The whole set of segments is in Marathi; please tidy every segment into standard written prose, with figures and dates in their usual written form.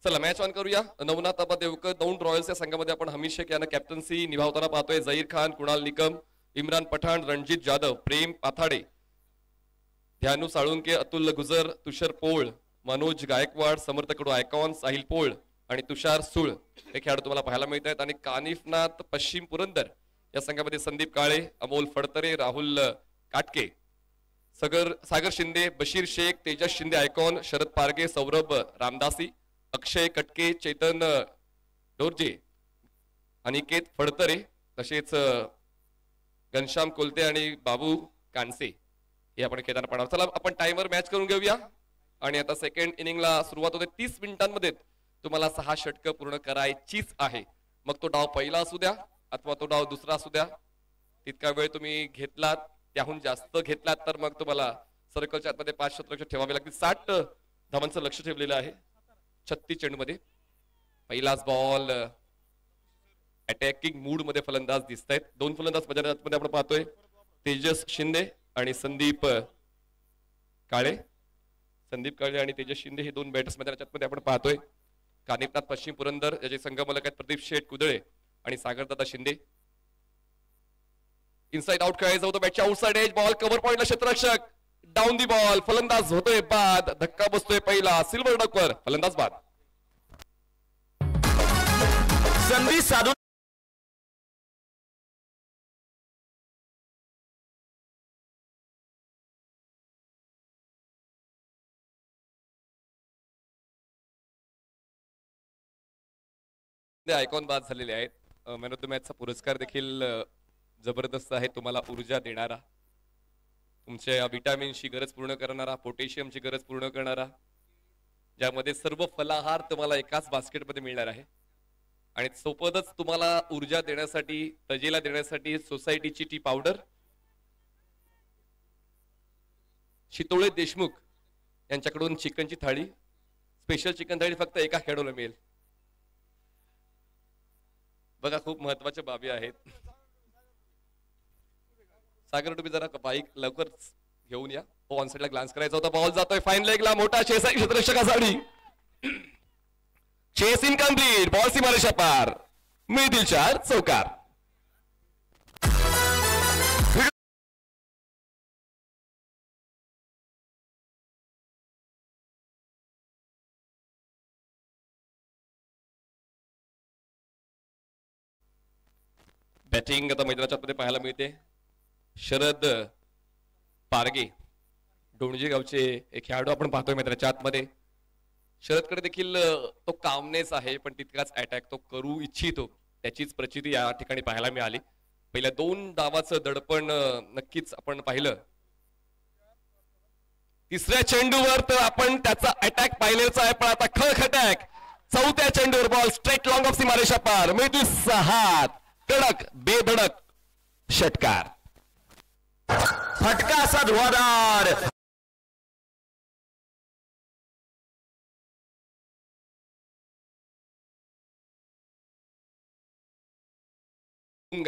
चला मॅच ऑन करूया. नवनाथ आबा देवकर दौंड रॉयल्स या संघामध्ये आपण हमीद शेख यांना कॅप्टन्सी निभावताना पाहतोय. झहीर खान, कुणाल निकम, इम्रान पठाण, रणजित जाधव, प्रेम पाथाडे, ध्यानू साळुंके, अतुल गुजर, तुषार पोळ, मनोज गायकवाड, समर्थ कडू आयकॉन, साहिल पोळ आणि तुषार सुळ हे खेळाडू तुम्हाला पाहायला मिळत आहेत. आणि कानिफनाथ पश्चिम पुरंदर या संघामध्ये संदीप काळे, अमोल फडतरे, राहुल काटके, सागर शिंदे, बशीर शेख, तेजस शिंदे आयकॉन, शरद पारगे, सौरभ रामदासी, अक्षय कटके, चैतन डोरजे, अनिकेत फडतरे, तसेच घनश्याम कोलते आणि बाबू कानसे हे आपण खेळताना पाहणार. चला आपण टाइमर मॅच करून घेऊया. आणि आता सेकंड इनिंगला सुरुवात होते. 30 मिनिटांमध्ये तुम्हाला 6 षटकं पूर्ण करायचीच आहे. मग तो डाव पहिला असू द्या अथवा तो डाव दुसरा असू द्या, तितका वेळ तुम्ही घेतलात, त्याहून जास्त घेतलात तर मग तुम्हाला सर्कलच्या आतमध्ये 5 षटक ठेवावे लागतील. 60 धावांचं लक्ष ठेवलेलं आहे 36 चेंडूमध्ये. पहिलाच बॉल, अटॅकिंग मूड मध्ये फलंदाज दिसत आहेत. 2 फलंदाज मैदानामध्ये आपण पाहतोय, तेजस शिंदे आणि संदीप काळे. संदीप काळे आणि तेजस शिंदे हे 2 बॅटर्स मैदानामध्ये आपण पाहतोय. कानिफनाथ पश्चिम पुरंदर याचे संघमलक आहेत प्रदीप शेठ कुदळे आणि सागरदादा शिंदे. इनसाइड आउट खेळायचं होतं. बॅटच्या आउटसाइड एज, बॉल कव्हर पॉइंटला क्षेत्ररक्षक, डाऊन दी बॉल, फलंदाज होतोय बाद, धक्का बसतोय पहिला, सिल्वर डकवर फलंदाज बाद. संधी साधून आयकॉन बाद झालेले आहेत. मॅन ऑफ द मॅचचा पुरस्कार देखील जबरदस्त आहे, तुम्हाला ऊर्जा देणारा, तुमच्या विटामिनची गरज पूर्ण करणारा, पोटॅशियमची गरज पूर्ण करणारा, ज्यामध्ये सर्व फलाहार तुम्हाला एकाच बास्केटमध्ये मिळणार आहे. आणि सोबतच तुम्हाला ऊर्जा देण्यासाठी, तजेला देण्यासाठी सोसायटीची टी पावडर, शितोळे देशमुख यांच्याकडून चिकनची थाळी, स्पेशल चिकन थाळी फक्त एका खेळाडूला मिळेल. बघा खूप महत्वाच्या बाबी आहेत. सागर तुम्ही जरा बाईक लवकर घेऊन या. हो, ऑन साइडला ग्लान्स करायचा होता. बॉल जातोय फाईन लेगला, मोठा चेस आहे क्षेत्ररक्षकासाठी. चेस इनकम्प्लीट, बॉल सीमारेषा पार, मिळतील 4 चौकार. बॅटिंग आता मैदानाच्या मध्ये पाहायला मिळते. शरद पारगे, डोणजे गावचे एक खेळाडू आपण पाहतोय मैदानाच्या आतमध्ये. शरदकडे देखील तो कामनेस आहे, पण तितकाच अटॅक तो करू इच्छितो, त्याचीच प्रचिती या ठिकाणी पाहायला मिळाली. पहिल्या 2 डावाचं दडपण नक्कीच आपण पाहिलं. तिसऱ्या चेंडूवर तर आपण त्याचा अटॅक पाहिलेच आहे, पण आता खळख अटॅक. 4थ्या चेंडूवर बॉल स्ट्रेट लॉंग ऑफ सीमारेषा पार, मिळतील 6. कडक बेधडक षटकार, फटका असा धुवाधार.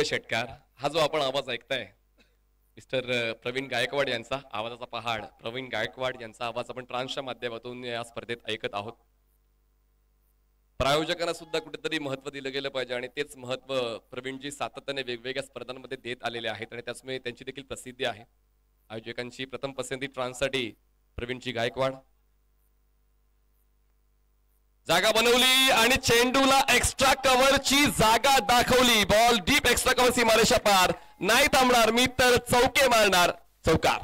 षटकार. हा जो आपण आवाज ऐकताय मिस्टर प्रवीण गायकवाड यांचा, आवाजाचा पहाड प्रवीण गायकवाड यांचा आवाज आपण ट्रान्सच्या माध्यमातून या स्पर्धेत ऐकत आहोत. प्रायोजकांना सुद्धा कुठेतरी महत्व दिलं गेलं पाहिजे आणि तेच महत्व प्रवीणजी सातत्याने वेगवेगळ्या स्पर्धांमध्ये देत आलेले आहेत आणि त्याचमुळे त्यांची देखील प्रसिद्धी आहे. आयोजकांची प्रथम पसंती ट्रान्ससाठी प्रवीणजी गायकवाड. जागा बनवली आणि चेंडूला एक्स्ट्रा कव्हरची जागा दाखवली. बॉल डीप एक्स्ट्रा कव्हर सीमारेषा पार, नाही थांबणार मी तर चौके मारणार, चौकार.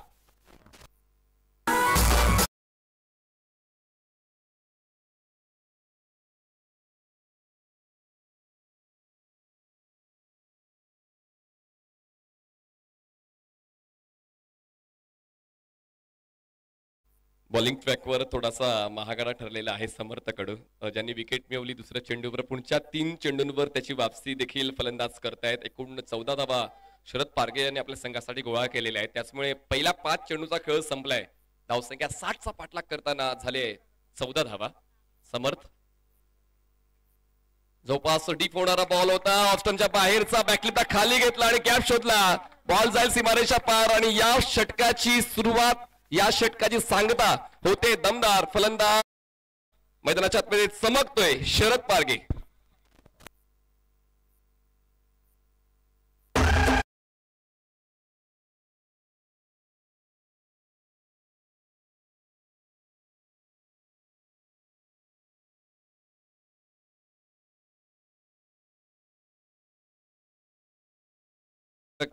बॉलिंग ट्रॅकवर थोडासा महागाडा ठरलेला आहे समर्थकडून, ज्यांनी विकेट मिळवली दुसऱ्या चेंडूवर. पुढच्या 3 चेंडूंवर त्याची वापसी देखील फलंदाज करतायत. एकूण 14 धावा शरद पारगे यांनी आपल्या संघासाठी गोळा केलेल्या आहेत. त्याचमुळे पहिल्या 5 चेंडूचा खेळ संपलाय. धावसंख्या 60चा पाठलाग करताना झाले 14 धावा. समर्थ जवळपास डीप होणारा बॉल होता, ऑस्टनच्या बाहेरचा, बॅकलिपला खाली घेतला आणि गॅप शोधला. बॉल जाईल सीमारेषा पार आणि या षटकाची सुरुवात, या षटकाची सांगता होते दमदार फलंदाज मैदानाच्या आतमध्ये चमकतोय शरद पारगे.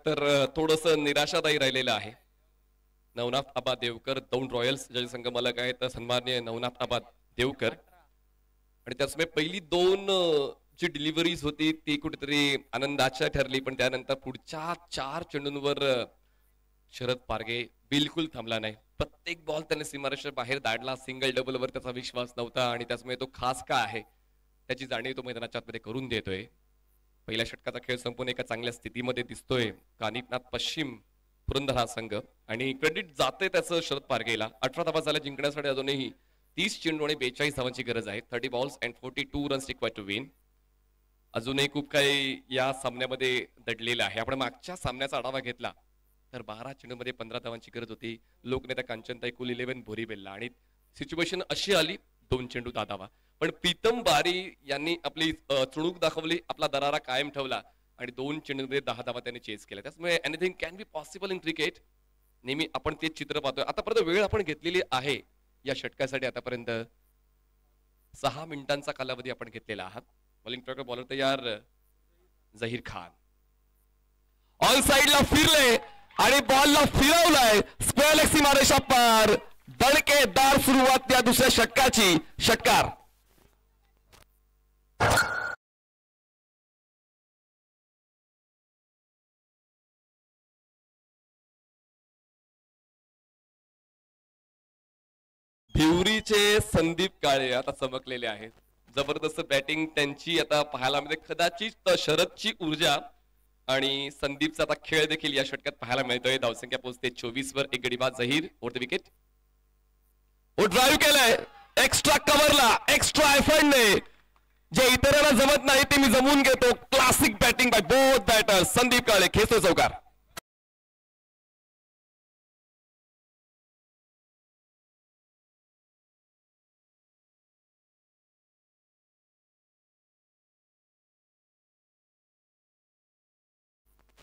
तर थोडस निराशादायी राहिलेलं आहे. नवनाथ आबा देवकर दौंड रॉयल्स ज्याचे संघमालक आहेत सन्माननीय नवनाथ आबा देवकर. आणि त्याचमुळे पहिली दोन जी डिलिव्हरीज होती ती कुठेतरी आनंदाच्या ठरली, पण त्यानंतर पुढच्या 4 चेंडूंवर शरद पारगे बिलकुल थांबला नाही. प्रत्येक बॉल त्याने सीमारेषेच्या बाहेर दाडला. सिंगल डबल वर त्याचा विश्वास नव्हता आणि त्याचमुळे तो खास का आहे त्याची जाणीव तो मैदानाच्या आतमध्ये करून देतोय. पहिल्या षटकाचा खेळ संपूर्ण एका चांगल्या स्थितीमध्ये दिसतोय कानिपनाथ पश्चिम पुरंदर हा संघ. आणि क्रेडिट जाते त्याचं शरद पारगेला. 18 धावा झाल्या जिंकण्यासाठी. अजूनही 30 चेंडू आणि 42 धावांची गरज आहे. 30 balls and 42 runs required to win. अजूनही खूप काही या सामन्यामध्ये दडलेलं आहे. आपण मागच्या सामन्याचा आढावा घेतला तर 12 चेंडूमध्ये 15 धावांची गरज होती. लोकनेता कांचनताई कुल 11 भोरीबेलला. आणि सिच्युएशन अशी आली 2 चेंडू 10 धावा. पण प्रीतम बारी यांनी आपली चुणूक दाखवली, आपला दरारा कायम ठेवला आणि 2 चेंडूमध्ये 10 धावा त्यांनी चेस केल्या. त्यामुळे anything can be possible in cricket. नेहमी आपण तेच चित्र पाहतोय. आतापर्यंत वेळ आपण घेतलेली आहे या षटकासाठी. आतापर्यंत 6 मिनिटांचा कालावधी आपण घेतलेला आहात. बॉलिंग ट्रॅकर बॉलर तयार झहीर खान. ऑन साइडला फिरले आणि बॉलला फिरवलाय. स्क्वेअर लेग सीमारेषा पार. दणकेदार सुरुवात या दुसऱ्या षटकाची. षटकार भिवरीचे संदीप काळे आता चमकलेले आहेत. जबरदस्त बॅटिंग त्यांची आता पाहायला मिळते. कदाचित शरदची ऊर्जा आणि संदीपचा आता खेळ देखील या षटकात पाहायला मिळतोय. धावसंख्या पोहोचते 24 वर. एक गडी बाद Zaheer over the wicket. Drive केलंय एक्स्ट्रा कव्हरला. एक्स्ट्रा एफर्टने जे इतरांना जमत नाही ते मी जमवून घेतो. Classic batting by both batters. Sandeep Kale खेचतो चौकार.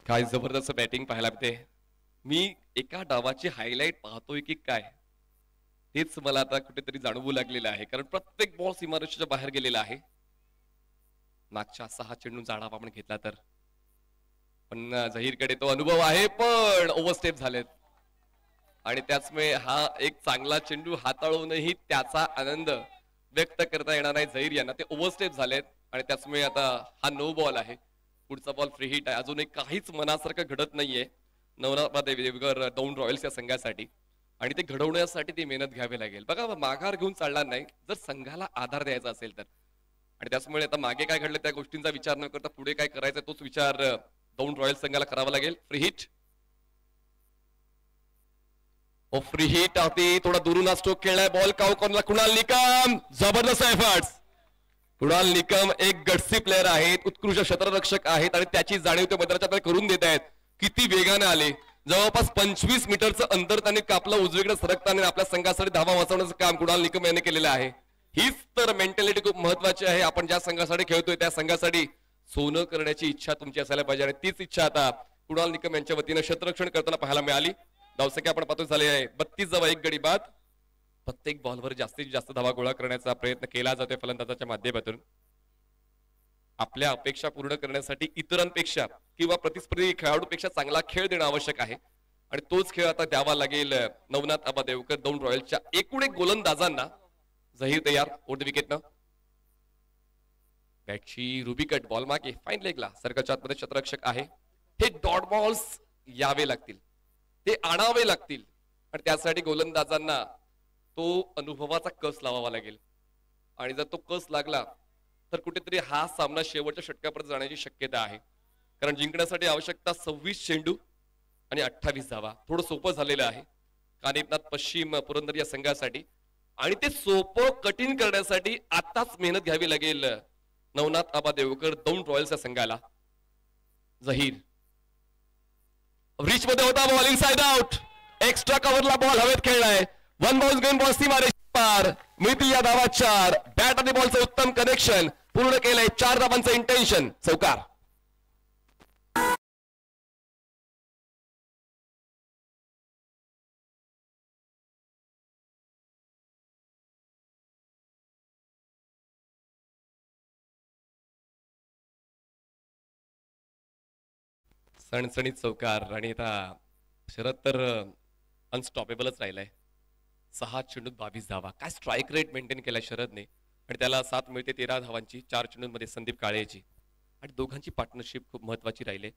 काय जबरदस्त बॅटिंग पाहायला मिळते. मी एका डावाची हायलाइट पाहतोय की काय हेच मला आता कुठेतरी जाणवू लागलेलं आहे. कारण प्रत्येक बॉल सीमारेषेच्या बाहेर गेलेला आहे. मागच्या 6 चेंडूंचा आढावा आपण घेतला तर. पण झहीरकडे तो अनुभव आहे पण ओव्हरस्टेप झालेत. आणि त्याचमुळे हा एक चांगला चेंडू हाताळूनही त्याचा आनंद व्यक्त करता येणार नाही झहीर यांना. ते ओव्हरस्टेप झालेत आणि त्याचमुळे आता हा नो बॉल आहे. पुढचा बॉल फ्री हिट आहे. अजूनही काहीच मनासारखं घडत नाहीये नवनाथ देवकर दौंड रॉयल्स या संघासाठी. आणि ते घडवण्यासाठी ती मेहनत घ्यावी लागेल. बघा माघार घेऊन चालणार नाही जर संघाला आधार द्यायचा असेल तर. आणि त्याचमुळे आता मागे काय घडलं त्या गोष्टींचा विचार न करता पुढे काय करायचा तोच विचार दौंड रॉयल्स संघाला करावा लागेल. Free hit. फ्री हिट होती. थोडा दुरून स्ट्रोक खेळलाय. बॉल कॉर्नरला कुणाल निकम. जबरदस्त एफर्ट्स. कुणाल निकम एक गटसी प्लेअर आहेत. उत्कृष्ट क्षेत्ररक्षक आहेत आणि त्याची जाणीव ते मैदानाच्या करून देत आहेत. किती वेगाने आले. जवळपास 25 मीटरचं अंतर त्यांनी कापलं उजवीकडे सरकताना. आपल्या संघासाठी धावा वाचवण्याचं काम कुणाल निकम यांनी केलेलं आहे. हीच तर मेंटॅलिटी खूप महत्वाची आहे. आपण ज्या संघासाठी खेळतोय त्या संघासाठी सोनं करण्याची इच्छा तुमची असायला पाहिजे. आणि तीच इच्छा आता कुणाल निकम यांच्या वतीनं क्षेत्ररक्षण करताना पाहायला मिळाली. धावसंख्या आपण पाहतो झाले आहे 32 धावा. एक गडी बाद. प्रत्येक बॉलवर जास्तीत जास्त धावा गोळा करण्याचा प्रयत्न केला जातोय फलंदाजाच्या माध्यमातून. आपल्या अपेक्षा पूर्ण करण्यासाठी इतरांपेक्षा किंवा प्रतिस्पर्धी खेळाडूपेक्षा चांगला खेळ देणं आवश्यक आहे. आणि तोच खेळ आता द्यावा लागेल नवनाथ आबा देवकर दौंड रॉयल्सच्या एकूण एक गोलंदाजांना. झहीर तयार ओव्हर द विकेटनं. बॅटची रुबी कट. बॉल मागे फाईन लेगला. सर्कलच्या आतमध्ये क्षेत्ररक्षक आहे. हे डॉट बॉल्स यावे लागतील. ते आणावे लागतील. आणि त्यासाठी गोलंदाजांना तो अनुभवाचा कस लावावा लागेल. आणि जर तो कस लागला तर कुठेतरी हा सामना शेवटच्या षटकापर्यंत जाण्याची शक्यता आहे. कारण जिंकण्यासाठी आवश्यकता 26 चेंडू आणि 28 धावा. थोडं सोपं झालेलं आहे कानिपनाथ पश्चिम पुरंदर या संघासाठी. आणि ते सोपं कठीण करण्यासाठी आताच मेहनत घ्यावी लागेल नवनाथ आबा देवकर दौंड रॉयल्स या संघाला. झहीर रिच मध्ये होता. Bowling side out. एक्स्ट्रा कव्हरला बॉल हवेत खेळलाय. 1 बाउन्स घेऊन बॉल सी मारे. पार, मिळतील या धावा 4. बॅट आणि बॉलचं उत्तम कनेक्शन पूर्ण केलंय. 4 धावांचं इंटेन्शन. चौकार. सणसणीत चौकार. आणि आता शरद तर अनस्टॉपेबलच राहिलाय. 6 चेंडूत 22 धावा. काय स्ट्राईक रेट मेंटेन केलाय शरदने. आणि त्याला 7 मिळते 13 धावांची 4 चेंडूंमध्ये संदीप काळेची. आणि दोघांची पार्टनरशिप खूप महत्वाची राहिली.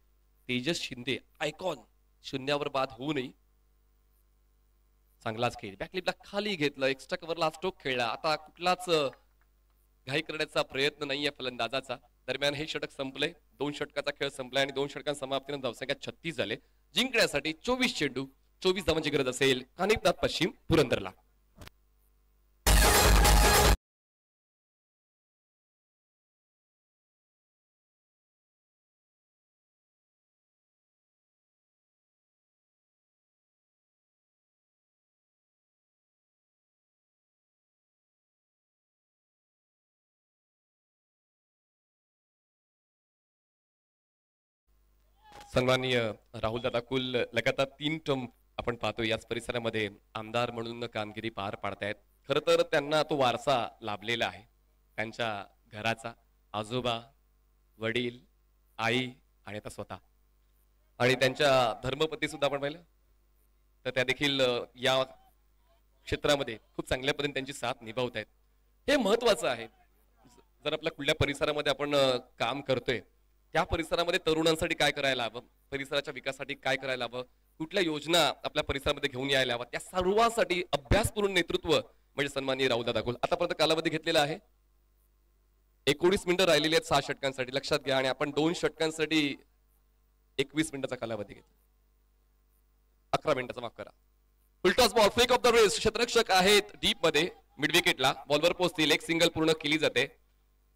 तेजस शिंदे आयकॉन शून्यावर बाद होऊनही चांगलाच खेळ. बॅकलिपला खाली घेतलं. एक्स्ट्रा कव्हरला स्ट्रोक खेळला. आता कुठलाच घाई करण्याचा प्रयत्न नाहीये फलंदाजाचा. दरम्यान हे षटक संपले. 2 षटकाचा खेळ संपलाय आणि 2 षटकांच्या समाप्तीनंतर धावसंख्या 36 झाले. जिंकण्यासाठी 24 चेंडू 24 धावांची गरज असेल कानिपनाथ पश्चिम पुरंदरला. सन्माननीय राहुल दादा कुल लगातार 3 टर्म आपण पाहतो याच परिसरामध्ये आमदार म्हणून कामगिरी पार पाडतायत. खर तर त्यांना तो वारसा लाभलेला आहे. त्यांच्या घराचा, आजोबा, वडील, आई आणि आता स्वतः. आणि त्यांच्या धर्मपत्नी सुद्धा आपण पाहिलं तर त्या देखील या क्षेत्रामध्ये खूप चांगल्या पद्धतीने त्यांची साथ निभावत आहेत. हे महत्वाचं आहे. जर आपल्या कुठल्या परिसरामध्ये आपण काम करतोय त्या परिसरामध्ये तरुणांसाठी काय करायला हवं, परिसराच्या विकासासाठी काय करायला हवं, कुठल्या योजना आपल्या परिसरामध्ये घेऊन यायला हव्या, त्या सर्वांसाठी अभ्यासपूर्ण नेतृत्व म्हणजे सन्माननीय राहुल दादा कुल. आतापर्यंत कालावधी घेतलेला आहे 19 मिनिटं राहिलेली आहेत 6 षटकांसाठी. लक्षात घ्या. आणि आपण 2 षटकांसाठी 21 मिनिटाचा कालावधी घेतला. 11 मिनिटाचा माफ करा. Full toss ball flick off the race. क्षेत्ररक्षक आहेत डीप मध्ये मिड विकेटला. बॉलवर पोहोचतील. एक सिंगल पूर्ण केली जाते.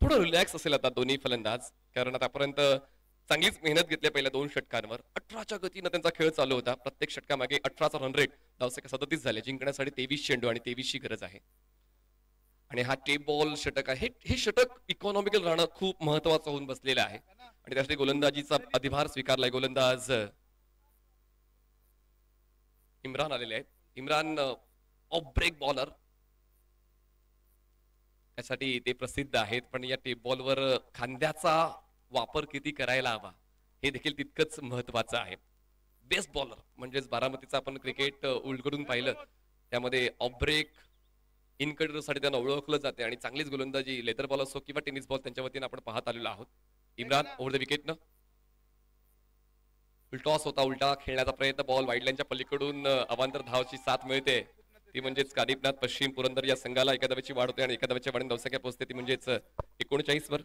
थोडं रिलॅक्स असेल आता दोन्ही फलंदाज, कारण आतापर्यंत चांगलीच मेहनत घेतली पहिल्या 2 षटकांवर. 18च्या गतीनं त्यांचा खेळ चालू होता. प्रत्येक षटकामागे 18चा रन रेट. धावसंख्या 37 झाले. जिंकण्यासाठी 23 चेंडू आणि 23ची गरज आहे. आणि हा टेप बॉल षटक आहे. हे षटक इकॉनॉमिकल राहणं खूप महत्वाचं होऊन बसलेलं आहे. आणि त्यासाठी गोलंदाजीचा अधिभार स्वीकारलाय गोलंदाज इम्रान आलेले आहेत. इम्रान ऑफ ब्रेक बॉलर त्यासाठी ते प्रसिद्ध आहेत. पण या टेप बॉलवर खांद्याचा वापर किती करायला हवा हे देखील तितकंच महत्वाचं आहे. बेस्ट बॉलर म्हणजेच बारामतीचा आपण क्रिकेट उलगडून पाहिलं त्यामध्ये ऑफ ब्रेक इन साठी त्यांना ओळखलं जाते. आणि चांगलीच गोलंदाजी लेदर बॉल असो किंवा टेनिस बॉल त्यांच्या वतीने आपण पाहत आलेलो आहोत. इम्रान ओव्हर द विकेटनं टॉस होता. उलटा खेळण्याचा प्रयत्न. बॉल वाईड लाईनच्या पलीकडून अवांतर धावची साथ मिळते. ती म्हणजेच कानिपनाथ पश्चिम पुरंदर या संघाला एकाधाव्याची वाढ होते आणि एकाधाव्याच्या वाढीने धावसंख्या पोहोचते. ती म्हणजेच 39 वर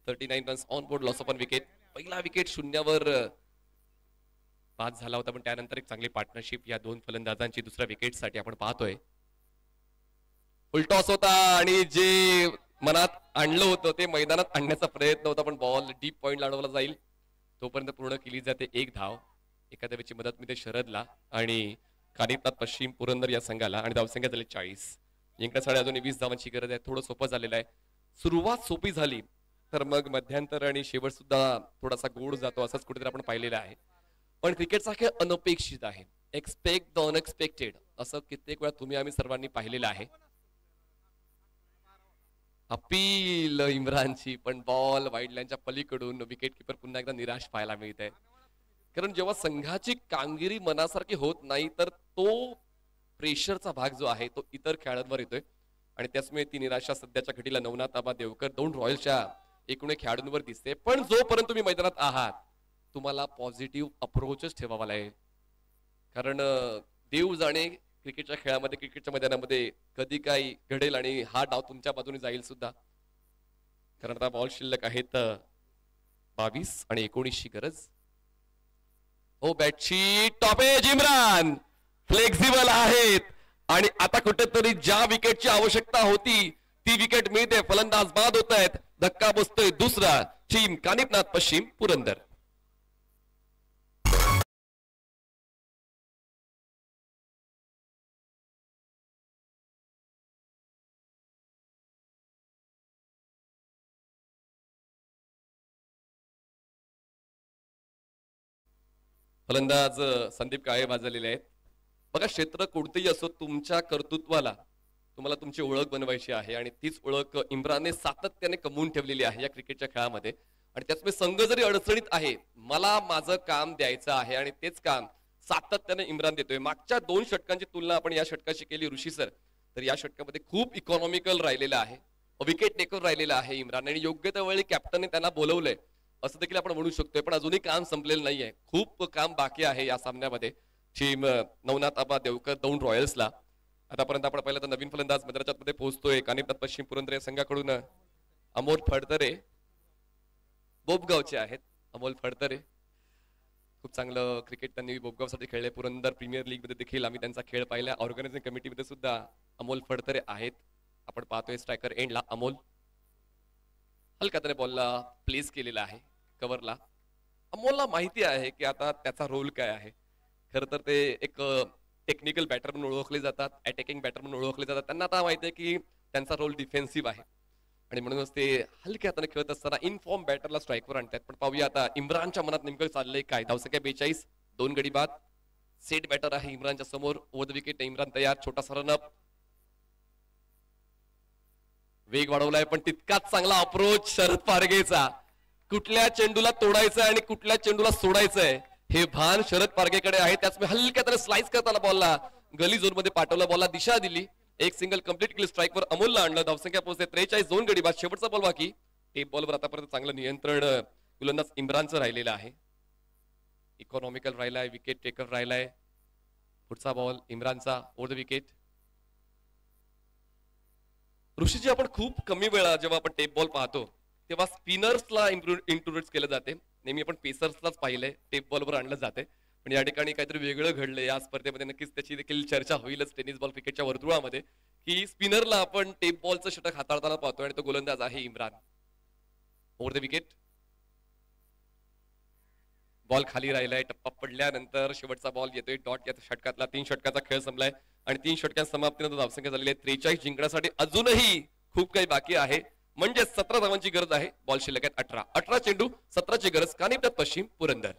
39 runs on board. Loss of on wicket. पहिला विकेट शून्यावर बाद झाला होता. पण त्यानंतर एक चांगली पार्टनरशिप या 2 फलंदाजांची दुसऱ्या विकेट साठी आपण पाहतोय. फुल टॉस होता आणि जे मनात आणलं होतं ते मैदानात आणण्याचा प्रयत्न होता. पण बॉल डीप पॉइंट लावला जाईल तोपर्यंत पूर्ण केली जाते. 1 धाव. एकाधाव्याची मदत मिळते शरदला आणि कानिपनाथ पश्चिम पुरंदर या संघाला. आणि धावसंख्या झाली 40. जिंकण्यासाठी अजून 20 धावांची गरज आहे. थोडं सोपं झालेलं आहे. सुरुवात सोपी झाली तर मग मध्यांतर आणि शेवट सुद्धा थोडासा गोड जातो असंच कुठेतरी आपण पाहिलेलं आहे. पण क्रिकेटचा खेळ अनपेक्षित आहे. एक्सपेक्ट द अनएक्सपेक्टेड असं कित्येक वेळा तुम्ही आम्ही सर्वांनी पाहिलेलं आहे. अपील इम्रानची पण बॉल वाईड लाईनच्या पलीकडून विकेट किपर पुन्हा एकदा निराश पाहायला मिळते. कारण जेव्हा संघाची कामगिरी मनासारखी होत नाही तर तो प्रेशरचा भाग जो आहे तो इतर खेळाडूंवर येतोय. आणि त्याचमुळे ती निराशा सध्याच्या घडीला नवनाथ आबा देवकर 2 रॉयल्सच्या एकूण खेळाडूंवर दिसते. पण जोपर्यंत तुम्ही मैदानात आहात तुम्हाला पॉझिटिव्ह अप्रोचच ठेवावा लागेल. कारण देव जाणे क्रिकेटच्या खेळामध्ये क्रिकेटच्या मैदानामध्ये कधी काही घडेल आणि हा डाव तुमच्या बाजूने जाईल सुद्धा. कारण आता बॉल शिल्लक आहेत 22 आणि 19ची गरज. हो बॅटची टॉपेज. इम्रान फ्लेक्झिबल आहेत आणि आता कुठेतरी ज्या विकेटची आवश्यकता होती ती विकेट मिळते. फलंदाज बाद होत आहेत. धक्का बसतोय दुसरा. टीम कानिपनाथ पश्चिम पुरंदर. फलंदाज संदीप काळे वाजलेले आहेत. बघा, क्षेत्र कोणतेही असो, तुमच्या कर्तृत्वाला तुम्हाला तुमची ओळख बनवायची आहे आणि तीच ओळख इम्रानने सातत्याने कमवून ठेवलेली आहे या क्रिकेटच्या खेळामध्ये. आणि त्याचमुळे संघ जरी अडचणीत आहे, मला माझं काम द्यायचं आहे आणि तेच काम सातत्याने इम्रान देतोय. मागच्या 2 षटकांची तुलना आपण या षटकाशी केली ऋषी सर, तर या षटकामध्ये खूप इकॉनॉमिकल राहिलेला आहे, विकेट टेकर राहिलेला आहे इम्रान, आणि योग्य त्या वेळी कॅप्टनने त्यांना बोलवलंय असं देखील आपण म्हणू शकतोय. पण अजूनही काम संपलेलं नाहीये, खूप काम बाकी आहे या सामन्यामध्ये. टीम नवनाथ आबा देवकर दौंड रॉयल्सला आतापर्यंत आपण पाहिलं तर नवीन फलंदाज मैदानाच्या मध्ये पोहोचतोय. कानिपनाथ पश्चिम पुरंदर या संघाकडून अमोल फडतरे, बोबगावचे आहेत अमोल फडतरे. खूप चांगलं क्रिकेट त्यांनी बोबगावसाठी खेळले. पुरंदर प्रीमियर लीग मध्ये देखील आम्ही त्यांचा खेळ पाहिला. ऑर्गनायझिंग कमिटीमध्ये सुद्धा अमोल फडतरे आहेत. आपण पाहतोय स्ट्रायकर एंडला अमोल हलका त्याने बॉलला प्लेस केलेला आहे कव्हरला. अमोलला माहिती आहे की आता त्याचा रोल काय आहे. खरं तर ते एक टेक्निकल बॅटर म्हणून ओळखले जातात, अटॅकिंग बॅटर म्हणून ओळखले जातात. त्यांना आता माहिती आहे की त्यांचा रोल डिफेन्सिव्ह आहे आणि म्हणूनच ते हलक्या हाताने खेळत असताना इनफॉर्म बॅटरला स्ट्राईकवर आणतात. पण पाहूया आता इम्रानच्या मनात नेमकं चाललंय काय. धावसंख्या 42, 2 गडी बाद. सेट बॅटर आहे इम्रानच्या समोर. ओव्हर द विकेट इम्रान तयार. छोटासा रनअप, वेग वाढवलाय पण तितकाच चांगला अप्रोच शरद पारगेचा. कुठल्या चेंडूला तोडायचं आणि कुठल्या चेंडूला सोडायचंय हे भान शरद पारगेकडे आहे. त्याचमुळे हलक्या त्याला स्लाइस करताना बॉलला गली झोन मध्ये पाठवला, बॉलला दिशा दिली. एक सिंगल कंप्लीट केली, स्ट्राईकवर अमोलला आणलं. धावसंख्या पोहोचते 43, 2 गडी बाद. शेवटचा बॉल बाकी. टेप बॉलवर आतापर्यंत चांगलं नियंत्रण गोलंदाज इम्रानचं राहिलेलं आहे. इकॉनॉमिकल राहिलाय, विकेट टेकर राहिलाय. पुढचा ball इम्रानचा over the wicket. Rishiji, आपण खूप कमी वेळा जेव्हा आपण टेप बॉल पाहतो तेव्हा स्पिनर्सला इंट्रोड्यूस केलं जाते. नेहमी आपण पेसर्सलाच पाहिलंय, टेप बॉलवर आणलं जाते. पण या ठिकाणी काहीतरी वेगळं घडलंय या स्पर्धेमध्ये. नक्कीच त्याची देखील चर्चा होईलच टेनिस बॉल क्रिकेटच्या वर्तुळामध्ये की स्पिनरला आपण टेप बॉलचं षटक हाताळताना पाहतोय आणि तो गोलंदाज आहे Imran. Over the wicket. Ball खाली राहिलाय. टप्पा पडल्यानंतर शेवटचा बॉल येतोय डॉट. या षटकातला 3 षटकाचा खेळ संपलाय आणि 3 षटकांच्या समाप्तीनंतर धावसंख्या झालेली आहे 43. जिंकण्यासाठी अजूनही खूप काही बाकी आहे. म्हणजे 17 धावांची गरज आहे. बॉल शिल्लक आहेत 18 चेंडू, 17ची गरज. कानिपनाथ पश्चिम पुरंदर.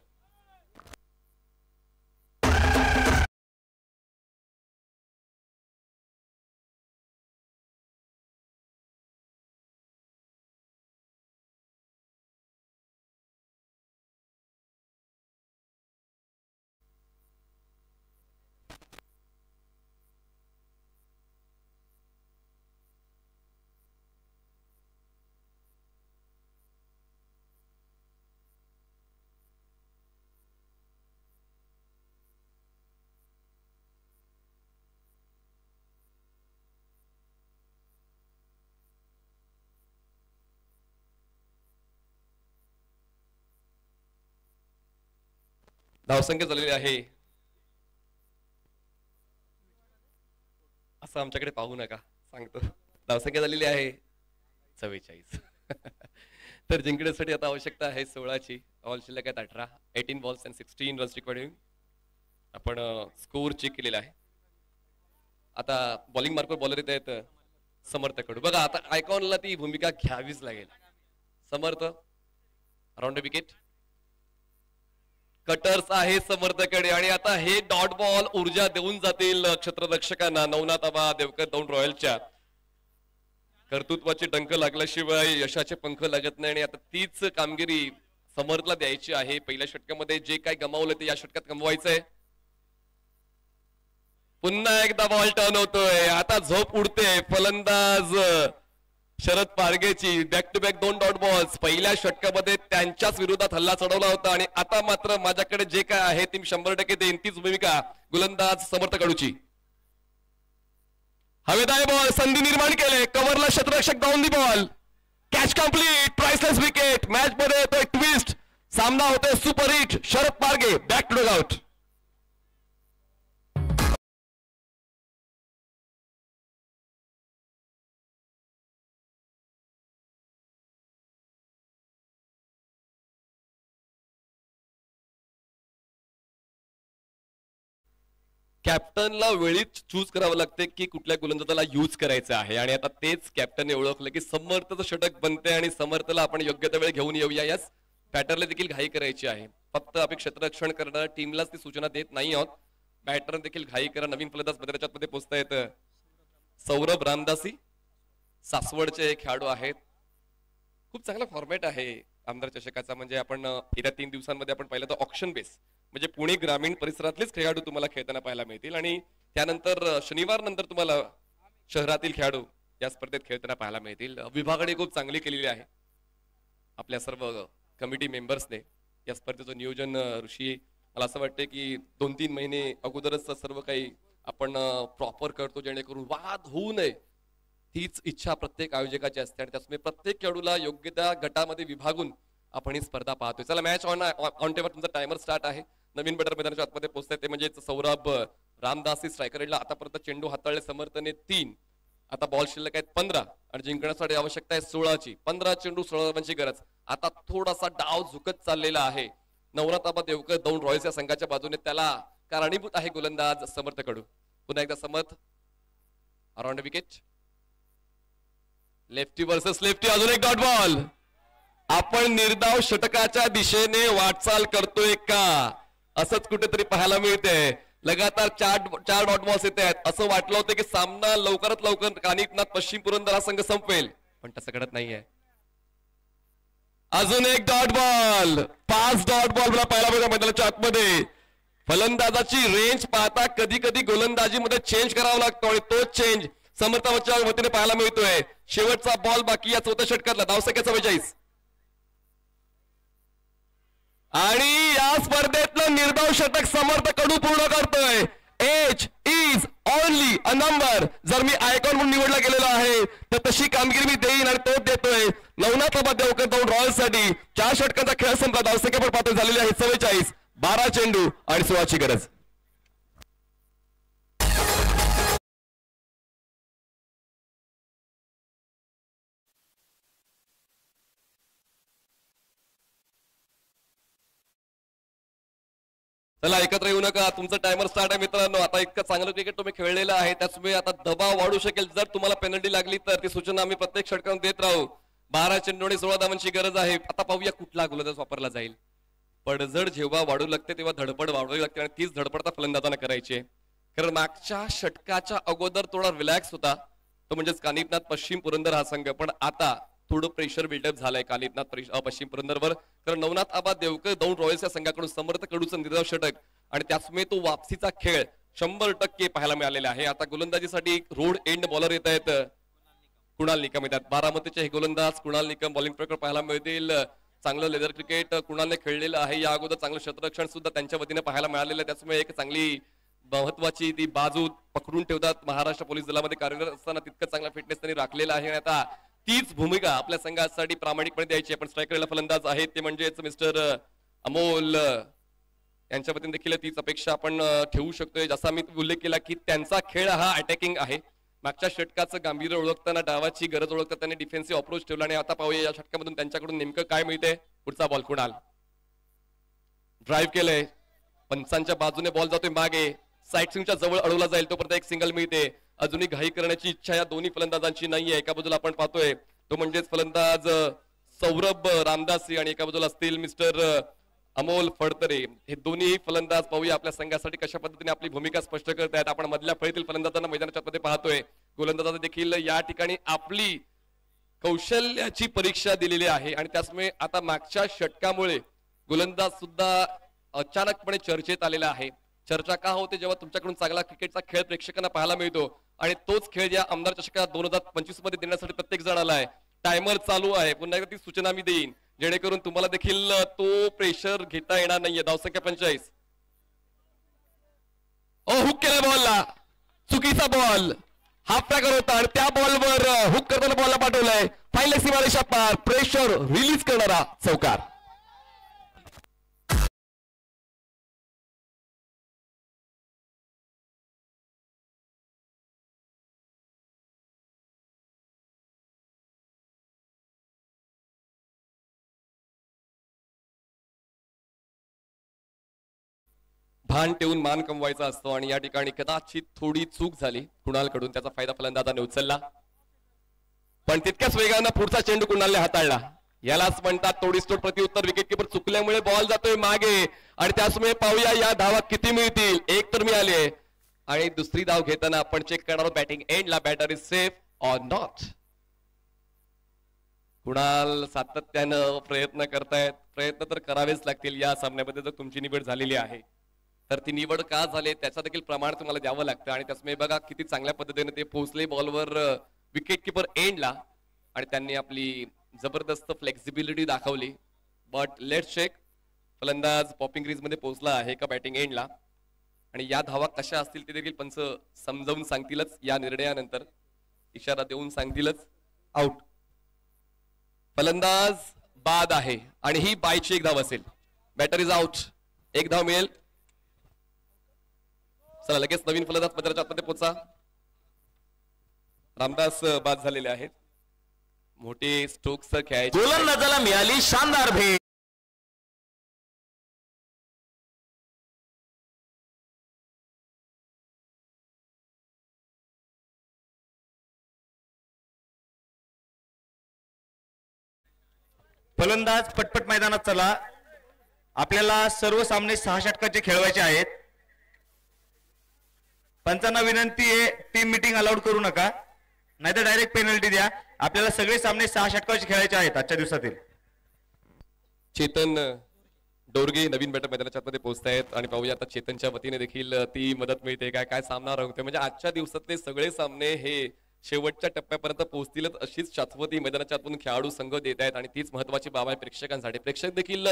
धावसंख्या झालेली आहे, असं आमच्याकडे पाहू नका सांगतो. धावसंख्या झालेली आहे 44. तर जिंकण्यासाठी आता आवश्यकता आहे 16ची. बॉल शिल्लक आहेत 18. 18 बॉल्स अँड 16 रन्स रिक्वायर्ड. आपण स्कोर चेक केलेला आहे. आता बॉलिंग मार्कवर बॉलर येत आहेत समर्थकडून. बघा, आता आयकॉनला ती भूमिका घ्यावीच लागेल. समर्थ अराउंड द विकेट. कटर्स आहे समर्थकडे आणि आता हे डॉट बॉल ऊर्जा देऊन जातील क्षेत्ररक्षकांना. नवनाथ आबा देवकर दौंड रॉयल्सच्या कर्तृत्वाची डंक लागल्याशिवाय यशाचे पंख लागत नाही आणि आता तीच कामगिरी समर्थला द्यायची आहे. पहिल्या षटकामध्ये जे काय गमावलं ते या षटकात गमवायचंय. पुन्हा एकदा बॉल टर्न होतोय. आता झोप उडते फलंदाज शरद पारगेची. Back to back 2 dot balls. पहिल्या षटकामध्ये त्यांच्याच विरोधात हल्ला चढवला होता आणि आता मात्र माझ्याकडे जे काय आहे ती 100% देईन. तीच भूमिका गोलंदाज समर्थ कडूची. हवेदाय बॉल, संधी निर्माण केले. कव्हरला क्षेत्ररक्षक down the ball. Catch complete. Priceless wicket. Match मध्ये येतोय ट्विस्ट. सामना होतोय super hit. Sharad Parge back to out. कॅप्टनला वेळीच चूज करावं लागते की कुठल्या गोलंदाजाला यूज करायचं आहे आणि आता तेच कॅप्टनने ओळखलं की समर्थचं षटक बनते आणि समर्थला आपण योग्य त्या वेळी घेऊन येऊया. यस, बॅटरला देखील घाई करायची आहे. फक्त आपण क्षेत्ररक्षण करणं टीमलाच ती सूचना देत नाही आहोत. बॅटर देखील घाई करा. नवीन फलंदाज मध्ये पोहोचता येतं. सौरभ रामदासी सासवडचे खेळाडू आहेत. खूप चांगला फॉर्मॅट आहे आमदार चषकाचा. म्हणजे आपण येत्या 3 दिवसांमध्ये आपण पाहिलं तर ऑक्शन बेस म्हणजे पुणे ग्रामीण परिसरातलेच खेळाडू तुम्हाला खेळताना पाहायला मिळतील आणि त्यानंतर शनिवार नंतर तुम्हाला शहरातील खेळाडू या स्पर्धेत खेळताना पाहायला मिळतील. विभागाने खूप चांगली केलेली आहे आपल्या सर्व कमिटी मेंबर्सने. या स्पर्धेचं नियोजन ऋषी मला असं वाटतं की 2-3 महिने अगोदरच सर्व काही आपण प्रॉपर करतो जेणेकरून वाद होऊ नये. तीच इच्छा प्रत्येक आयोजकाची असते आणि त्यामुळे प्रत्येक खेळाडूला योग्य त्या गटामध्ये विभागून आपण ही स्पर्धा पाहतोय. चला मॅच ऑन टेबल तुमचा टायमर स्टार्ट आहे. नवीन बॅटर मैदानाच्या आतमध्ये पोहोचताय ते म्हणजे सौरभ रामदासी स्ट्रायकर एंडला आतापर्यंत चेंडू हाताळले समर्थने 3. आता बॉल शिल्लक आहेत 15 आणि जिंकण्यासाठी आवश्यकता आहे 16ची. 15 चेंडू 16 रनांची गरज. आता थोडासा डाव झुकत चाललेला आहे. नवनाथ आबा देवकर दौंड रॉयल्स या संघाच्या बाजूने त्याला कारणीभूत आहे गोलंदाज समर्थ कडू. पुन्हा एकदा Samarth around wicket. Lefty versus lefty. अजून एक डॉट बॉल. आपण निर्धाव षटकाच्या दिशेने वाटचाल करतोय का असंच कुठेतरी पाहायला मिळते. लगातार चार डॉट बॉल्स येत आहेत. असं वाटलं होतं की सामना लवकरात लवकर कानिपनाथ पश्चिम पुरंदर हा संघ संपवेल पण तसं घडत नाहीये. अजून एक डॉट बॉल. 5 डॉट बॉल पाहायला मिळतो मैदानाच्या आतमध्ये. फलंदाजाची रेंज पाहता कधी कधी गोलंदाजीमध्ये चेंज करावा लागतो आणि तो चेंज समर्थाच्या वतीने पाहायला मिळतोय. शेवटचा बॉल बाकी या 4थ्या षटकातला. धावसंख्या 44 आणि या स्पर्धेतलं निर्धाव षटक समर्थ कडू पूर्ण करतोय. Age is only a number. जर मी आयकॉन म्हणून निवडला गेलेला आहे तर तशी कामगिरी मी देईन आणि तो देतोय. नवनाथ आबा देवकर दौंड रॉयल्स साठी 4 षटकांचा खेळ संपला. धावसंख्या पण पातळी झालेली आहे 44. 12 चेंडू आणि 16ची गरज. चला एकत्र येऊ नका. तुमचं टायमर स्टार्ट आहे मित्रांनो. आता इतकं चांगलं क्रिकेट तुम्ही खेळलेलं आहे त्याचमुळे आता दबाव वाढू शकेल. जर तुम्हाला पेनल्टी लागली तर ती सूचना आम्ही प्रत्येक षटकात देत राहू. 12 चेंडू आणि 16 धावांची गरज आहे. आता पाहूया कुठला गोलंदाज वापरला जाईल. पडझड जेव्हा वाढू लागते तेव्हा धडपड वाढवावी लागते आणि तीच धडपड फलंदाजांना करायची आहे. कारण मागच्या षटकाच्या अगोदर थोडा रिलॅक्स होता तो म्हणजेच कानिपनाथ पश्चिम पुरंदर हा संघ. पण आता थोडं प्रेशर बिल्डअप झालंय कानिपनाथ पश्चिम पुरंदरवर. कारण नवनाथ आबा देवकर दौंड रॉयल्स या संघाकडून समर्थ कडूचं निर्धाव षटक आणि त्याचमुळे तो वापसीचा खेळ 100% पाहायला मिळालेला आहे. आता गोलंदाजीसाठी रोड एंड बॉलर येत आहेत कुणाल निकम येतात. बारामतीचे हे गोलंदाज कुणाल निकम बॉलिंग प्रकार पाहायला मिळतील. चांगलं लेदर क्रिकेट कुणालने खेळलेलं आहे. या अगोदर चांगलं क्षेत्ररक्षण सुद्धा त्यांच्या वतीने पाहायला मिळालेलं आहे. त्याचमुळे एक चांगली महत्वाची ती बाजू पकडून ठेवतात. महाराष्ट्र पोलीस दलामध्ये कार्यरत असताना तितकं चांगला फिटनेस त्यांनी राखलेला आहे आणि आता तीच भूमिका आपल्या संघासाठी प्रामाणिकपणे द्यायची आहे. पण स्ट्रायकरला फलंदाज आहेत ते म्हणजेच मिस्टर अमोल यांच्या वतीने देखील तीच अपेक्षा आपण ठेवू शकतोय. जसा मी उल्लेख केला की त्यांचा खेळ हा अटॅकिंग आहे. मागच्या षटकाचं गांभीर्य ओळखताना डावाची गरज ओळखता त्यांनी डिफेन्सिव्ह अप्रोच ठेवला आणि आता पाहूया या षटकामधून त्यांच्याकडून नेमकं काय मिळते. पुढचा बॉल कुणाल ड्राईव्ह केलंय. पंचांच्या बाजूने बॉल जातोय मागे. साईड स्विंगच्या जवळ अडवला जाईल तोपर्यंत एक सिंगल मिळते. अजूनही घाई करण्याची इच्छा या दोन्ही फलंदाजांची नाहीये. एका बाजूला आपण पाहतोय तो म्हणजेच फलंदाज सौरभ रामदासी आणि एका बाजूला असतील मिस्टर अमोल फडतरे. हे दोन्ही फलंदाज पाहूया आपल्या संघासाठी कशा पद्धतीने आपली भूमिका स्पष्ट करत आहेत. आपण मधल्या फळीतील फलंदाजांना मैदानाच्या मध्ये पाहतोय. गोलंदाजांना देखील या ठिकाणी आपली कौशल्याची परीक्षा दिलेली आहे आणि त्याचमुळे आता मागच्या षटकामुळे गोलंदाज सुद्धा अचानकपणे चर्चेत आलेला आहे. चर्चा का होते जेव्हा तुमच्याकडून चांगला क्रिकेटचा खेळ प्रेक्षकांना पाहायला मिळतो आणि तोच खेळ या आमदार चषकात 2025 मध्ये देण्यासाठी प्रत्येक जण आलाय. टायमर चालू आहे. पुन्हा एकदा ती सूचना मी देईन जेणेकरून तुम्हाला देखील तो प्रेशर घेता येणार नाहीये. धावसंख्या 45. हुक केला बॉलला. चुकीचा बॉल. हाफ ट्रॅकर होता आणि त्या बॉलवर हुक करताना बॉलला पाठवलाय. फायनल सीमारेषा पार. प्रेशर रिलीज करणारा चौकार. भान ठेवून मान कमवायचा असतो आणि या ठिकाणी कदाचित थोडी चूक झाली कुणालकडून. त्याचा फायदा फलंदाजाने उचलला पण तितक्याच वेगानं पुढचा चेंडू कुणालने हाताळला. यालाच म्हणतात तोडीसतोड प्रत्युत्तर. विकेट किपर चुकल्यामुळे बॉल जातोय मागे आणि त्याचमुळे पाहूया या धावा किती मिळतील. एक तर मिळाली आहे आणि दुसरी धाव घेताना आपण चेक करणार बॅटिंग एंडला batter is safe or not. Kunal सातत्यानं प्रयत्न करतायत. प्रयत्न तर करावेच लागतील या सामन्यामध्ये जर तुमची निवड झालेली आहे तर. ती निवड का झाली त्याचं देखील प्रमाण तुम्हाला द्यावं लागतं आणि त्याचमुळे बघा किती चांगल्या पद्धतीने ते पोहोचले बॉलवर विकेट किपर एंडला आणि त्यांनी आपली जबरदस्त फ्लेक्झिबिलिटी दाखवली. बट लेट्स चेक फलंदाज पॉपिंग क्रीज मध्ये पोहोचला आहे का बॅटिंग एंडला आणि या धावा कशा असतील ते देखील पंच समजावून सांगतीलच. या निर्णयानंतर इशारा देऊन सांगतीलच. आउट. फलंदाज बाद आहे आणि ही बायची एक धाव असेल. Batter is out. एक धाव मिळेल. चला लगेच नवीन फलंदाज मैदानाच्या आतमध्ये पोहोचा. रामदास बाद झालेले आहेत. मोठे स्ट्रोक्स खेळायचे. गोलंदाजाला मिळाली शानदार भेट. फलंदाज पटपट मैदानात चला. आपल्याला सर्व सामने 6 षटकाचे खेळवायचे आहेत. पंचांना विनंती आहे टीम मीटिंग अलाउड करू नका नाहीतर डायरेक्ट पेनल्टी द्या. आपल्याला सगळे सामने 6 षटकाचे खेळायचे आहेत आजच्या दिवसातील. चेतन डोरगे नवीन बॅटर मैदानाच्या आतमध्ये पोहोचतायत आणि पाहूया आता चेतनच्या वतीने देखील ती मदत मिळते काय. काय सामना रंगतोय म्हणजे आजच्या दिवसातले सगळे सामने हे शेवटच्या टप्प्यापर्यंत पोहोचतीलच अशीच शाश्वती मैदानाच्या आतून खेळाडू संघ देत आहेत आणि तीच महत्वाची बाब आहे प्रेक्षकांसाठी. प्रेक्षक देखील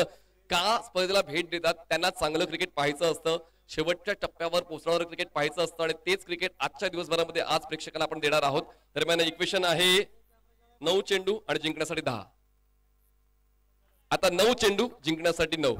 का स्पर्धेला भेट देतात त्यांना चांगलं क्रिकेट पाहायचं असतं. शेवटच्या टप्प्यावर पोहोचणारं क्रिकेट पाहायचं असतं आणि तेच क्रिकेट आजच्या दिवसभरामध्ये आज प्रेक्षकांना आपण देणार आहोत. दरम्यान इक्वेशन आहे 9 चेंडू आणि जिंकण्यासाठी 10. आता 9 चेंडू जिंकण्यासाठी 9.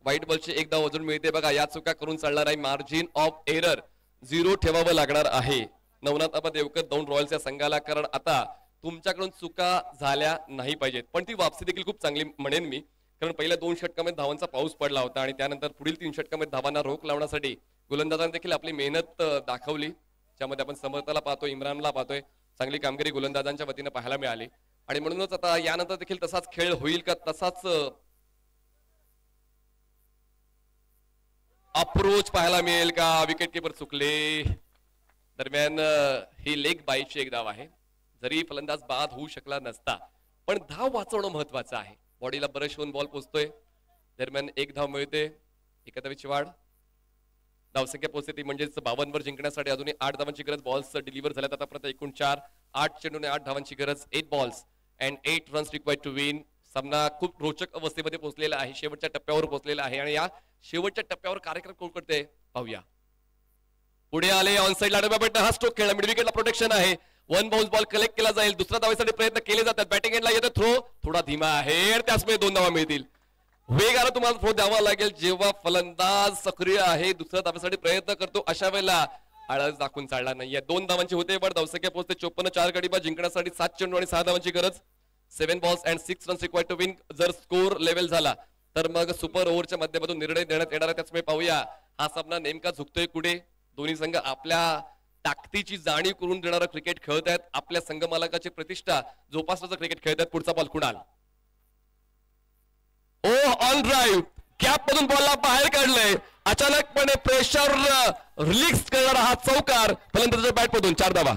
व्हाईट बॉलची एक धाव अजून मिळते बघा. या चुका करून चालणार आहे. मार्जिन ऑफ एरर 0 ठेवावं लागणार आहे नवनाथ आबा देवकर दौंड रॉयल्स या संघाला. कारण आता तुमच्याकडून चुका झाल्या नाही पाहिजेत. पण ती वापसी देखील खूप चांगली म्हणेन मी. कारण पहिल्या 2 षटकामध्ये धावांचा पाऊस पडला होता आणि त्यानंतर पुढील 3 षटकामध्ये धावांना रोख लावण्यासाठी गोलंदाजांनी देखील आपली मेहनत दाखवली. ज्यामध्ये आपण समर्थाला पाहतोय, इम्रानला पाहतोय. चांगली कामगिरी गोलंदाजांच्या वतीने पाहायला मिळाली आणि म्हणूनच आता यानंतर देखील तसाच खेळ होईल का तसाच अप्रोच पाहायला मिळेल का. विकेट किपर चुकले. दरम्यान ही लेग बाईची एक धाव आहे. जरी फलंदाज बाद होऊ शकला नसता पण धाव वाचवणं महत्वाचं आहे. बॉडीला ब्रश होऊन बॉल पोचतोय. दरम्यान एक धाव मिळते. एकाधावीची वाढ. धावसंख्या पोहोचते ती म्हणजेच 52 वर जिंकण्यासाठी अजूनही 8 धावांची गरज. बॉल्स डिलिव्हर झाल्यात आतापर्यंत एकूण 4. 8 चेंडूने 8 धावांची गरज. 8 balls and 8 runs required to win. सामना खूप रोचक अवस्थेमध्ये पोहोचलेला आहे. शेवटच्या टप्प्यावर पोहोचलेला आहे आणि या शेवटच्या टप्प्यावर कार्यक्रम कोण करते पाहूया. पुढे आले ऑन साइड लाडबा भेटणं. हा स्ट्रोक खेळला. मिड विकेटला प्रोटेक्शन आहे. 1 बाउन्स बॉल कलेक्ट केला जाईल. दुसऱ्या धावेसाठी प्रयत्न केले जातात. बॅटिंग एंडला येतो थ्रो थोडा धीमा आहे. त्याचमुळे 2 धावा मिळतील. वेगानं तुम्हाला थ्रो द्यावा लागेल जेव्हा फलंदाज सक्रिय आहे. दुसऱ्या धावेसाठी प्रयत्न करतो अशा वेळेला आळस दाखवून चालला नाहीये. 2 धावांची होते पण धावसंख्या पोहोचते 54. 4 गडीबा जिंकण्यासाठी 7 चेंडू आणि 6 धावांची गरज. 7 balls and 6 runs required to win. जर स्कोर लेवल झाला तर मग सुपर ओव्हरच्या माध्यमातून निर्णय देण्यात येणार आहे. त्याचमुळे पाहूया हा सामना नेमका झुकतोय कुठे. दोन्ही संघ आपल्या ताकदीची जाणीव करून देणारं क्रिकेट खेळत आहेत. आपल्या संघ मालकाची प्रतिष्ठा जोपासण्याचं क्रिकेट खेळत आहेत. पुढचा बॉल कुणाल. ओ ऑन ड्राईव्ह कॅप मधून बॉलला बाहेर काढलंय. अचानकपणे प्रेशर रिलीज करणारा हा चौकार फलंदाजाच्या बॅट मधून. 4 धावा.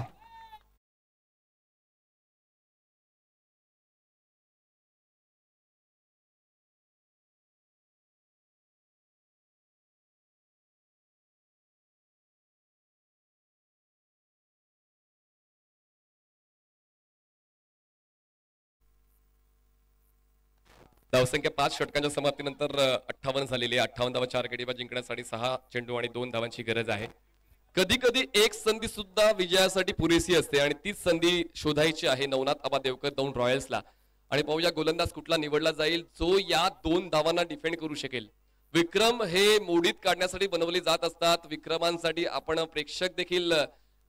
धावसंख्या 5 षटकांच्या समाप्तीनंतर 58 झालेली आहे. 58 धावा 4 गडीबा जिंकण्यासाठी 6 चेंडू आणि 2 धावांची गरज आहे. कधी कधी एक संधी सुद्धा विजयासाठी पुरेशी असते आणि तीच संधी शोधायची आहे नवनाथ आबा देवकर दौंड रॉयल्सला. आणि पाहूया गोलंदाज कुठला निवडला जाईल जो या 2 धावांना डिफेंड करू शकेल. विक्रम हे मोडीत काढण्यासाठी बनवले जात असतात. विक्रमांसाठी आपण प्रेक्षक देखील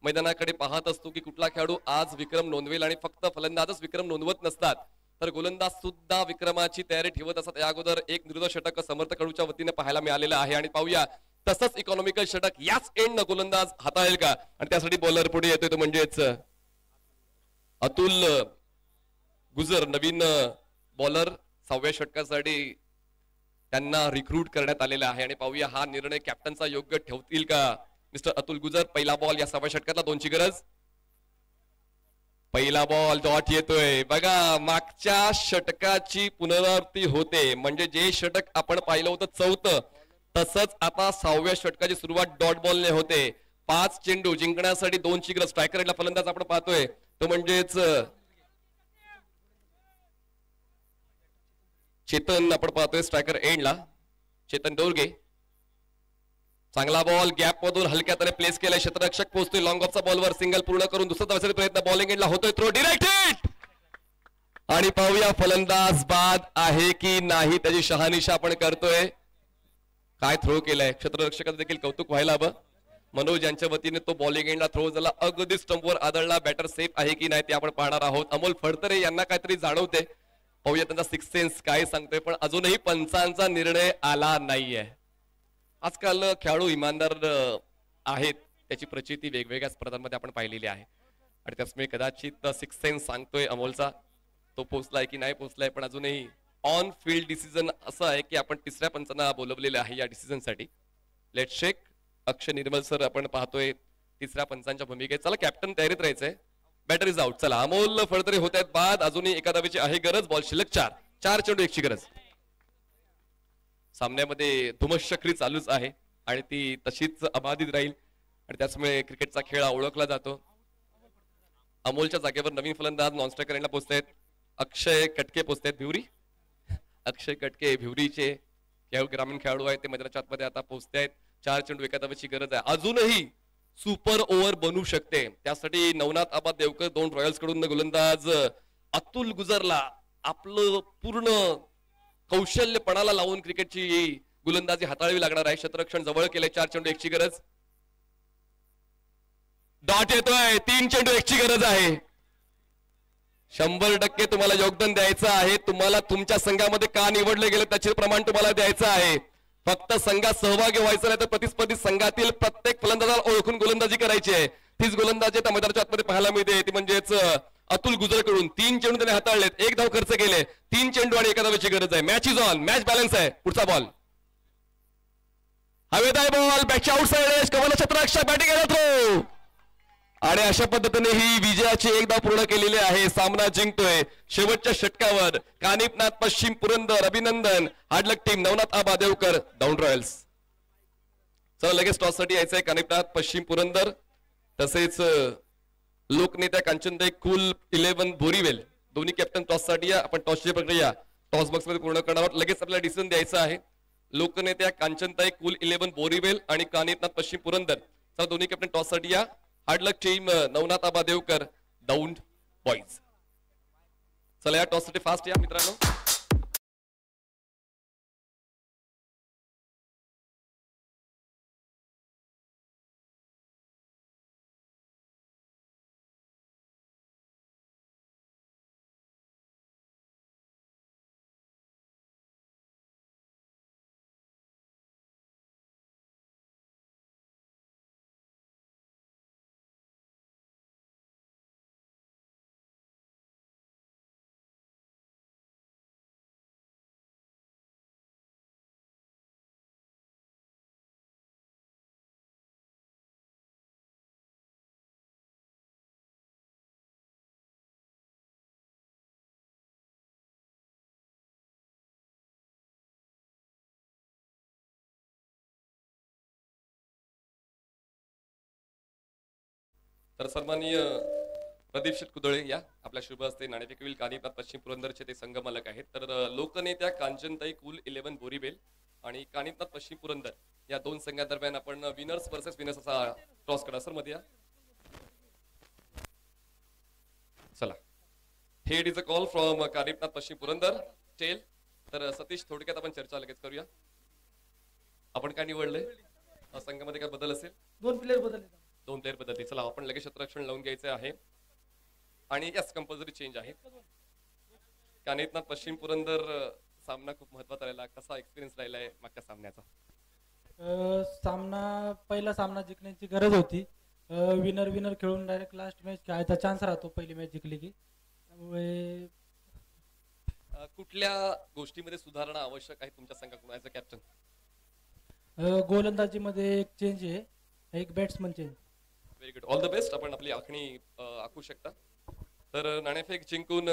मैदानाकडे पाहत असतो की कुठला खेळाडू आज विक्रम नोंदवेल आणि फक्त फलंदाजच विक्रम नोंदवत नसतात तर गोलंदाज सुद्धा विक्रमाची तयारी ठेवत असतात. या अगोदर एक निर्दोष षटक समर्थकडूच्या वतीने पाहायला मिळालेलं आहे आणि पाहूया तसंच इकॉनॉमिकल षटक याच एंड गोलंदाज हाताळेल का. आणि त्यासाठी बॉलर पुढे येतोय तो म्हणजेच अतुल गुजर नवीन बॉलर 6व्या षटकासाठी त्यांना रिक्रूट करण्यात आलेला आहे आणि पाहूया हा निर्णय कॅप्टनचा योग्य ठेवतील का मिस्टर अतुल गुजर. पहिला बॉल या 6व्या षटकातला 2ची गरज. पहिला बॉल डॉट येतोय. बघा मागच्या षटकाची पुनरावृत्ती होते, म्हणजे जे षटक आपण पाहिलं होतं 4थं तसंच आता 6व्या षटकाची सुरुवात डॉट बॉलने होते. 5 चेंडू जिंकण्यासाठी 2ची गरज. स्ट्रायकर रेटला फलंदाज आपण पाहतोय तो म्हणजेच चेतन आपण पाहतोय स्ट्रायकर एंडला चेतन डोरगे. चांगला बॉल गॅप मधून हलक्यात प्लेस केलाय. क्षेत्ररक्षक पोहोचतोय लॉंग ऑफचा बॉलवर. सिंगल पूर्ण करून दुसरा धावाचा प्रयत्न. बॉलिंग एंडला होतोय थ्रो डायरेक्ट हिट आणि पाहूया फलंदाज बाद आहे की नाही त्याची शहानिशा आपण करतोय. काय थ्रो केलाय. क्षेत्ररक्षकाचं देखील कौतुक व्हायला हवं. मनोज यांच्या वतीने तो बॉलिंग एंडला थ्रो झाला. अगदी स्टंपवर आदळला. बॅटर सेफ आहे की नाही ते आपण पाहणार आहोत. अमोल फडतरे यांना काहीतरी जाणवते. पाहूया त्यांचा सिक्स सेन्स काय सांगतोय. पण अजूनही पंचांचा निर्णय आला नाहीये. आजकाल खेळाडू इमानदार आहेत त्याची प्रचिती वेगवेगळ्या स्पर्धांमध्ये आपण पाहिलेली आहे आणि त्याचमुळे कदाचित सिक्स सेन्स सांगतोय अमोलचा तो पोहोचलाय की नाही पोहोचलाय. पण अजूनही ऑन फील्ड डिसिजन असं आहे की आपण तिसऱ्या पंचांना बोलवलेलं आहे या डिसिजनसाठी. लेट शेक. अक्षय निर्मल सर आपण पाहतोय तिसऱ्या पंचांच्या भूमिकेत. चला कॅप्टन तयारीत राहायचंय. Batter is out. चला अमोल फडतरे होत आहेत बाद. अजूनही एका धावेची आहे गरज. बॉल शिल्लक 4 चेंडू 1ची गरज. सामन्यामध्ये धुमश्चक्री चालूच आहे आणि ती तशीच अबाधित राहील आणि त्याचमुळे क्रिकेटचा खेळ ओळखला जातो. अमोलच्या जागेवर नवीन फलंदाज नॉन स्ट्रायकर एंडला पोहोचतायत. अक्षय कटके पोहोचतायत भिवरी. अक्षय कटके भिवरीचे ग्रामीण खेळाडू आहेत ते मैदानाच्या आतमध्ये आता पोहोचतायत. 4 चेंडू 1 धावेची गरज आहे. अजूनही सुपर ओव्हर बनू शकते. त्यासाठी नवनाथ आबा देवकर 2 रॉयल्स कडून गोलंदाज अतुल गुजरला आपलं पूर्ण कौशल्यपणाला लावून क्रिकेटची गोलंदाजी हाताळावी लागणार आहे. क्षेत्ररक्षण जवळ केले. 4 चेंडू 1ची गरज. डॉट येतोय. 3 चेंडू 1ची गरज आहे. 100% तुम्हाला योगदान द्यायचं आहे. तुम्हाला तुमच्या संघामध्ये का निवडले गेले त्याचे प्रमाण तुम्हाला द्यायचं आहे. फक्त संघात सहभागी व्हायचं नाही तर प्रतिस्पर्धी संघातील प्रत्येक फलंदाजाला ओळखून गोलंदाजी करायची आहे. तीच गोलंदाजी त्या मैदानाच्या आतमध्ये पाहायला मिळते ती म्हणजेच अतुल गुजर कडून. 3 चेंडू त्याने हाताळलेत. 1 धाव खर्च केले. 3 चेंडू आणि 1 धावेची गरज आहे. Match is on. Match balance आहे. पुढचा बॉल हवेत आहे. बॉल बॅटच्या आउटसाइड. कमल क्षेत्ररक्षक बॅटिंग थ्रो आणि अशा पद्धतीने ही विजयाची 1 धाव पूर्ण केलेली आहे. सामना जिंकतोय शेवटच्या षटकावर कानिपनाथ पश्चिम पुरंदर. अभिनंदन. हार्डलक team Navnath Aba Devkar down Royals. चला लगेच टॉस साठी यायचंय. कानिपनाथ पश्चिम पुरंदर तसेच लोकनेत्या कांचनताई कुल 11 बोरीवेल दोन्ही कॅप्टन टॉस साठी या. आपण टॉसची प्रक्रिया टॉस बॉक्स मध्ये पूर्ण करणार आहोत. लगेच आपल्याला डिसिजन द्यायचं आहे. लोकनेत्या कांचनताई कुल 11 बोरीवेल आणि कानिपनाथ पश्चिम पुरंदर. चला दोन्ही कॅप्टन टॉस साठी या. हार्डलक team Navnath Aba Devkar down boys. चला या टॉस साठी फास्ट या मित्रांनो. तर सन्माननीय प्रदीप शेटकुदळे या आपल्या शुभ हस्ते नाणेफेकविल कानिपनाथ पश्चिम पुरंदरचे ते संघ मालक आहेत. तर लोकनेत्या कांचनताई कुल 11 बोरीबेल आणि कानिपनाथ पश्चिम पुरंदर या 2 संघादरम्यान आपण विनर्स वर्सेस विनर्स असा टॉस करा. सर मध्ये या. चला head is a call from Kanifnath पश्चिम पुरंदर टेल. तर सतीश थोडक्यात आपण चर्चा लगेच करूया. आपण काय निवडले संघामध्ये काय बदल असेल? 2 प्लेयर बदलले. 2 प्लेयर बदलले. चला आपण लगेच क्षेत्ररक्षण लावून घ्यायचं आहे आणि यस कंपल्सरी चेंज आहे. कानिपनाथ पश्चिम पुरंदर सामना खूप महत्वाचा राहिला. कसा एक्सपिरियन्स राहिलाय मागच्या सामन्याचा? पहिला सामना जिंकण्याची गरज होती. विनर विनर खेळून डायरेक्ट लास्ट मॅच खेळायचा चान्स राहतो पहिली मॅच जिंकली की. त्यामुळे कुठल्या गोष्टीमध्ये सुधारणा आवश्यक आहे तुमच्या संघाकडून ऍज अ कॅप्टन? गोलंदाजीमध्ये एक चेंज आहे, एक batsman change. Very good, all the best. आपण आपली आखणी आखू शकता. तर नाणेफेक जिंकून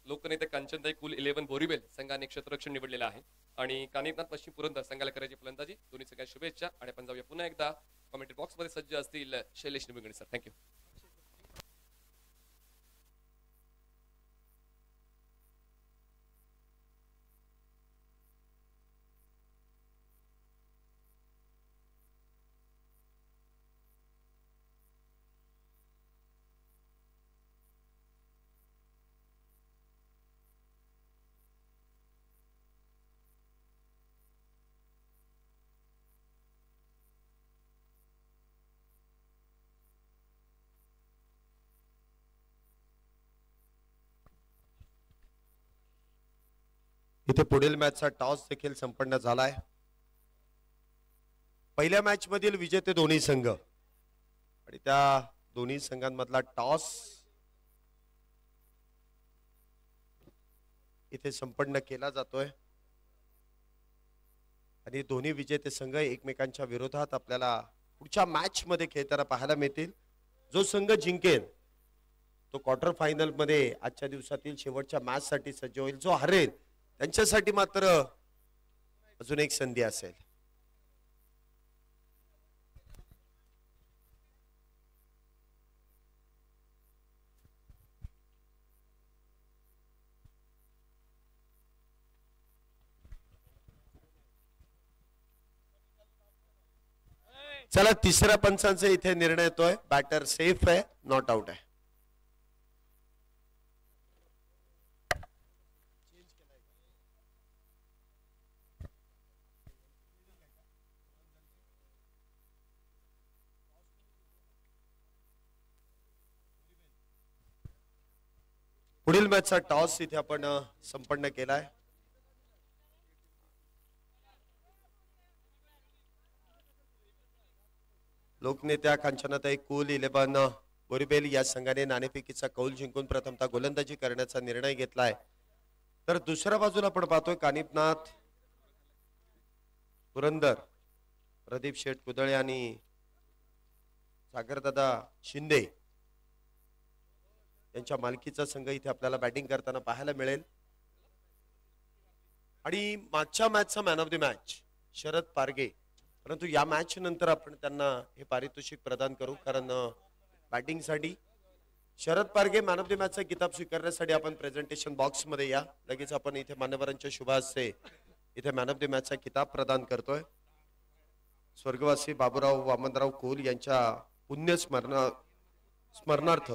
लोकनेते कांचनताई कुल 11 बोरीबेल संघाने क्षेत्ररक्षण निवडलेलं आहे आणि कानिपनाथ पश्चिम पुरंदर संघाला करायची फलंदाजी. दोन्ही सगळ्या शुभेच्छा आणि आपण जाऊया पुन्हा एकदा कमेंट्री बॉक्स मध्ये सज्ज असतील शैलेश निंबगणे सर. थँक्यू. इथे पुढील मॅचचा टॉस देखील संपन्न झालाय. पहिल्या मॅच मधील विजेते दोन्ही संघ आणि त्या दोन्ही संघांमधला टॉस इथे संपन्न केला जातोय आणि दोन्ही विजेते संघ एकमेकांच्या विरोधात आपल्याला पुढच्या मॅच मध्ये खेळताना पाहायला मिळतील. जो संघ जिंकेल तो क्वार्टर फायनल मध्ये आजच्या दिवसातील शेवटच्या मॅच साठी सज्ज होईल. जो हरेल त्यांच्यासाठी मात्र अजून एक संधी असेल. चला तिसऱ्या पंचांचा इथे निर्णय येतोय. बॅटर सेफ आहे, नॉट आउट आहे. पुढील मॅचचा टॉस इथे आपण संपन्न केलाय. लोकनेत्या कांचनाताई कुल 11 बोरीबेल या संघाने नाणेफेकीचा कौल जिंकून प्रथमतः गोलंदाजी करण्याचा निर्णय घेतलाय. तर दुसऱ्या बाजूला आपण पाहतोय कानिपनाथ पुरंदर, प्रदीप शेठ कुदळे आणि सागरदादा शिंदे यांच्या मालकीचा संघ इथे आपल्याला बॅटिंग करताना पाहायला मिळेल. आणि मागच्या मॅचचा man of the match Sharad Parge, परंतु या मॅच नंतर आपण त्यांना हे पारितोषिक प्रदान करू, कारण बॅटिंग साठी Sharad Parge man of the मॅचचा किताब स्वीकारण्यासाठी आपण प्रेझेंटेशन बॉक्स मध्ये या. लगेच आपण इथे मान्यवरांच्या शुभ हस्ते इथे मॅन ऑफ द मॅचचा किताब प्रदान करतोय. स्वर्गवासी बाबूराव वामनराव कुल यांच्या पुण्य स्मरणार्थ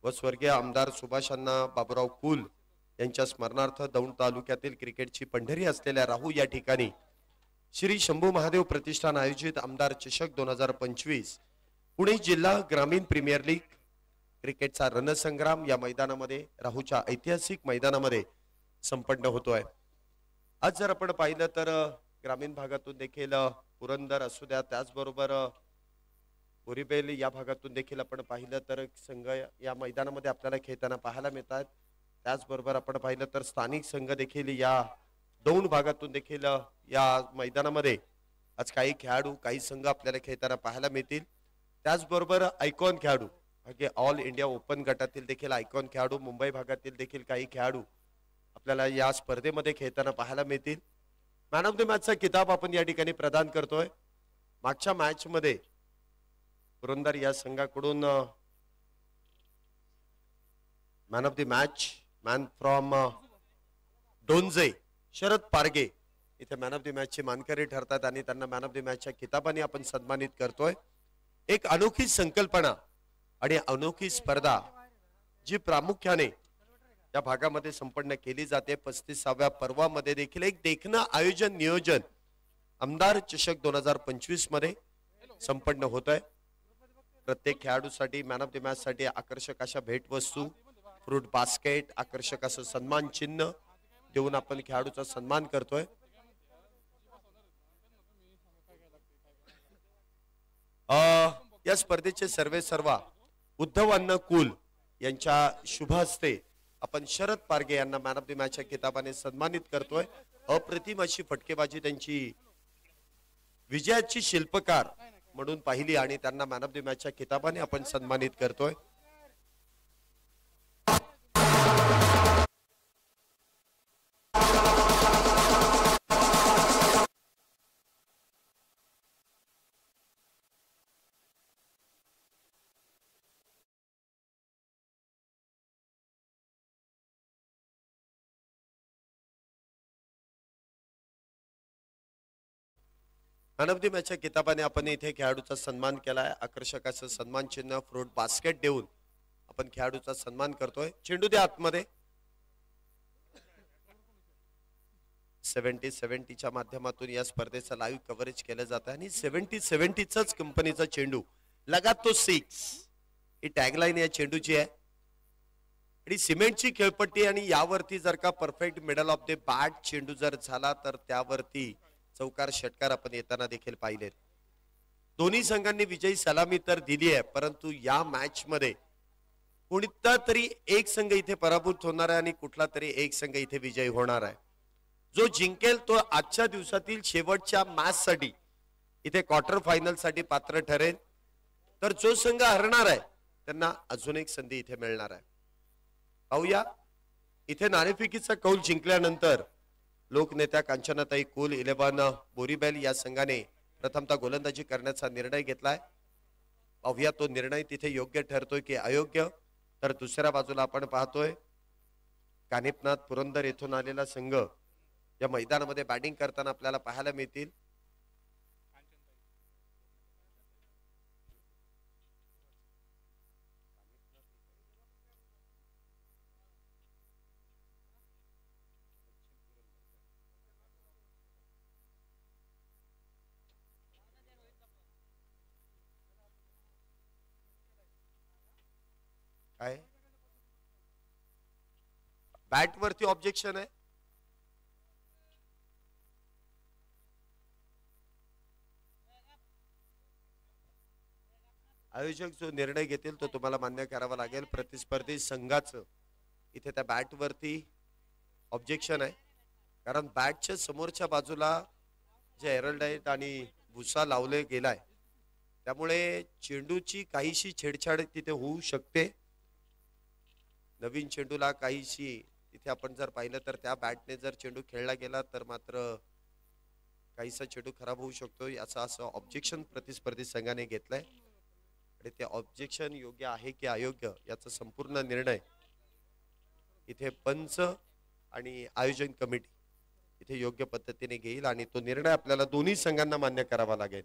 व स्वर्गीय आमदार सुभाषांना बाबूराव कुल यांच्या स्मरणार्थ दौंड तालुक्यातील क्रिकेटची पंढरी असलेल्या राहू या ठिकाणी श्री शंभू महादेव प्रतिष्ठान आयोजित आमदार चषक 2025 पुणे जिल्हा ग्रामीण प्रीमियर लीग क्रिकेटचा रणसंग्राम या मैदानामध्ये, राहूच्या ऐतिहासिक मैदानामध्ये संपन्न होतोय. आज जर आपण पाहिलं तर ग्रामीण भागातून देखील पुरंदर असू द्या, त्याचबरोबर बोरीबेल या भागातून देखील आपण पाहिलं तर संघ या मैदानामध्ये आपल्याला खेळताना पाहायला मिळतात. त्याचबरोबर आपण पाहिलं तर स्थानिक संघ देखील या दौंड भागातून देखील या मैदानामध्ये आज काही खेळाडू, काही संघ आपल्याला खेळताना पाहायला मिळतील. त्याचबरोबर आयकॉन खेळाडू, ऑल इंडिया ओपन गटातील देखील आयकॉन खेळाडू, मुंबई भागातील देखील काही खेळाडू आपल्याला या स्पर्धेमध्ये खेळताना पाहायला मिळतील. मॅन ऑफ द मॅचचा किताब आपण या ठिकाणी प्रदान करतोय. मागच्या मॅच मध्ये पुरंदर या संघाकडून man of the match, man from Donje Sharad Parge इथे मॅन ऑफ द मॅच चे मानकरी ठरतात आणि त्यांना मॅन ऑफ द मॅचच्या किताबाने आपण सन्मानित करतोय. एक अनोखी संकल्पना आणि अनोखी स्पर्धा जी प्रामुख्याने या भागामध्ये संपन्न केली जाते. 35व्या पर्वामध्ये देखील एक देखणं आयोजन नियोजन आमदार चषक 2025 मध्ये संपन्न होत आहे. प्रत्येक खेळाडूसाठी मॅन ऑफ द मॅच साठी आकर्षक अशा भेटवस्तू, फ्रूट बास्केट, आकर्षक असं सन्मान चिन्ह देऊन आपण खेळाडूचा सन्मान करतोय. या स्पर्धेचे सर्वेसर्वा उद्धव अण्णा कुल यांच्या शुभ हस्ते आपण शरद पारगे यांना मॅन ऑफ द मॅचच्या किताबाने सन्मानित करतोय. अप्रतिम अशी फटकेबाजी त्यांची विजयाची शिल्पकार म्हणून पाहिली आणि त्यांना मॅन ऑफ द मॅचच्या किताबाने आपण सन्मानित करतोय. मॅन ऑफ द मॅचच्या किताबाने आपण इथे खेळाडूचा सन्मान केलाय. आकर्षक असं सन्मान चिन्ह फ्रूट बास्केट देऊन आपण खेळाडूचा सन्मान करतोय. चेंडू द्या आतमध्ये. 70-70च्या माध्यमातून या स्पर्धेचं लाईव्ह कव्हरेज केलं जात आहे आणि 70-70च कंपनीचा चेंडू लगात तो 6 ही टॅगलाईन या चेंडूची आहे. आणि सिमेंटची खेळपट्टी आणि यावरती जर का perfect middle of the bat चेंडू जर झाला तर त्यावरती चौकार षटकार आपण येताना देखील पाहिलेत. दोन्ही संघांनी विजयी सलामी तर दिली आहे, परंतु या मॅच मध्ये कोणता तरी एक संघ इथे पराभूत होणार आहे आणि कुठला तरी एक संघ इथे विजयी होणार आहे. जो जिंकेल तो आजच्या दिवसातील शेवटच्या मॅच साठी इथे क्वार्टर फायनल साठी पात्र ठरेल. तर जो संघ हरणार आहे त्यांना अजून एक संधी इथे मिळणार आहे. पाहूया इथे नाणेफेकीचा कौल जिंकल्यानंतर लोकनेत्या कांचनाताई कुल 11 बोरीबेल या संघाने प्रथमतः गोलंदाजी करण्याचा निर्णय घेतलाय. पाहूया तो निर्णय तिथे योग्य ठरतोय की अयोग्य. तर दुसऱ्या बाजूला आपण पाहतोय कानिपनाथ पुरंदर येथून आलेला संघ या मैदानामध्ये बॅटिंग करताना आपल्याला पाहायला मिळतील. काय बॅट वरती ऑब्जेक्शन आहे. आयोजक जो निर्णय घेतील तो तुम्हाला मान्य करावा लागेल. प्रतिस्पर्धी संघाचं इथे त्या बॅट वरती ऑब्जेक्शन आहे, कारण बॅटच्या समोरच्या बाजूला जे एरल्डाईट आणि भुसा लावले गेलाय त्यामुळे चेंडूची काहीशी छेडछाड तिथे होऊ शकते. नवीन चेंडूला काहीशी इथे आपण जर पाहिलं तर त्या बॅटने जर चेंडू खेळला गेला तर मात्र काहीसा चेंडू खराब होऊ शकतो. याचं असं ऑब्जेक्शन प्रतिस्पर्धी संघाने घेतलंय आणि ते ऑब्जेक्शन योग्य आहे की अयोग्य याचा संपूर्ण निर्णय इथे पंच आणि आयोजन कमिटी इथे योग्य पद्धतीने घेईल आणि तो निर्णय आपल्याला दोन्ही संघांना मान्य करावा लागेल.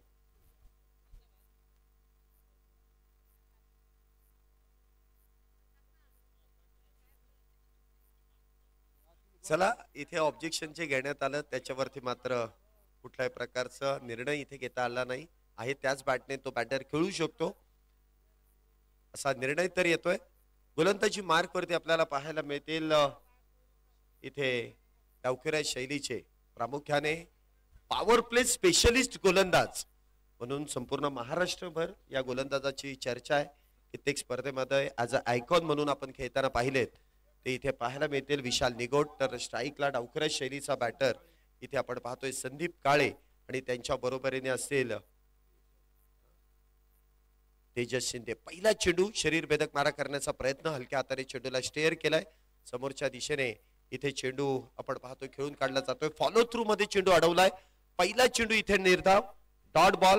चला इथे ऑब्जेक्शन जे घेण्यात आलं त्याच्यावरती मात्र कुठल्याही प्रकारचा निर्णय इथे घेता आला नाही आहे. त्याच बॅटने तो बॅटर खेळू शकतो असा निर्णय तर येतोय. गोलंदाजी मार्क वरती आपल्याला पाहायला मिळतील इथे डावखुऱ्या शैलीचे प्रामुख्याने पॉवर प्ले स्पेशलिस्ट गोलंदाज म्हणून संपूर्ण महाराष्ट्रभर या गोलंदाजाची चर्चा आहे. कित्येक स्पर्धेमध्ये ऍज अ आयकॉन म्हणून आपण खेळताना पाहिलेत ते इथे पाहायला मिळतील. विशाल निगोट. तर स्ट्राईकला डावखुऱ्या शैलीचा बॅटर इथे आपण पाहतोय संदीप काळे आणि त्यांच्या बरोबरीने असतील तेजस शिंदे. पहिला चेंडू शरीर भेदक मारा करण्याचा प्रयत्न हलक्या हाताने चेंडूला स्टेअर केलाय समोरच्या दिशेने. इथे चेंडू आपण पाहतोय खेळून काढला जातोय. फॉलो थ्रू मध्ये चेंडू अडवलाय. पहिला चेंडू इथे निर्धाव डॉट बॉल.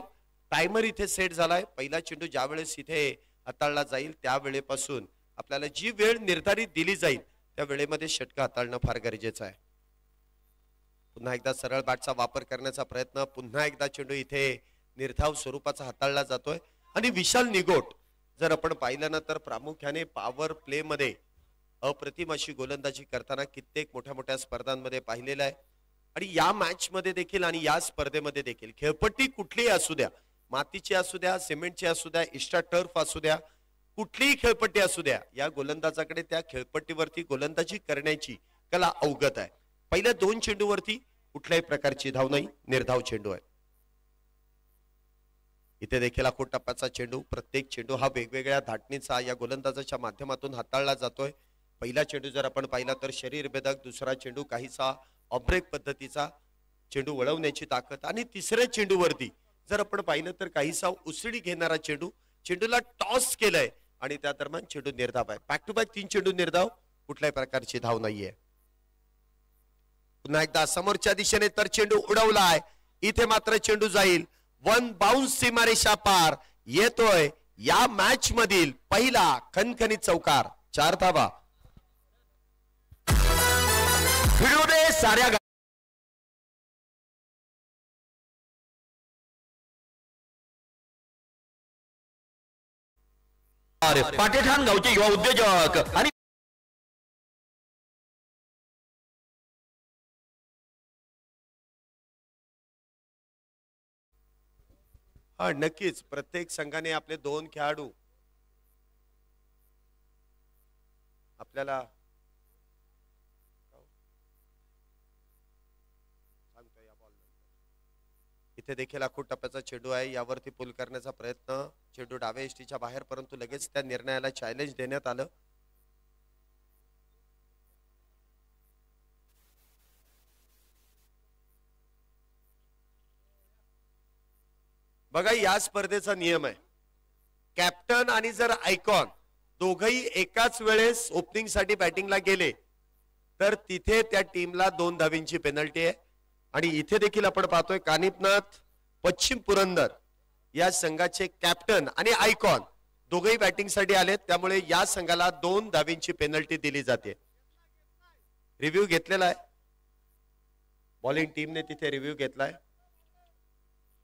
टायमर इथे सेट झालाय. पहिला चेंडू ज्या वेळेस इथे हाताळला जाईल त्यावेळेपासून आपल्याला जी वेळ निर्धारित दिली जाईल त्या वेळेमध्ये षटक हाताळणं फार गरजेचं आहे. पुन्हा एकदा सरळ बॅटचा वापर करण्याचा प्रयत्न. पुन्हा एकदा चेंडू इथे निर्धाव स्वरूपाचा हाताळला जातोय आणि विशाल निगोट जर आपण पाहिलं ना तर प्रामुख्याने पॉवर प्ले मध्ये अप्रतिम अशी गोलंदाजी करताना कित्येक मोठ्या मोठ्या स्पर्धांमध्ये पाहिलेलं आहे. आणि या मॅच मध्ये देखील आणि या स्पर्धेमध्ये देखील खेळपट्टी कुठलीही असू द्या, मातीची असू द्या, सिमेंटची असू द्या, इस्टा टर्फ असू द्या, कुठलीही खेळपट्टी असू द्या, या गोलंदाजाकडे त्या खेळपट्टीवरती गोलंदाजी करण्याची कला अवगत आहे. पहिल्या 2 चेंडूवरती कुठल्याही प्रकारची धाव नाही, निर्धाव चेंडू आहे. इथे देखील आखूड टप्प्याचा चेंडू. प्रत्येक चेंडू हा वेगवेगळ्या धाटणीचा या गोलंदाजाच्या माध्यमातून हाताळला जातोय. पहिला चेंडू जर आपण पाहिला तर शरीर भेदक, दुसरा चेंडू काहीसा ऑब्रेक पद्धतीचा चेंडू वळवण्याची ताकद, आणि तिसऱ्या चेंडूवरती जर आपण पाहिलं तर काहीसा उसळी घेणारा चेंडू, चेंडूला टॉस केलंय आणि त्या दरम्यान चेंडू निर्धाव आहे. बॅक टू बॅक 3 चेंडू निर्धाव, कुठल्याही प्रकारची धाव नाहीये. पुन्हा एकदा समोरच्या दिशेने तर चेंडू उडवलाय, इथे मात्र चेंडू जाईल वन बाउन्स, सीमारेषा पार. येतोय या मॅच मधील पहिला खणखणीत चौकार. 4 धावा. भिडू दे साऱ्या पाटेठाण गावचे युवा उद्योजक आणि हा नक्कीच प्रत्येक संघाने आपले 2 खेळाडू आपल्याला इथे देखील आखूड टप्प्याचा चेंडू आहे, यावरती पुल करण्याचा प्रयत्न, चेंडू डाव्या एसटीच्या बाहेर, परंतु लगेच त्या निर्णयाला चॅलेंज देण्यात आलं. बघा या स्पर्धेचा नियम आहे, कॅप्टन आणि जर आयकॉन दोघही एकाच वेळेस ओपनिंग साठी बॅटिंगला गेले तर तिथे त्या टीमला 2 धावींची पेनल्टी आहे. आणि इथे देखील आपण पाहतोय कानिपनाथ पश्चिम पुरंदर या संघाचे कॅप्टन आणि आयकॉन दोघही बॅटिंग साठी आलेत, त्यामुळे या संघाला 2 धावींची पेनल्टी दिली जाते. रिव्ह्यू घेतलेला आहे, बॉलिंग टीमने तिथे रिव्ह्यू घेतलाय.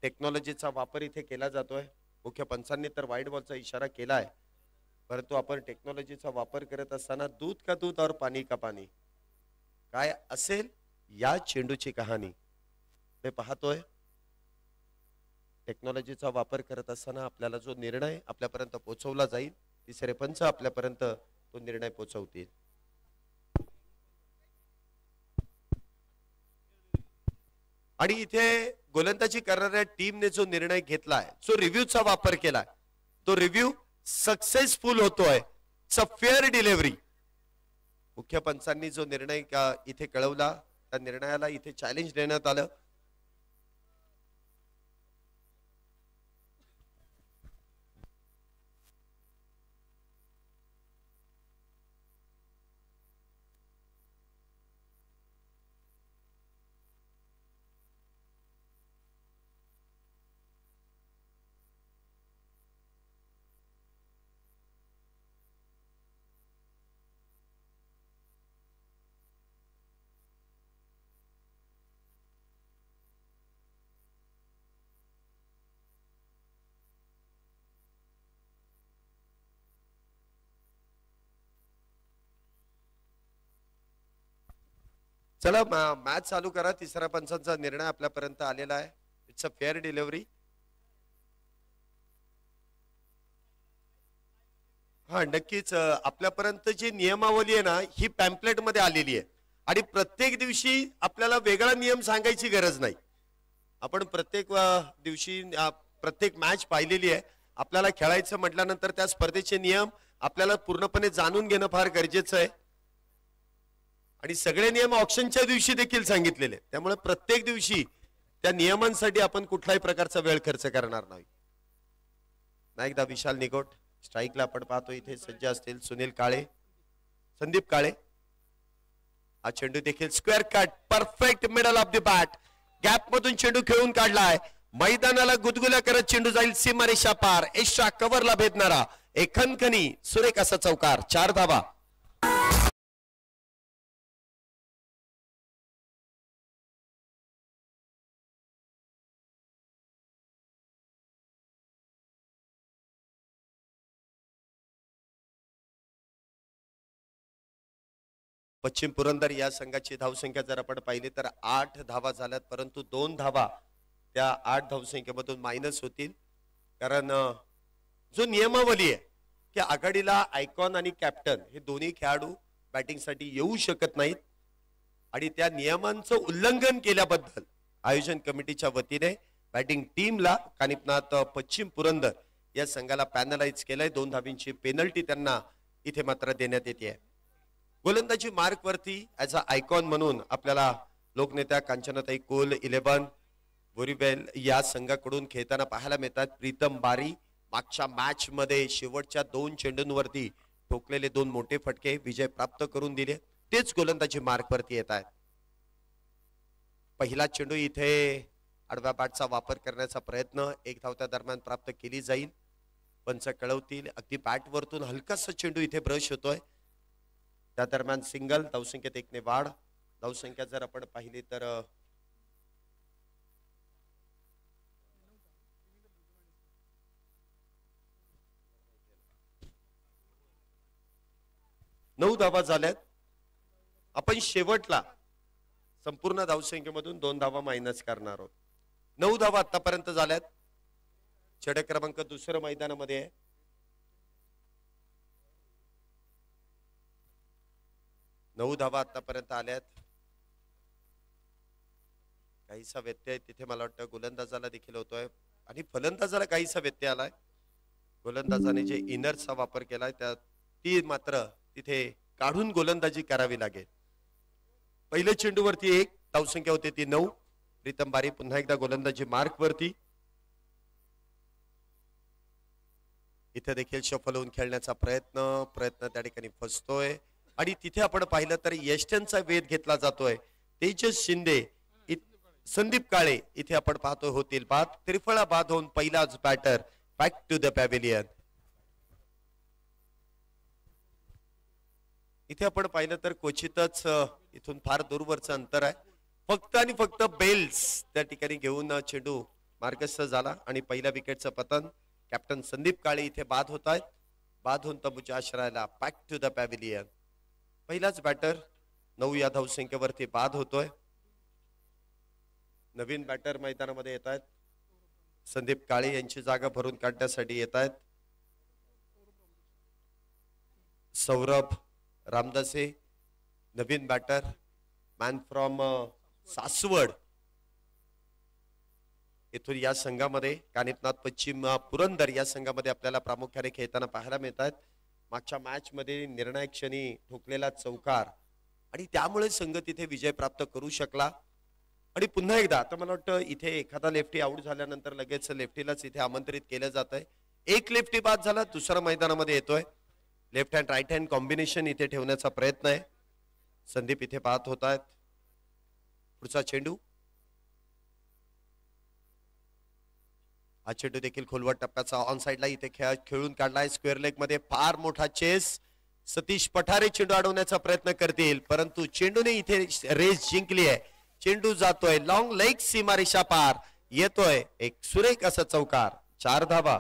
टेक्नॉलॉजीचा वापर इथे केला जातोय. मुख्य पंचांनी तर वाईड बॉलचा इशारा केला आहे, परंतु आपण टेक्नॉलॉजीचा वापर करत असताना दूध का दूध और पाणी का पाणी काय असेल या चेंडूची कहाणी ते पाहतोय. टेक्नॉलॉजीचा वापर करत असताना आपल्याला जो निर्णय आपल्यापर्यंत पोहोचवला जाईल, तिसरे पंच आपल्यापर्यंत तो निर्णय पोहोचवतील. आणि इथे गोलंदाजी करणाऱ्या टीमने जो निर्णय घेतलाय, जो रिव्ह्यूचा वापर केलाय, तो रिव्ह्यू सक्सेसफुल होतोय. It's a fair delivery. मुख्य पंचांनी जो निर्णय इथे कळवला त्या निर्णयाला इथे चॅलेंज देण्यात आलं. चला मॅच चालू करा. तिसऱ्या पंचांचा निर्णय आपल्यापर्यंत आलेला आहे. It's a fair delivery. हा नक्कीच आपल्यापर्यंत जी नियमावली आहे ना, ही पॅम्पलेट मध्ये आलेली आहे आणि प्रत्येक दिवशी आपल्याला वेगळा नियम सांगायची गरज नाही. आपण प्रत्येक दिवशी प्रत्येक मॅच पाहिलेली आहे. आपल्याला खेळायचं म्हटल्यानंतर त्या स्पर्धेचे नियम आपल्याला पूर्णपणे जाणून घेणं फार गरजेचं आहे. आणि सगळे नियम ऑप्शनच्या दिवशी देखील सांगितलेले, त्यामुळे प्रत्येक दिवशी त्या नियमांसाठी आपण कुठल्याही प्रकारचा वेळ खर्च करणार नाही. एकदा विशाल निगोट स्ट्राईकला आपण पाहतो. इथे सज्ज असतील सुनील काळे, संदीप काळे. हा चेंडू देखील square cut, perfect middle of the bat, gap मधून चेंडू खेळून काढलाय. मैदानाला गुदगुल्या करत चेंडू जाईल सीमारेषा पार. एक्स्ट्रा कव्हरला भेदणारा एक खणखणी सुरेख असा चौकार. 4 धावा. पश्चिम पुरंदर या संघाची धावसंख्या जर आपण पाहिली तर 8 धावा झाल्यात, परंतु 2 धावा त्या 8 धावसंख्येमधून मायनस होतील. कारण जो नियमावली आहे की आघाडीला आयकॉन आणि कॅप्टन हे दोन्ही खेळाडू बॅटिंगसाठी येऊ शकत नाहीत आणि त्या नियमांचं उल्लंघन केल्याबद्दल आयोजन कमिटीच्या वतीने बॅटिंग टीमला कानिपनाथ पश्चिम पुरंदर या संघाला पॅनलाइज केलंय. 2 धावींची पेनल्टी त्यांना इथे मात्र देण्यात येते. गोलंदाजी मार्क वरती ऍज अ आयकॉन म्हणून आपल्याला लोकनेत्या कांचनाताई कोल 11 बोरीबेल या संघाकडून खेळताना पाहायला मिळतात. प्रीतम बारी मागच्या मॅच मध्ये शेवटच्या 2 चेंडूंवरती ठोकलेले 2 मोठे फटके विजय प्राप्त करून दिले. तेच गोलंदाजी मार्क वरती येत आहेत. पहिला चेंडू इथे आडव्या बॅटचा वापर करण्याचा प्रयत्न 1 धावत्या दरम्यान प्राप्त केली जाईल. पंच कळवतील. अगदी बॅट वरतून हलकासा चेंडू इथे ब्रश होतोय. त्या दरम्यान सिंगल. धावसंख्येत 1 ने वाढ. धावसंख्या जर आपण पाहिली तर 9 धावा झाल्यात. आपण शेवटला संपूर्ण धावसंख्येमधून 2 धावा मायनस करणार आहोत. 9 धावा आतापर्यंत झाल्यात. षटक क्रमांक दुसरं मैदानामध्ये आहे. नऊ धावा आतापर्यंत आल्यात. काहीसा व्यत्यय तिथे मला वाटतं गोलंदाजाला देखील होतोय आणि फलंदाजाला काहीसा व्यत्यय आलाय. गोलंदाजाने जे इनरचा वापर केलाय त्या ती मात्र तिथे काढून गोलंदाजी करावी लागेल. पहिल्या चेंडूवरती 1 धावसंख्या होती ती 9. प्रीतम बारी पुन्हा एकदा गोलंदाजी मार्क वरती. इथे देखील सफल होऊन खेळण्याचा प्रयत्न त्या ठिकाणी फसतोय आणि तिथे आपण पाहिलं तर यष्टनचा वेध घेतला जातोय. तेजस शिंदे संदीप काळे इथे आपण पाहतोय होतील बाद. त्रिफळा बाद होऊन पहिलाच batter back to the pavilion. इथे आपण पाहिलं तर क्वचितच इथून फार दूरवरचं अंतर आहे. फक्त आणि फक्त बेल्स त्या ठिकाणी घेऊन चेंडू मार्गस्थ झाला आणि पहिल्या विकेटचं पतन. कॅप्टन संदीप काळे इथे बाद होत आहेत. बाद होऊन तंबूच्या आश्रयाला बॅक टू द पॅव्हिलियन. पहिलाच बॅटर 9 या धावसंख्येवरती बाद होतोय. नवीन बॅटर मैदानामध्ये येत आहेत. संदीप काळे यांची जागा भरून काढण्यासाठी येत आहेत. सौरभ रामदासे नवीन बॅटर मॅन फ्रॉम सासवड इथून या संघामध्ये कानिपनाथ पश्चिम पुरंदर या संघामध्ये आपल्याला प्रामुख्याने खेळताना पाहायला मिळत आहेत. मागच्या मॅच मध्ये निर्णायक क्षणी ठोकलेला चौकार आणि त्यामुळे संघ तिथे विजय प्राप्त करू शकला. आणि पुन्हा एकदा आता मला वाटतं इथे एखादा लेफ्टी आउट झाल्यानंतर लगेच लेफ्टीलाच इथे आमंत्रित केलं जात आहे. एक लेफ्टी बाद झाला दुसऱ्या मैदानामध्ये येतोय. Left hand right hand combination इथे ठेवण्याचा प्रयत्न आहे. संदीप इथे पाहत होत आहेत. पुढचा चेंडू. हा चेंडू देखील खोलवट टप्प्याचा ऑन साइडला इथे खेळून काढलाय. स्क्वेअर लेग मध्ये फार मोठा चेस. सतीश पठारे चेंडू अडवण्याचा प्रयत्न करतील परंतु चेंडूने इथे रेस जिंकली आहे. चेंडू जातोय लॉंग लेग सीमारेषा पार येतोय. एक सुरेख असा चौकार. 4 धावा.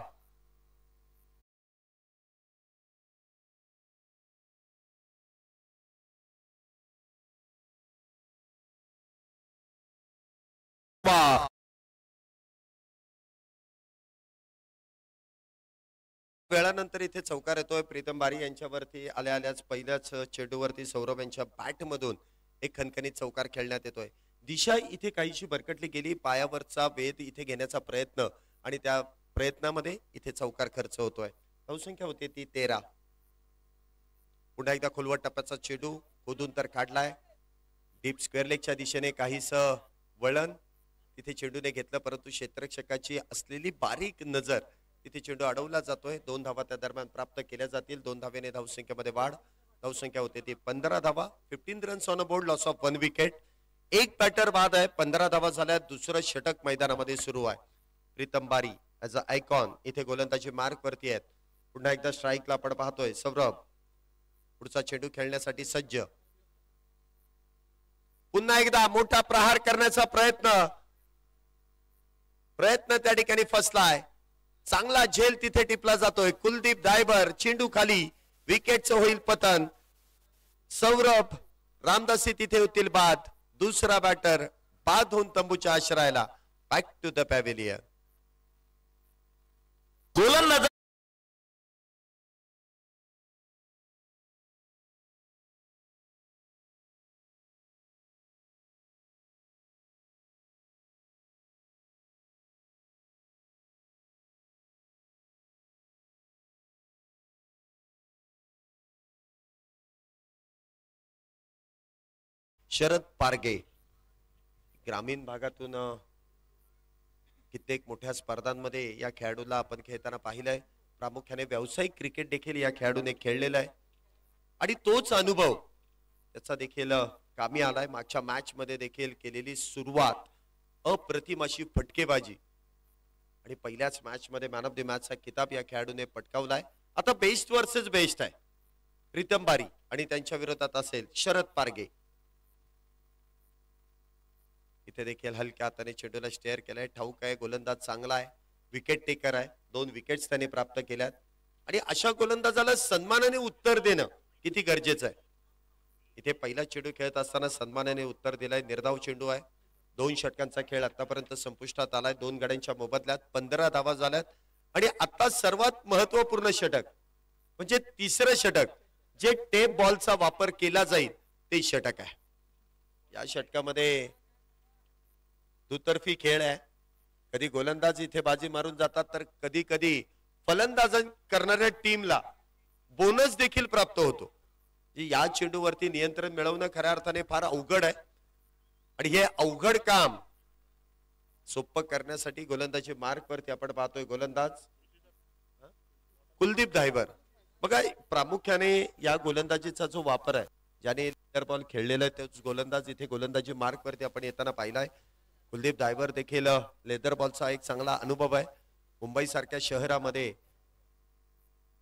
वेळानंतर इथे चौकार येतोय. प्रीतम बारी यांच्यावरती आल्या आल्याच पहिल्याच चेंडूवरती सौरभ यांच्या बॅट मधून एक खणखणीत चौकार खेळण्यात येतोय. दिशा इथे काहीशी भरकटली गेली. पायावरचा वेध इथे घेण्याचा प्रयत्न आणि त्या प्रयत्नामध्ये इथे चौकार खर्च होतोय. धावसंख्या होती ती 13. पुन्हा एकदा खोलवट टप्प्याचा चेंडू खोदून तर काढलाय. डीप स्क्वेअर लेगच्या दिशेने काहीस वळण तिथे चेंडूने घेतलं परंतु क्षेत्ररक्षकाची असलेली बारीक नजर तिथे चेंडू अडवला जातोय. 2 धावा त्या दरम्यान प्राप्त केल्या जातील. 2 धावेने धावसंख्येमध्ये वाढ. धावसंख्या होते ती 15 धावा. 15 runs on a board. Loss of 1 wicket. एक बॅटर बाद आहे. 15 धावा झाल्या. दुसरं षटक मैदानामध्ये सुरू आहे. प्रीतम बारी ऍज अ आयकॉन इथे गोलंदाजी मार्क वरती आहेत. पुन्हा एकदा स्ट्राईकला आपण पाहतोय. सौरभ पुढचा चेंडू खेळण्यासाठी सज्ज. पुन्हा एकदा मोठा प्रहार करण्याचा प्रयत्न त्या ठिकाणी फसलाय. चांगला झेल तिथे टिपला जातोय. कुलदीप दायबर चेंडू खाली. विकेटचं होईल पतन. सौरभ रामदासी तिथे होतील बाद. दुसरा बॅटर बाद होऊन तंबूच्या आश्रयाला बॅक टू द पॅव्हिलियन. गोलंदाज शरद पारगे ग्रामीण भागातून कित्येक मोठ्या स्पर्धांमध्ये या खेळाडूला आपण खेळताना पाहिलंय. प्रामुख्याने व्यावसायिक क्रिकेट देखील या खेळाडूने खेळलेला आहे आणि तोच अनुभव त्याचा देखील कामी आलाय. मागच्या मॅच मध्ये देखील केलेली सुरुवात अप्रतिम अशी फटकेबाजी आणि पहिल्याच मॅच मध्ये मॅन ऑफ द मॅचचा किताब या खेळाडूने पटकावलाय. आता बेस्ट वर्सेस बेस्ट आहे. प्रीतम बारी आणि त्यांच्या विरोधात असेल शरद पारगे. इथे देखील हलक्या हाताने चेंडूला स्टेअर केलाय. ठाऊक आहे गोलंदाज चांगला आहे, विकेट टेकर आहे. 2 विकेट्स त्याने प्राप्त केल्यात आणि अशा गोलंदाजाला सन्मानाने उत्तर देणं किती गरजेचं आहे. इथे पहिला चेंडू खेळत असताना सन्मानाने उत्तर दिलाय. निर्धाव चेंडू आहे. 2 षटकांचा खेळ आतापर्यंत संपुष्टात आलाय. 2 गड्यांच्या मोबदल्यात 15 धावा झाल्यात आणि आता सर्वात महत्वपूर्ण षटक म्हणजे तिसरं षटक जे टेप बॉलचा वापर केला जाईल ते षटक आहे. या षटकामध्ये दुतर्फी खेळ आहे. कधी गोलंदाज इथे बाजी मारून जातात तर कधी कधी फलंदाज करणाऱ्या टीमला बोनस देखील प्राप्त होतो. या चेंडूवरती नियंत्रण मिळवणं खऱ्या अर्थाने फार अवघड आहे आणि हे अवघड काम सोपं करण्यासाठी गोलंदाजी मार्क वरती आपण पाहतोय गोलंदाज कुलदीप धायबर. बघा प्रामुख्याने या गोलंदाजीचा जो वापर आहे ज्याने लेदर बॉल खेळलेला आहे तोच गोलंदाज इथे गोलंदाजी मार्क वरती आपण येताना पाहिलाय. कुलदीप धायबर देखील लेदर बॉलचा एक चांगला अनुभव आहे. मुंबई सारख्या शहरामध्ये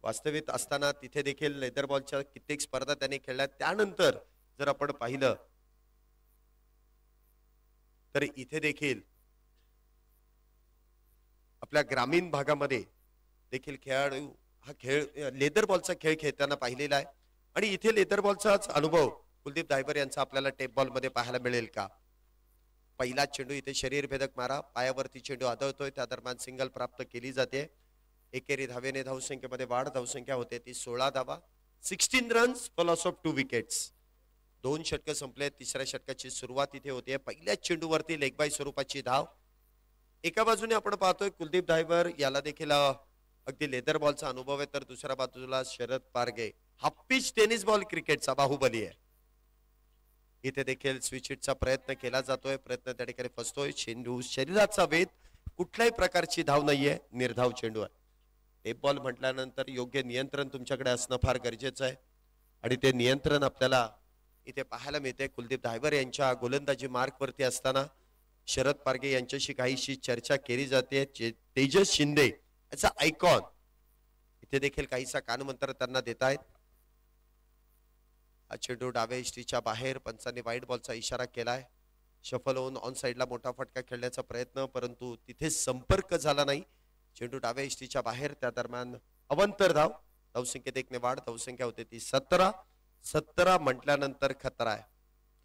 वास्तविक असताना तिथे देखील लेदर बॉलच्या कित्येक स्पर्धा त्याने खेळल्या. त्यानंतर जर आपण पाहिलं तर इथे देखील आपल्या ग्रामीण भागामध्ये देखील खेळाडू हा खेळ लेदर बॉलचा खेळ खेळताना पाहिलेला आहे आणि इथे लेदर बॉलचाच अनुभव कुलदीप धायबर यांचा आपल्याला टेप बॉल मध्ये पाहायला मिळेल का. पहिला चेंडू इथे शरीर भेदक मारा, पायावरती चेंडू आदळतोय, त्या दरम्यान सिंगल प्राप्त केली जाते. एकेरी धावेने धावसंख्येमध्ये वाढ. धावसंख्या होते ती 16 धावा. 16 runs for loss of 2 wickets. 2 षटक संपले. तिसऱ्या षटकाची सुरुवात इथे होते. पहिल्याच चेंडूवरती लेग बाय स्वरूपाची धाव. एका बाजूने आपण पाहतोय कुलदीप धायबर याला देखील अगदी लेदर बॉलचा अनुभव आहे तर दुसऱ्या बाजूला Sharad Parge half pitch tennis ball क्रिकेटचा बाहुबली आहे. इथे देखील स्विच हिटचा प्रयत्न केला जातोय. प्रयत्न त्या ठिकाणी फसतोय. चेंडू शरीराचा वेध, कुठल्याही प्रकारची धाव नाहीये, निर्धाव चेंडू आहे. टेप बॉल म्हटल्यानंतर योग्य नियंत्रण तुमच्याकडे असणं फार गरजेचं आहे आणि ते नियंत्रण आपल्याला इथे पाहायला मिळते. कुलदीप धायबर यांच्या गोलंदाजी मार्क वरती असताना शरद पारगे यांच्याशी काहीशी चर्चा केली जाते. तेजस शिंदे याचा आयकॉन इथे देखील काहीसा कानमंत्र त्यांना देत आहेत. हा चेंडू डाव्या इष्टीच्या बाहेर. पंचांनी वाईट बॉलचा इशारा केलाय. शफल होऊन ऑन साइडला मोठा फटका खेळण्याचा प्रयत्न परंतु तिथे संपर्क झाला नाही. चेंडू डाव्या इष्टीच्या बाहेर. त्या दरम्यान अवंतर धाव. धावसंख्येत 1 ने वाढ. धावसंख्या होते ती 17. 17 म्हटल्यानंतर खतरा आहे.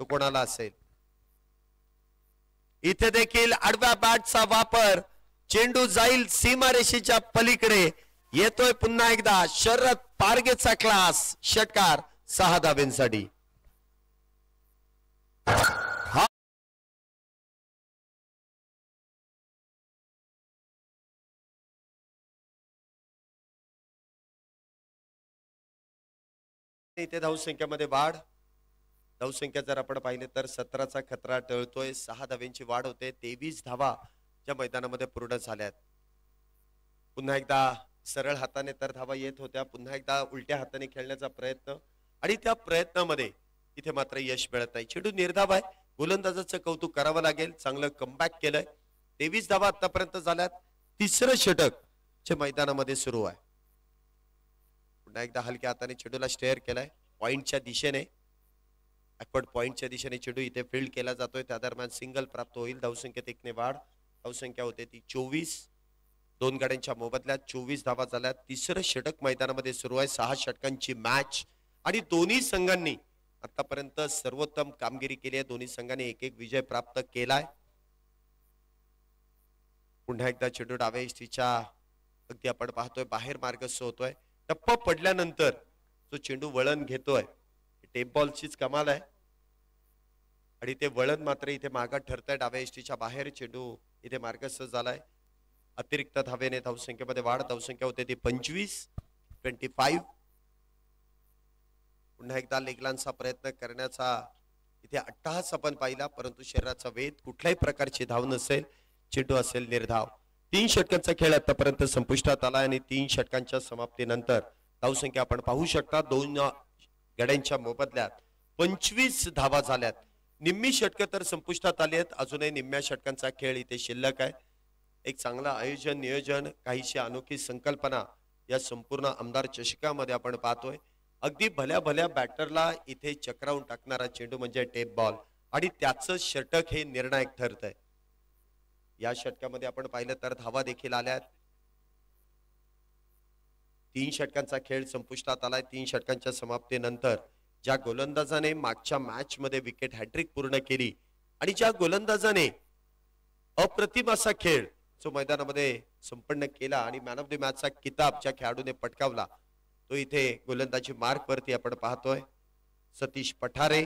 तो कोणाला असेल. इथे देखील आडव्या बॅटचा वापर. चेंडू जाईल सीमारेषेच्या पलीकडे. येतोय पुन्हा एकदा शरद पारगेचा क्लास. षटकार 6 धावेंसाठी. इथे धावसंख्येमध्ये वाढ. धावसंख्या जर आपण पाहिले तर 17चा खतरा टळतोय. 6 धावेंची वाढ होते. 23 धावा ज्या मैदानामध्ये पूर्ण झाल्यात. पुन्हा एकदा सरळ हाताने तर धावा येत होत्या. पुन्हा एकदा उलट्या हाताने खेळण्याचा प्रयत्न आणि त्या प्रयत्नामध्ये इथे मात्र यश मिळत नाही. चेंडू निर्धाव आहे. गोलंदाजाचं कौतुक करावं लागेल. चांगलं कमबॅक केलंय. 23 धावा आतापर्यंत झाल्यात. तिसरं षटक जे मैदानामध्ये सुरू आहे. पुन्हा एकदा हलक्या हाताने चेंडूला स्टेअर केलाय पॉइंटच्या दिशेने. बॅकवर्ड पॉइंटच्या दिशेने चेंडू इथे फील्ड केला जातोय. त्या दरम्यान सिंगल प्राप्त होईल. धावसंख्येत 1 ने वाढ. धावसंख्या होते ती 24. 2 गाड्यांच्या मोबदल्यात 24 धावा झाल्या. तिसरं षटक मैदानामध्ये सुरू आहे. 6 षटकांची मॅच आणि दोन्ही संघांनी आतापर्यंत सर्वोत्तम कामगिरी केली आहे. दोन्ही संघांनी 1-1 विजय प्राप्त केलाय. पुन्हा एकदा चेंडू डाव्या इष्टीच्या अगदी आपण पाहतोय बाहेर मार्गस्थ होतोय. टप्पा पडल्यानंतर जो चेंडू वळण घेतोय टेप बॉलचीच कमाल आहे आणि ते वळण मात्र इथे मागात ठरतंय. डाव्या इष्टीच्या बाहेर चेंडू इथे मार्गस्थ झालाय. अतिरिक्त धावेने धावसंख्येमध्ये वाढ. धावसंख्या होते ती 25. पुन्हा एकदा लेगलांचा प्रयत्न करण्याचा इथे अट्टहास आपण पाहिला, परंतु शरीराचा वेध, कुठल्याही प्रकारची धाव नसेल, चेंडू असेल निर्धाव. 3 षटकांचा खेळ आतापर्यंत संपुष्टात आला आणि 3 षटकांच्या समाप्तीनंतर धावसंख्या आपण पाहू शकता. 2 गड्यांच्या मोबदल्यात 25 धावा झाल्यात. निम्मी षटकं तर संपुष्टात आली आहेत. अजूनही निम्म्या षटकांचा खेळ इथे शिल्लक आहे. एक चांगला आयोजन, नियोजन, काहीशी अनोखी संकल्पना या संपूर्ण आमदार चषकामध्ये आपण पाहतोय. अगदी भल्या भल्या बॅटरला इथे चक्रावून टाकणारा चेंडू म्हणजे टेप बॉल आणि त्याचं षटक हे निर्णायक ठरतंय. या षटकामध्ये आपण पाहिलं तर धावा देखील आल्यात. 3 षटकांचा खेळ संपुष्टात आलाय. 3 षटकांच्या समाप्तीनंतर ज्या गोलंदाजाने मागच्या मॅच मध्ये विकेट हॅट्रिक पूर्ण केली आणि ज्या गोलंदाजाने अप्रतिम असा खेळ जो मैदानामध्ये संपन्न केला आणि मॅन ऑफ द मॅचचा किताब ज्या खेळाडूने पटकावला, तो इथे गोलंदाजी मार्क वरती आपण पाहतोय. सतीश पठारे,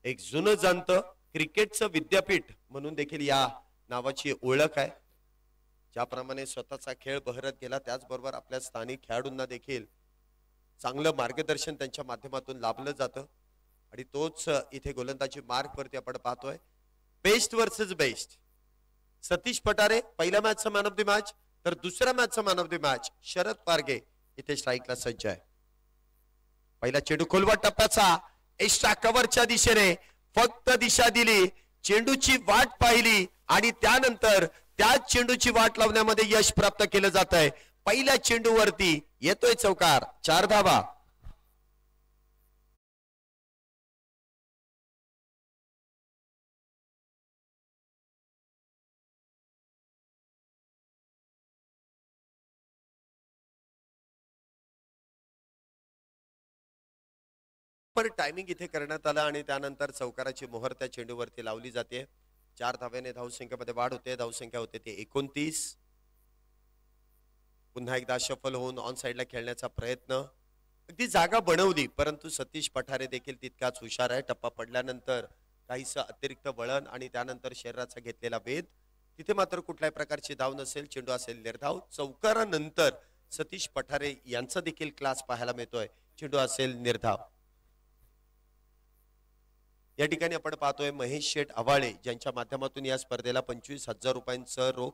एक जुनं जाणत क्रिकेटचं विद्यापीठ म्हणून देखील या नावाची ओळख आहे. ज्याप्रमाणे स्वतःचा खेळ बहरत गेला, त्याचबरोबर आपल्या स्थानिक खेळाडूंना देखील चांगलं मार्गदर्शन त्यांच्या माध्यमातून लाभलं जातं आणि तोच इथे गोलंदाजी मार्क वरती आपण पाहतोय. Best versus best. Satish Pathare पहिल्या मॅचचा मॅन ऑफ द मॅच, तर दुसऱ्या मॅचचा man of the match Sharad Parge इथे स्ट्राईकला सज्ज आहे. पहिला चेंडू खोलवा टप्प्याचा, एक्स्ट्रा कव्हरच्या दिशेने फक्त दिशा दिली, चेंडूची वाट पाहिली आणि त्यानंतर त्याच चेंडूची वाट लावण्यामध्ये यश प्राप्त केलं जात आहे. पहिल्या चेंडूवरती येतोय चौकार. 4 धावा. टायमिंग इथे करण्यात आला आणि त्यानंतर चौकाराची मोहर त्या चेंडूवरती लावली जाते. 4 धाव्याने धावसंख्येमध्ये वाढ होते. धावसंख्या होते ती 29. पुन्हा एकदा शफल होऊन ऑन साइडला खेळण्याचा प्रयत्न, अगदी जागा बनवली, परंतु सतीश पठारे देखील तितकाच हुशार आहे. टप्पा पडल्यानंतर काहीसं अतिरिक्त वळण आणि त्यानंतर शरीराचा घेतलेला वेध, तिथे मात्र कुठल्याही प्रकारची धाव नसेल, चेंडू असेल निर्धाव. चौकारानंतर सतीश पठारे यांचा देखील क्लास पाहायला मिळतोय. चेंडू असेल निर्धाव. या ठिकाणी आपण पाहतोय महेश शेठ आवाळे ज्यांच्या माध्यमातून या स्पर्धेला 25,000 रुपयांचं रोख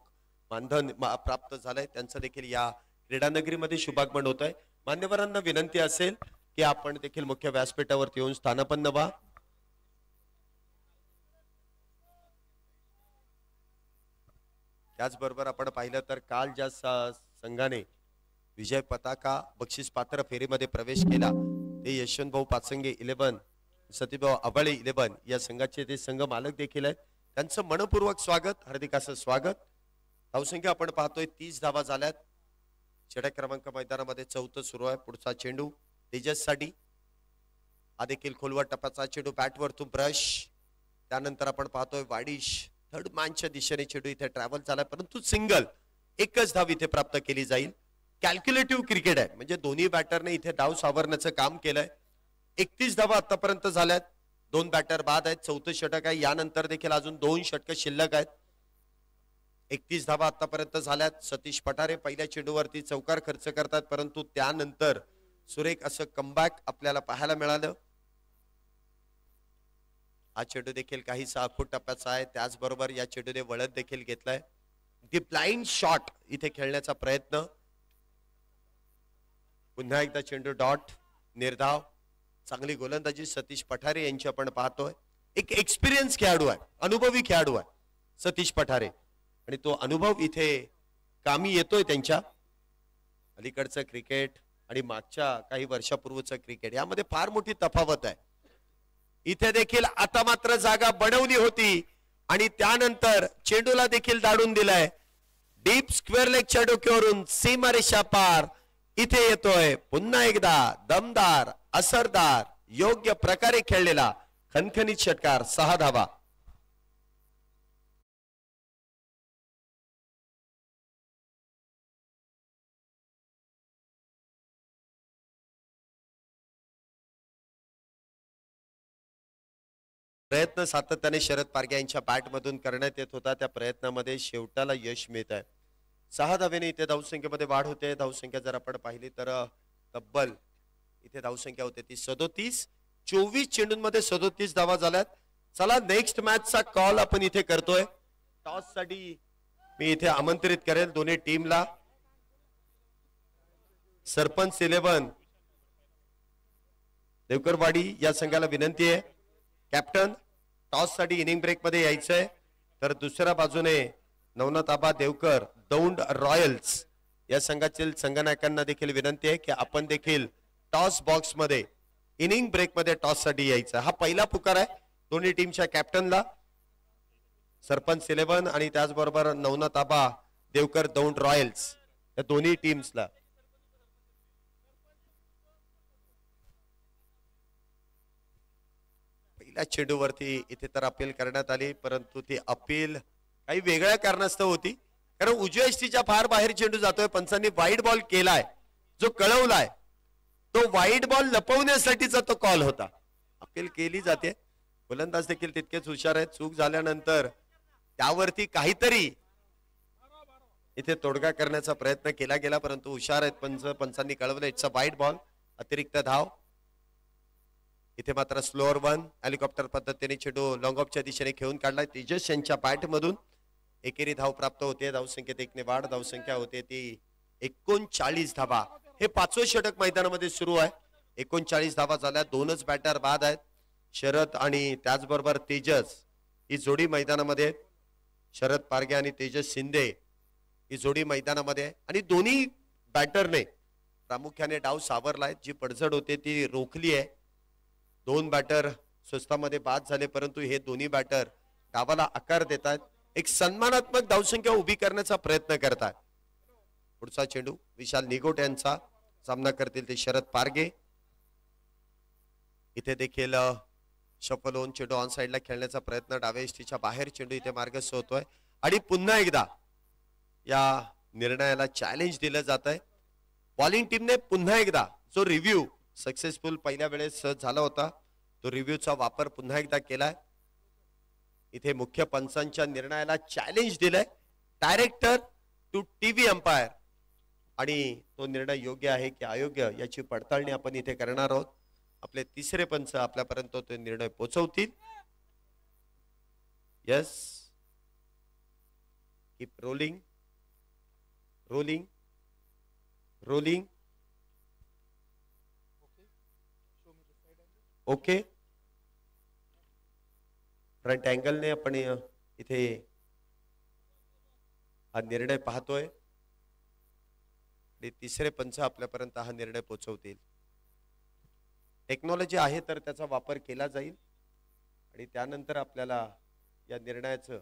मानधन प्राप्त झालंय. त्यांचं देखील या क्रीडानगरीमध्ये शुभागमन होत आहे. मान्यवरांना विनंती असेल की आपण देखील मुख्य व्यासपीठावरती येऊन स्थानापन्न व्हा. त्याचबरोबर आपण पाहिलं तर काल ज्या संघाने विजय पताका बक्षीस पात्र फेरीमध्ये प्रवेश केला ते यशवंत भाऊ पाचंगे 11, सतीभाऊ आबाळे 11 या संघाचे ते संघ मालक देखील आहेत. त्यांचं मनपूर्वक स्वागत, हार्दिक असं स्वागत. धावसंख्या आपण पाहतोय 30 धावा झाल्यात. षटक क्रमांक मैदानामध्ये 4थं सुरू आहे. पुढचा चेंडू तेजस साठी. हा देखील खोलवर टप्प्याचा चेंडू बॅटवरतून ब्रश. त्यानंतर आपण पाहतोय वाडिश थर्ड मॅनच्या दिशेने चेंडू इथे ट्रॅव्हल झालाय, परंतु सिंगल एकच धाव इथे प्राप्त केली जाईल. कॅल्क्युलेटिव्ह क्रिकेट आहे, म्हणजे दोन्ही बॅटरने इथे धाव सावरण्याचं काम केलंय. 31 धावा आतापर्यंत झाल्यात. 2 बॅटर बाद आहेत. 4थं षटक आहे. यानंतर देखील अजून 2 षटकं शिल्लक आहेत. 31 धावा आतापर्यंत झाल्यात. सतीश पठारे पहिल्या चेंडूवरती चौकार खर्च करतात, परंतु त्यानंतर सुरेख असं कमबॅक आपल्याला पाहायला मिळालं. हा चेंडू देखील काहीसा आखूड टप्प्याचा आहे. त्याचबरोबर या चेंडूने वळत देखील घेतलाय. दी ब्लाइंड शॉट इथे खेळण्याचा प्रयत्न. पुन्हा एकदा चेंडू डॉट निर्धाव. चांगली गोलंदाजी सतीश पठारे यांची आपण पाहतोय. एक एक्सपिरियन्स खेळाडू आहे, अनुभवी खेळाडू आहे सतीश पठारे, आणि तो अनुभव इथे कामी येतोय त्यांच्या. अलीकडचं क्रिकेट आणि मागच्या काही वर्षापूर्वीचं क्रिकेट यामध्ये फार मोठी तफावत आहे. इथे देखील आता मात्र जागा बनवली होती आणि त्यानंतर चेंडूला देखील दाडून दिलाय. डीप स्क्वेअर लेगच्या डोक्यावरून सीमारेषा पार इथे येतोय. पुन्हा एकदा दमदार, असरदार, योग्य प्रकारे खेळलेला खणखणीत षटकार. 6 धावा. प्रयत्न सातत्याने शरद पारगे यांच्या बॅट मधून करण्यात येत होता. त्या प्रयत्नामध्ये शेवटाला यश मिळत आहे. 6 धावेने इथे धावसंख्येमध्ये वाढ होते. धावसंख्या जर आपण पाहिली तर तब्बल इथे धावसंख्या होते ती 37. 24 चेंडूंमध्ये 37 धावा झाल्यात. चला नेक्स्ट मॅचचा कॉल आपण इथे करतोय. टॉस साठी मी इथे आमंत्रित करेल दोन्ही टीमला. सरपंच 11 देवकरवाडी या संघाला विनंती आहे, कॅप्टन टॉस साठी इनिंग ब्रेक मध्ये यायचंय. तर दुसऱ्या बाजूने नवनाथ आबा देवकर दौंड रॉयल्स या संघातील संघनायकांना देखील विनंती आहे की आपण देखील टॉस बॉक्स मध्ये इनिंग ब्रेक मध्ये टॉस साठी यायचं. हा पहिला पुकार आहे दोन्ही टीमच्या कॅप्टनला, सरपंच 11 आणि त्याचबरोबर नवनाथ आबा देवकर दौंड रॉयल्स या दोन्ही टीम्सला. पहिल्या चेंडूवरती इथे तर अपील करण्यात आली, परंतु ती अपील काही वेगळ्या कारणास्तव होती, कारण उजव्या यष्टीच्या फार बाहेर चेंडू जातोय. पंचांनी वाईड बॉल केलाय, जो कळवलाय तो वाईड बॉल लपवण्यासाठीचा तो कॉल होता. अपील केली जाते. गोलंदाज देखील तितकेच हुशार आहेत. चूक झाल्यानंतर त्यावरती काहीतरी इथे तोडगा करण्याचा प्रयत्न केला गेला, परंतु हुशार आहेत पंचांनी कळवलं इट्स अ वाईड बॉल, अतिरिक्त धाव. इथे मात्र स्लोअर 1 हेलिकॉप्टर पद्धतीने चेंडू लॉंग ऑफच्या दिशेने खेळून काढलाय. तेजस यांच्या बॅट मधून एकेरी धाव प्राप्त होते. धावसंख्येत 1 ने वाढ. धावसंख्या होते ती 39 धावा. हे 5वं षटक मैदानामध्ये सुरू आहे. 39 धावा झाल्या. 2च बॅटर बाद आहेत, शरद आणि त्याचबरोबर तेजस ही जोडी मैदानामध्ये. शरद पारगे आणि तेजस शिंदे ही जोडी मैदानामध्ये आणि दोन्ही बॅटरने प्रामुख्याने डाव सावरलाय. जी पडझड होते ती रोखली आहे. 2 बॅटर स्वस्तामध्ये बाद झाले, परंतु हे दोन्ही बॅटर डावाला आकार देत आहेत. एक सन्मानात्मक धावसंख्या उभी करण्याचा प्रयत्न करतात. पुढचा चेंडू विशाल निगोट यांचा सामना करतील ते शरद पारगे. इथे देखील शफल होऊन चेंडू ऑन साइडला खेळण्याचा प्रयत्न. डाव्या यष्टीच्या बाहेर चेंडू इथे मार्गस्थ होतोय आणि पुन्हा एकदा या निर्णयाला चॅलेंज दिलं जात आहे. बॉलिंग टीमने पुन्हा एकदा जो रिव्ह्यू सक्सेसफुल पहिल्या वेळेस झाला होता तो रिव्ह्यूचा वापर पुन्हा एकदा केलाय. इथे मुख्य पंचांच्या निर्णयाला चॅलेंज दिलंय, डायरेक्टर टू टीव्ही अंपायर, आणि तो निर्णय योग्य आहे की अयोग्य याची पडताळणी आपण इथे करणार आहोत. आपले तिसरे पंच आपल्यापर्यंत तो निर्णय पोहोचवतील. Yes, keep rolling rolling rolling. Okay, front अँगलने आपण इथे हा निर्णय पाहतोय आणि तिसरे पंच आपल्यापर्यंत हा निर्णय पोहोचवतील. टेक्नॉलॉजी आहे तर त्याचा वापर केला जाईल आणि त्यानंतर आपल्याला या निर्णयाचं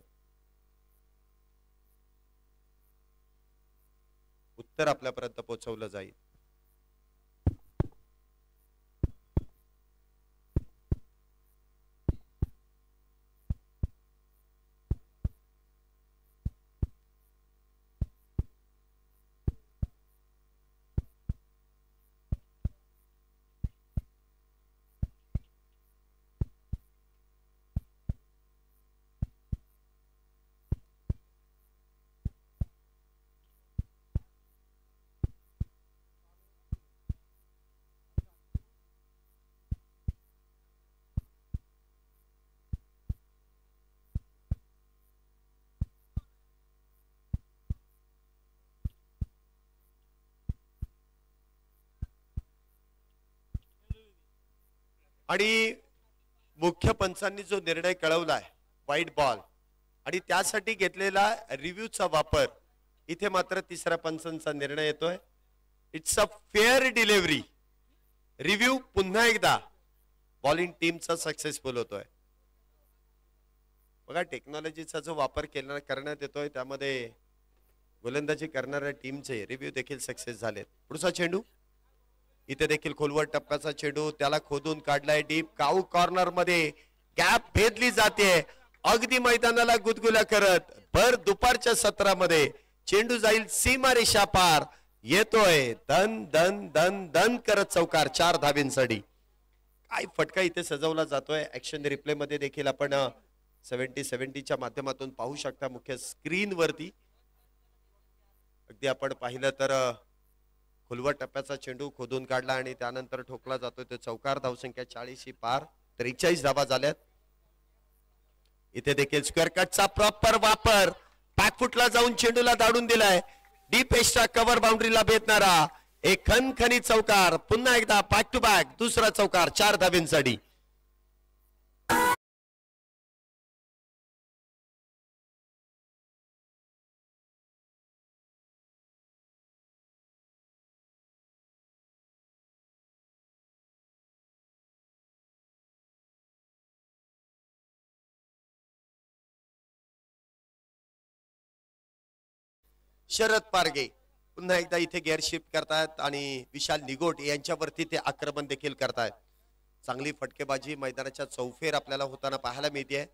उत्तर आपल्यापर्यंत पोहोचवलं जाईल. आणि मुख्य पंचांनी जो निर्णय कळवलाय वाईट बॉल आणि त्यासाठी घेतलेला रिव्ह्यूचा वापर, इथे मात्र तिसऱ्या पंचांचा निर्णय येतोय. It's a fair delivery. Review पुन्हा एकदा बॉलिंग टीमचा सक्सेसफुल होतोय. बघा, टेक्नॉलॉजीचा जो वापर करण्यात येतोय त्यामध्ये गोलंदाजी करणाऱ्या टीमचे रिव्ह्यू देखील सक्सेस झालेत. पुढचा चेंडू इथे देखील खोलवर टप्प्याचा चेंडू, त्याला खोदून काढलाय डीप. काऊ कॉर्नर मध्ये गॅप भेदली जाते अगदी मैदानाला गुदगुल्या करत. भर दुपारच्या सत्रामध्ये चेंडू जाईल सीमारेषा पार. येतोय दन दन दन दन करत चौकार 4 धाबींसाठी. काय फटका इथे सजवला जातोय. ऍक्शन रिप्ले मध्ये देखील आपण 70-70च्या माध्यमातून पाहू शकता मुख्य स्क्रीन वरती. अगदी आपण पाहिलं तर खोलवर टप्प्याचा चेंडू खोदून काढला आणि त्यानंतर ठोकला जातोय तो चौकार. धावसंख्या 40 ही पार. 43 धावा झाल्यात. इथे देखील स्क्वेअर कटचा प्रॉपर वापर. बॅकफुटला जाऊन चेंडूला दाडून दिलाय. डीप एजच्या कव्हर बाउंड्रीला भेटणारा एक खणखणीत चौकार. पुन्हा एकदा बॅक टू बॅक दुसरा चौकार 4 धाब्यांसाठी. शरद पारगे पुन्हा एकदा इथे गेअर शिफ्ट करतायत आणि विशाल निगोट यांच्यावरती ते आक्रमण देखील करतायत. चांगली फटकेबाजी मैदानाच्या चौफेर आपल्याला होताना पाहायला मिळते.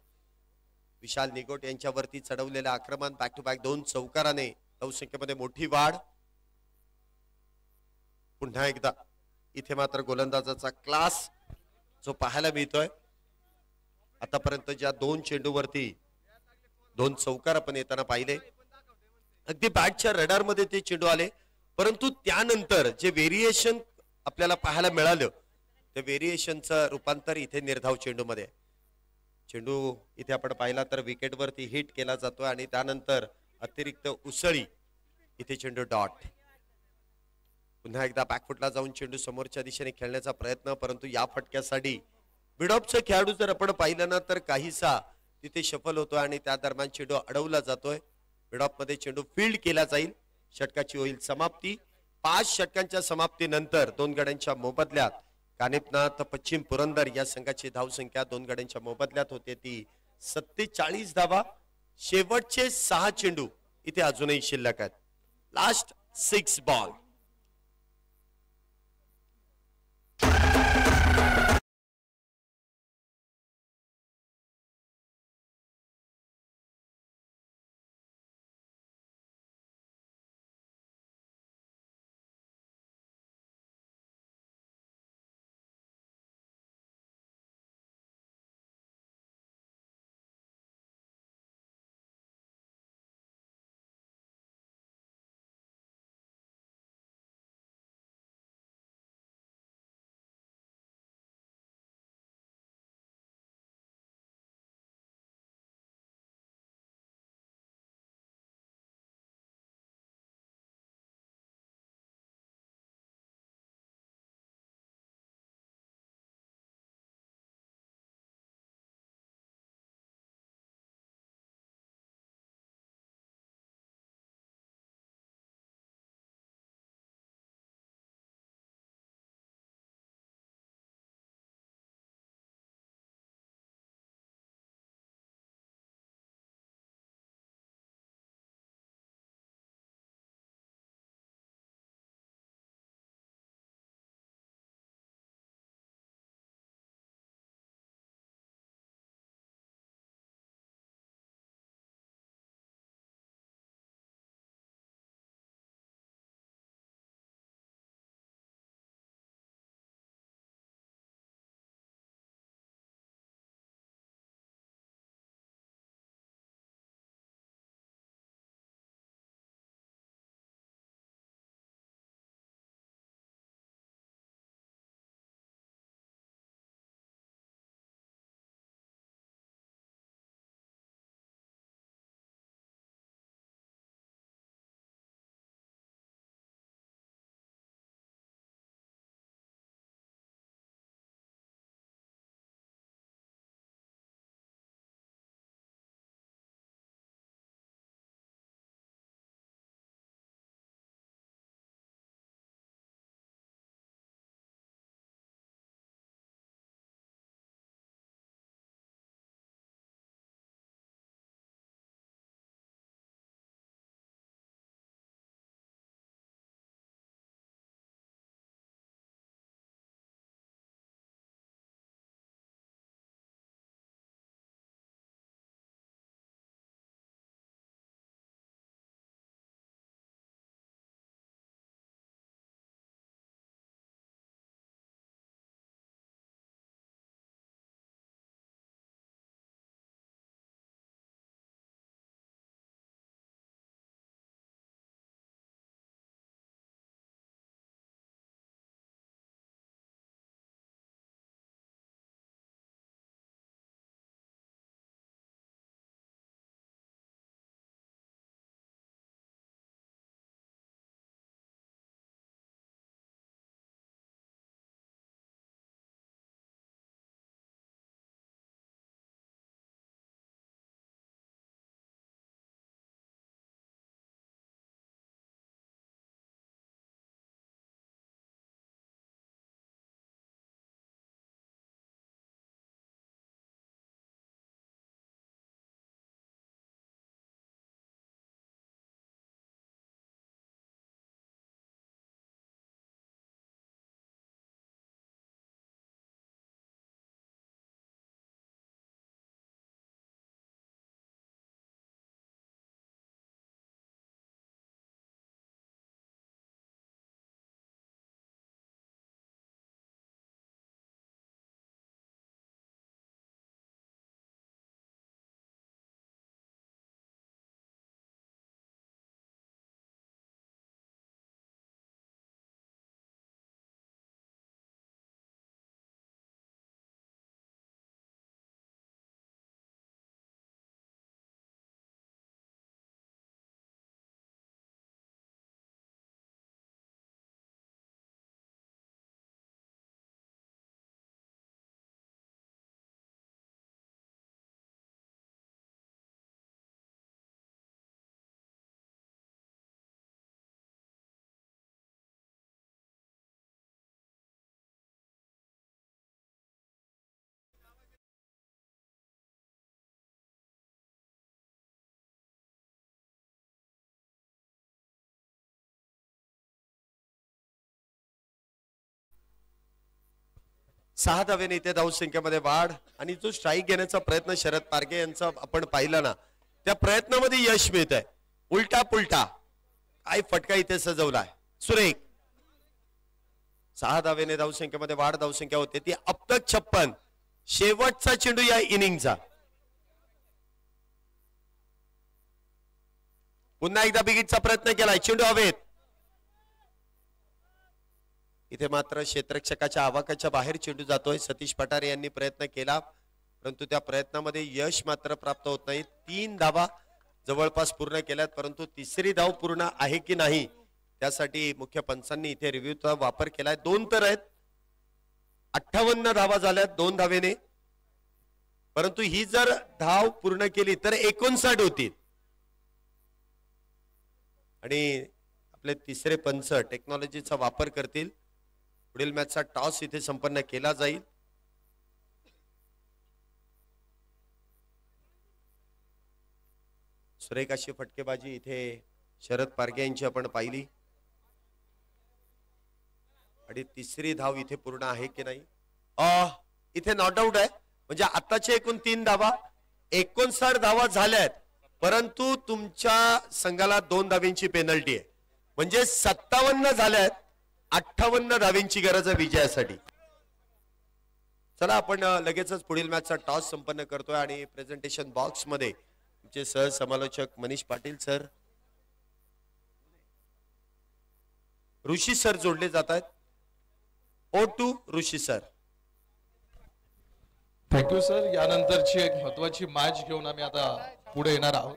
विशाल निगोट यांच्यावरती चढवलेलं आक्रमण बॅक टू बॅक 2 चौकाराने धावसंख्येमध्ये मोठी वाढ. पुन्हा एकदा इथे मात्र गोलंदाजाचा क्लास जो पाहायला मिळतोय. आतापर्यंत ज्या 2 चेंडूवरती 2 चौकार आपण येताना पाहिले. अगदी बॅटच्या रडार मध्ये ते चेंडू आले, परंतु त्यानंतर जे व्हेरिएशन आपल्याला पाहायला मिळालं त्या व्हेरिएशनचं रूपांतर इथे निर्धाव चेंडू मध्ये. चेंडू इथे आपण पाहिला तर विकेटवरती हिट केला जातोय आणि त्यानंतर अतिरिक्त उसळी इथे चेंडू डॉट. पुन्हा एकदा बॅकफुटला जाऊन चेंडू समोरच्या दिशेने खेळण्याचा प्रयत्न, परंतु या फटक्यासाठी बिडॉपचा खेळाडू जर आपण पाहिलं ना तर काहीसा तिथे सफल होतोय आणि त्या दरम्यान चेंडू अडवला जातोय. मिडऑफ मध्ये चेंडू फील्ड केला जाईल. षटकाची होईल समाप्ती. 5 षटकांच्या समाप्तीनंतर 2 गड्यांच्या मोबदल्यात कानिपनाथ पश्चिम पुरंदर या संघाची धावसंख्या 2 गड्यांच्या मोबदल्यात होते ती 47 धावा. शेवटचे 6 चेंडू इथे अजूनही शिल्लक आहेत. Last 6 ball. 6 धावेने इथे धावसंख्येमध्ये वाढ आणि जो स्ट्राईक घेण्याचा प्रयत्न शरद पारगे यांचा आपण पाहिला ना, त्या प्रयत्नामध्ये यश मिळत आहे. उलटा पुलटा काय फटका इथे सजवलाय सुरेख. 6 धावेने धावसंख्येमध्ये वाढ, धावसंख्या होते ती अब तक 56. शेवटचा चेंडू या इनिंगचा. पुन्हा एकदा बिगिटचा प्रयत्न केलाय, चेंडू हवेत. इथे मात्र क्षेत्ररक्षकाच्या आवाकाच्या बाहेर चेंडू जातोय. सतीश पठारे यांनी प्रयत्न केला परंतु त्या प्रयत्नामध्ये यश मात्र प्राप्त होत नाही. 3 धावा जवळपास पूर्ण केल्यात परंतु तिसरी धाव पूर्ण आहे की नाही त्यासाठी मुख्य पंचांनी इथे रिव्ह्यूचा वापर केलाय. 2 तर आहेत, 58 धावा झाल्यात 2 धावेने. परंतु ही जर धाव पूर्ण केली तर 59 होतील. आणि आपले तिसरे पंच टेक्नॉलॉजीचा वापर करतील. पुढील मॅचचा टॉस इथे संपन्न केला जाईल. सुरेख अशी फटकेबाजी इथे शरद पारगे यांची आपण पाहिली. आणि तिसरी धाव इथे पूर्ण आहे की नाही इथे नॉट आउट आहे. म्हणजे आताचे एकूण 3 धावा 59 धावा झाल्यात परंतु तुमच्या संघाला 2 धावींची पेनल्टी आहे. म्हणजे 57 झाल्यात. 58 धावींची गरज आहे विजयासाठी. चला आपण लगेचच पुढील मॅचचा टॉस संपन्न करतोय आणि प्रेझेंटेशन बॉक्स मध्ये तुमचे सहसमालोचक मनीष पाटील सर, ऋषी सर जोडले जात आहेत. Over to Rishi sir. Thank you sir. यानंतरची एक महत्वाची मॅच घेऊन आम्ही आता पुढे येणार आहोत.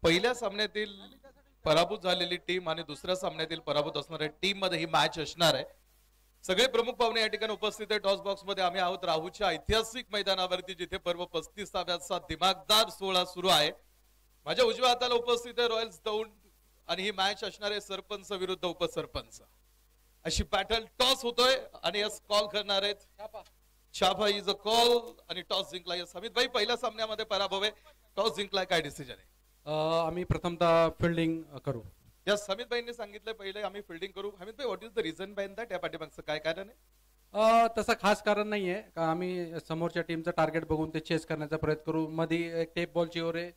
पहिल्या सामन्यातील पराभूत झालेली टीम आणि दुसऱ्या सामन्यातील पराभूत असणाऱ्या टीम मध्ये ही मॅच असणार आहे. सगळे प्रमुख पाहुणे या ठिकाणी उपस्थित आहे. टॉस बॉक्स मध्ये आम्ही आहोत राहूच्या ऐतिहासिक मैदानावरती जिथे पर्व 35व्याचा दिमागदार सोहळा सुरू आहे. माझ्या उजव्या हाताला उपस्थित आहे रॉयल्स दौंड आणि ही मॅच असणार आहे सरपंच विरुद्ध उपसरपंच अशी बॅटल. टॉस होतोय आणि यस कॉल करणार आहेत छापा इज अ कॉल आणि टॉस जिंकला. यस हमीद भाई पहिल्या सामन्यामध्ये पराभव आहे, टॉस जिंकलाय, काय डिसिजन आहे? आम्ही प्रथमतः फिल्डिंग करू. यस हमीद भाईंनी सांगितलं पहिले आम्ही फिल्डिंग करू. हमीद भाई what is the reason by that? या पाठीमागचं काय कारण आहे? तसं खास कारण नाहीये का आम्ही समोरच्या टीमचं टार्गेट बघून ते चेस करण्याचा प्रयत्न करू. मध्ये एक टेप बॉलची ओव्हर आहे,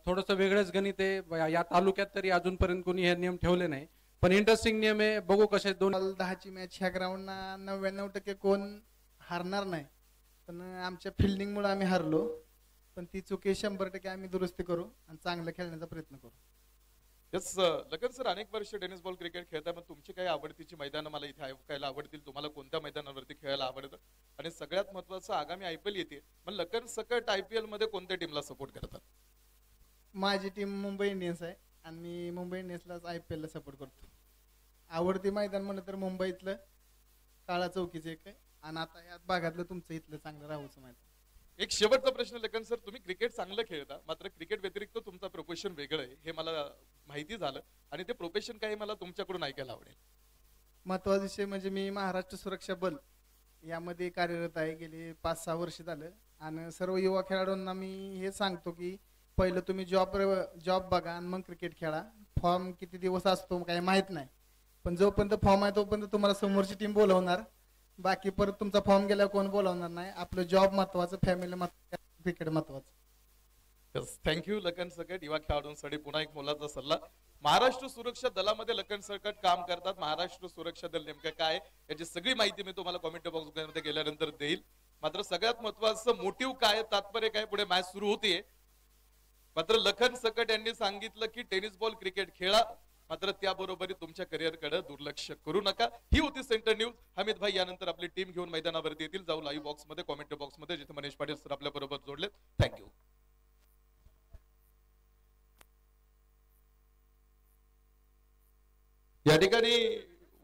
थोडंसं वेगळंच गणित आहे. या तालुक्यात तरी अजूनपर्यंत कोणी हे नियम ठेवले नाही पण इंटरेस्टिंग नियम आहे. बघू कसे 10ची मॅच ह्या ग्राउंडना 99% कोण हारणार नाही पण आमच्या फिल्डिंग मुळे आम्ही हारलो. पण ती चुकी 100% आम्ही दुरुस्ती करू आणि चांगलं खेळण्याचा प्रयत्न करू. यस लगन सर, अनेक वर्ष टेनिस बॉल क्रिकेट खेळताय पण तुमची काही आवडतीची मैदानं मला इथे ऐकायला आवडतील. तुम्हाला कोणत्या मैदानावरती खेळायला आवडतं? आणि सगळ्यात महत्वाचं आगामी IPL येते पण लखन सकट IPL मध्ये कोणत्या टीमला सपोर्ट करतात? माझी टीम मुंबई इंडियन्स आहे आणि मी मुंबई इंडियन्सलाच IPL ला सपोर्ट करतो. आवडती मैदान म्हणलं तर मुंबईतलं काळा चौकीचं एक आहे आणि आता यात भागातलं तुमचं इथलं चांगलं राहूचं मैदान. एक शेवटचा प्रश्न लखन सर, तुम्ही क्रिकेट चांगलं खेळता मात्र क्रिकेट व्यतिरिक्त तुमचं प्रोफेशन वेगळं आहे हे मला माहिती झालं आणि ते प्रोफेशन काही मला तुमच्याकडून ऐकायला आवडेल. महत्वाचा विषय म्हणजे मी महाराष्ट्र सुरक्षा बल यामध्ये कार्यरत आहे गेली 5-6 वर्ष झालं आणि सर्व युवा खेळाडूंना मी हे सांगतो की पहिलं तुम्ही जॉब बघा आणि मग क्रिकेट खेळा. फॉर्म किती दिवस असतो काही माहित नाही पण जोपर्यंत फॉर्म आहे तोपर्यंत तुम्हाला समोरची टीम बोलवणार, बाकी परत तुमचा फॉर्म गेल्यावर कोण बोलवणार नाही. आपलं जॉब महत्वाचं, फॅमिली महत्वाचं, क्रिकेट महत्वाचं. थँक्यू लखन सकट. युवा खेळाडूंसाठी पुन्हा एक मोलाचा सल्ला. महाराष्ट्र सुरक्षा दलामध्ये लखन सकट काम करतात. महाराष्ट्र सुरक्षा दल नेमकं काय याची सगळी माहिती मी तुम्हाला कॉमेंट बॉक्स मध्ये गेल्यानंतर देईल. मात्र सगळ्यात महत्वाचं मोटिव्ह काय, तात्पर्य काय, पुढे मॅच सुरू होतीये. मात्र लखन सकट यांनी सांगितलं की टेनिस बॉल क्रिकेट खेळा मात्र त्याबरोबर तुमच्या करिअर कडे दुर्लक्ष करू नका. ही होती सेंटर न्यूज. हमीद भाई यानंतर आपली टीम घेऊन मैदानावरती येतील. जाऊ लाईव्ह बॉक्स मध्ये, कॉमेंट बॉक्स मध्ये जिथे मनीष पाटील सर आपल्या बरोबर जोडले. थँक्यू. या ठिकाणी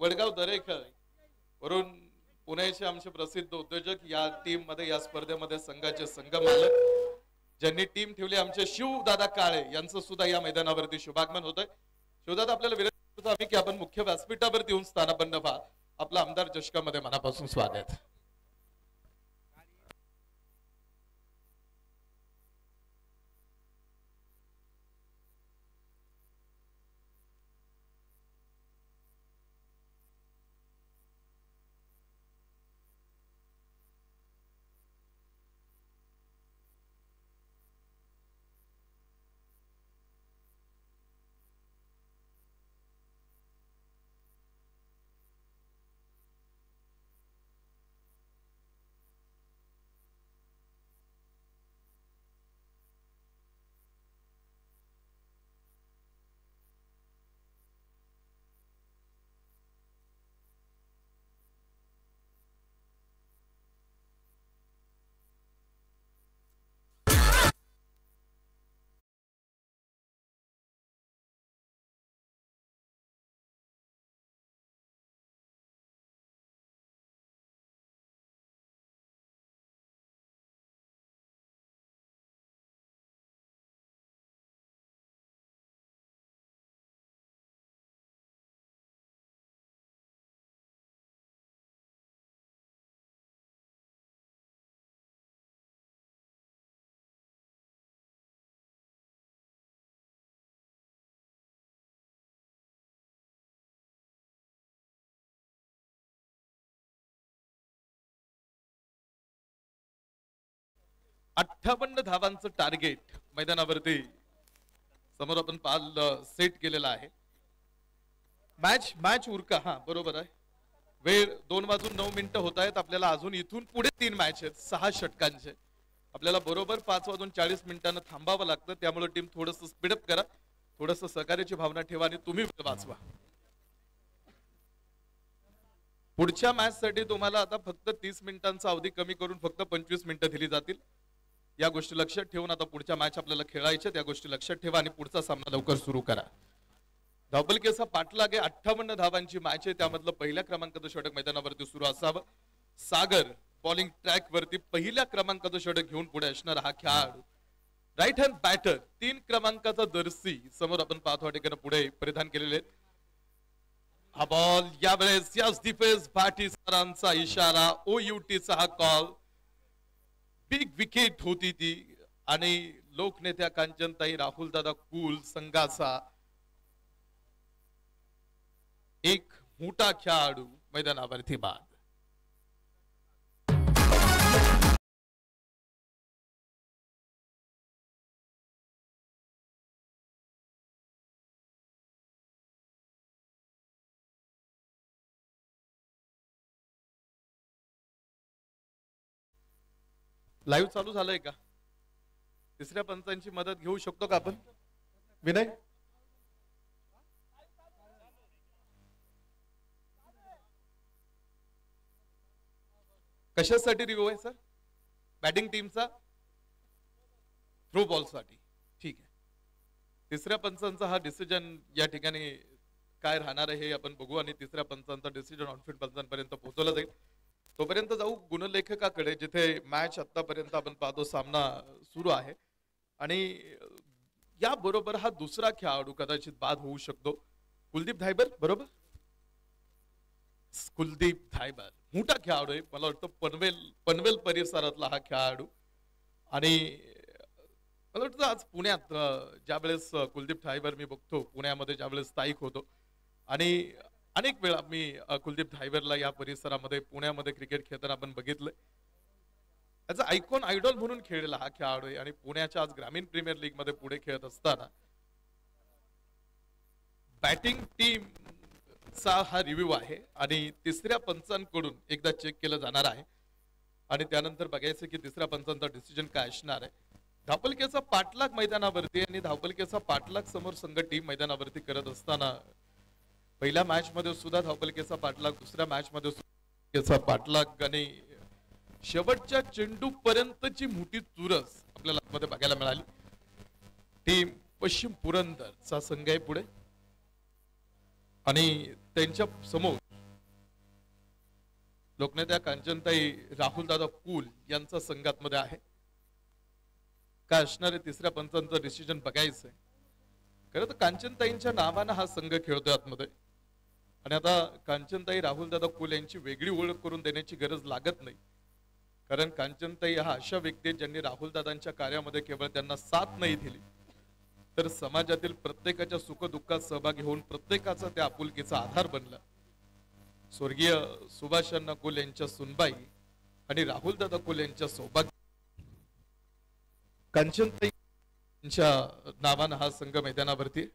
वडगाव दरेकर वरून पुण्याचे आमचे प्रसिद्ध उद्योजक या टीम मध्ये, या स्पर्धेमध्ये संघाचे संघ मालक ज्यांनी टीम ठेवली आमचे शिवदादा काळे यांचं सुद्धा या मैदानावरती शुभागमन होत आहे. शिवदादा आपल्याला विनंती करतो आम्ही की आपण मुख्य व्यासपीठावरती येऊन स्थानापन्न व्हा. आपला आमदार जशकामध्ये मनापासून स्वागत. 58 धावांचं टार्गेट मैदानावरती समोर आपण सेट केलेला आहे. मॅच उरका. हा बरोबर आहे. वेळ 2:09 होत आहेत. आपल्याला अजून इथून पुढे 3 मॅच आहेत 6 षटकांचे. आपल्याला बरोबर 5:40 थांबावं लागतं. त्यामुळे टीम थोडस स्पीडअप करा, थोडस सहकार्याची भावना ठेवा आणि तुम्ही वाचवा. पुढच्या मॅच साठी तुम्हाला आता फक्त 30 मिनिटांचा अवधी कमी करून फक्त 25 मिनिटं दिली जातील. या गोष्टी लक्षात ठेवून आता पुढच्या मॅच आपल्याला खेळायच्या, त्या गोष्टी लक्षात ठेवा आणि पुढचा सामना लवकर सुरू करा. धावपलकेचा पाठलाग आहे. 58 धावांची मॅच आहे. त्यामधलं पहिल्या क्रमांकाचं षटक मैदानावरती सुरू असावं. सागर बॉलिंग ट्रॅक वरती पहिल्या क्रमांकाचं षटक घेऊन पुढे असणार हा खेळाडू. राईट हँड बॅटर 3 क्रमांकाचा जर्सी समोर आपण पाहतो ठिकाणी पुढे परिधान केलेले. हा बॉल यावेळेस याच डिफेन्स भाटी सरांचा इशारा, OUTचा हा कॉल. बिग विकेट होती ती आणि लोकनेत्या कांचनताई राहुल दादा कुल संघाचा एक मोठा खेळाडू मैदानावरती बाद. लाईव्ह चालू झालंय का? तिसऱ्या पंचांची मदत घेऊ शकतो का आपण? विनय, कशासाठी रिव्ह्यू आहे सर? बॅटिंग टीमचा थ्रो बॉल साठी. ठीक आहे. तिसऱ्या पंचांचा हा डिसिजन या ठिकाणी काय राहणार आहे हे आपण बघू आणि तिसऱ्या पंचांचा डिसिजन ऑनफिल्ड पंचांपर्यंत पोहोचवला जाईल. तोपर्यंत जाऊ गुणलेखकाकडे, जिथे मॅच आतापर्यंत आपण पाहतो सामना सुरू आहे आणि या बरोबर हा दुसरा खेळाडू कदाचित बाद होऊ शकतो. कुलदीप धायबर, बरोबर? कुलदीप धायबर मोठा खेळाडू आहे. मला वाटतं पनवेल परिसरातला हा खेळाडू आणि मला वाटतं आज पुण्यात ज्यावेळेस कुलदीप धायबर मी बघतो पुण्यामध्ये ज्यावेळेस स्थायिक होतो आणि अनेक वेळा मी कुलदीप धायबरला या परिसरामध्ये पुण्यामध्ये क्रिकेट खेळताना आपण बघितलंय. त्याचा आयकॉन आयडॉल म्हणून खेळलेला हा खेळाडू आहे आणि पुण्याच्या आज ग्रामीण प्रीमियर लीग मध्ये पुढे खेळत असताना बॅटिंग टीम चा हा रिव्ह्यू आहे आणि तिसऱ्या पंचांकडून एकदा चेक केलं जाणार आहे आणि त्यानंतर बघायचं की तिसऱ्या पंचांचा डिसिजन काय असणार आहे. धावपलकेचा पाठलाग मैदानावरती आणि धावपलकेचा पाठलाग समोर संघ टीम मैदानावरती करत असताना पहिल्या मॅच मध्ये सुद्धा धावपलकेचा पाठलाग, दुसऱ्या मॅच मध्ये पाठलाग आणि शेवटच्या चेंडू पर्यंतची मोठी चुरस आपल्याला मध्ये बघायला मिळाली. टीम पश्चिम पुरंदरचा संघ आहे पुढे आणि त्यांच्या समोर लोकनेत्या कांचनताई राहुल दादा कुल यांचा संघात मध्ये आहे. काय असणारे तिसऱ्या पंचांचं डिसिजन बघायचंय. खरं तर कांचनताईंच्या नावानं हा संघ खेळतोय आतमध्ये आणि आता कांचनताई राहुल दादा कुल यांची वेगळी ओळख करून देण्याची गरज लागत नाही, कारण कांचनताई हा अशा व्यक्ती आहेत ज्यांनी राहुल दादांच्या कार्यामध्ये केवळ त्यांना साथ नाही दिली तर समाजातील प्रत्येकाच्या सुखदुःखात सहभागी होऊन प्रत्येकाचा त्या आपुलकीचा आधार बनला. स्वर्गीय सुभाषांना कुल यांच्या सुनबाई आणि राहुल दादा कुल यांच्या सौभाग्य कांचनताई यांच्या नावानं हा संघ मैदानावरती.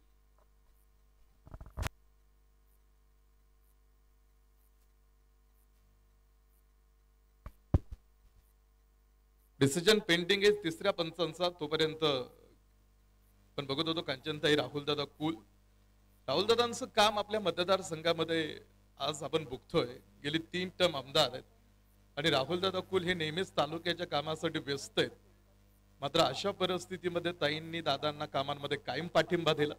डिसिजन पेंडिंग आहे तिसऱ्या पंचांचा. तोपर्यंत पण बघत होतो कांचनताई राहुल दादा कुल. राहुल दादांचं काम आपल्या मतदारसंघामध्ये आज आपण बघतोय. गेली 3 टर्म आमदार आहेत आणि राहुल दादा कुल हे नेहमीच तालुक्याच्या कामासाठी व्यस्त आहेत. मात्र अशा परिस्थितीमध्ये ताईंनी दादांना कामांमध्ये कायम पाठिंबा दिला,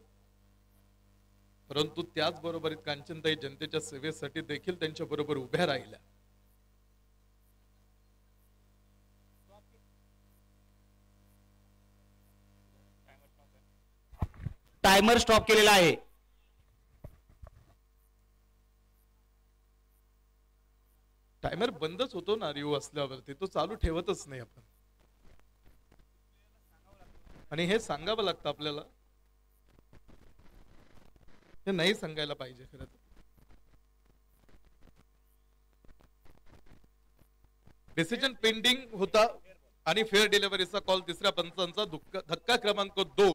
परंतु त्याचबरोबर कांचनताई जनतेच्या सेवेसाठी देखील त्यांच्या बरोबर उभ्या राहिल्या. टायमर स्टॉप केलेला आहे. टायमर बंदच होतो ना रिव्ह्यू असल्यावरती, तो चालू ठेवतच नाही आपण आणि हे सांगावं लागतं आपल्याला. हे नाही सांगायला पाहिजे खरं तर. डिसिजन पेंडिंग होता आणि फेअर डिलिव्हरीचा कॉल तिसऱ्या पंचांचा धक्का क्रमांक 2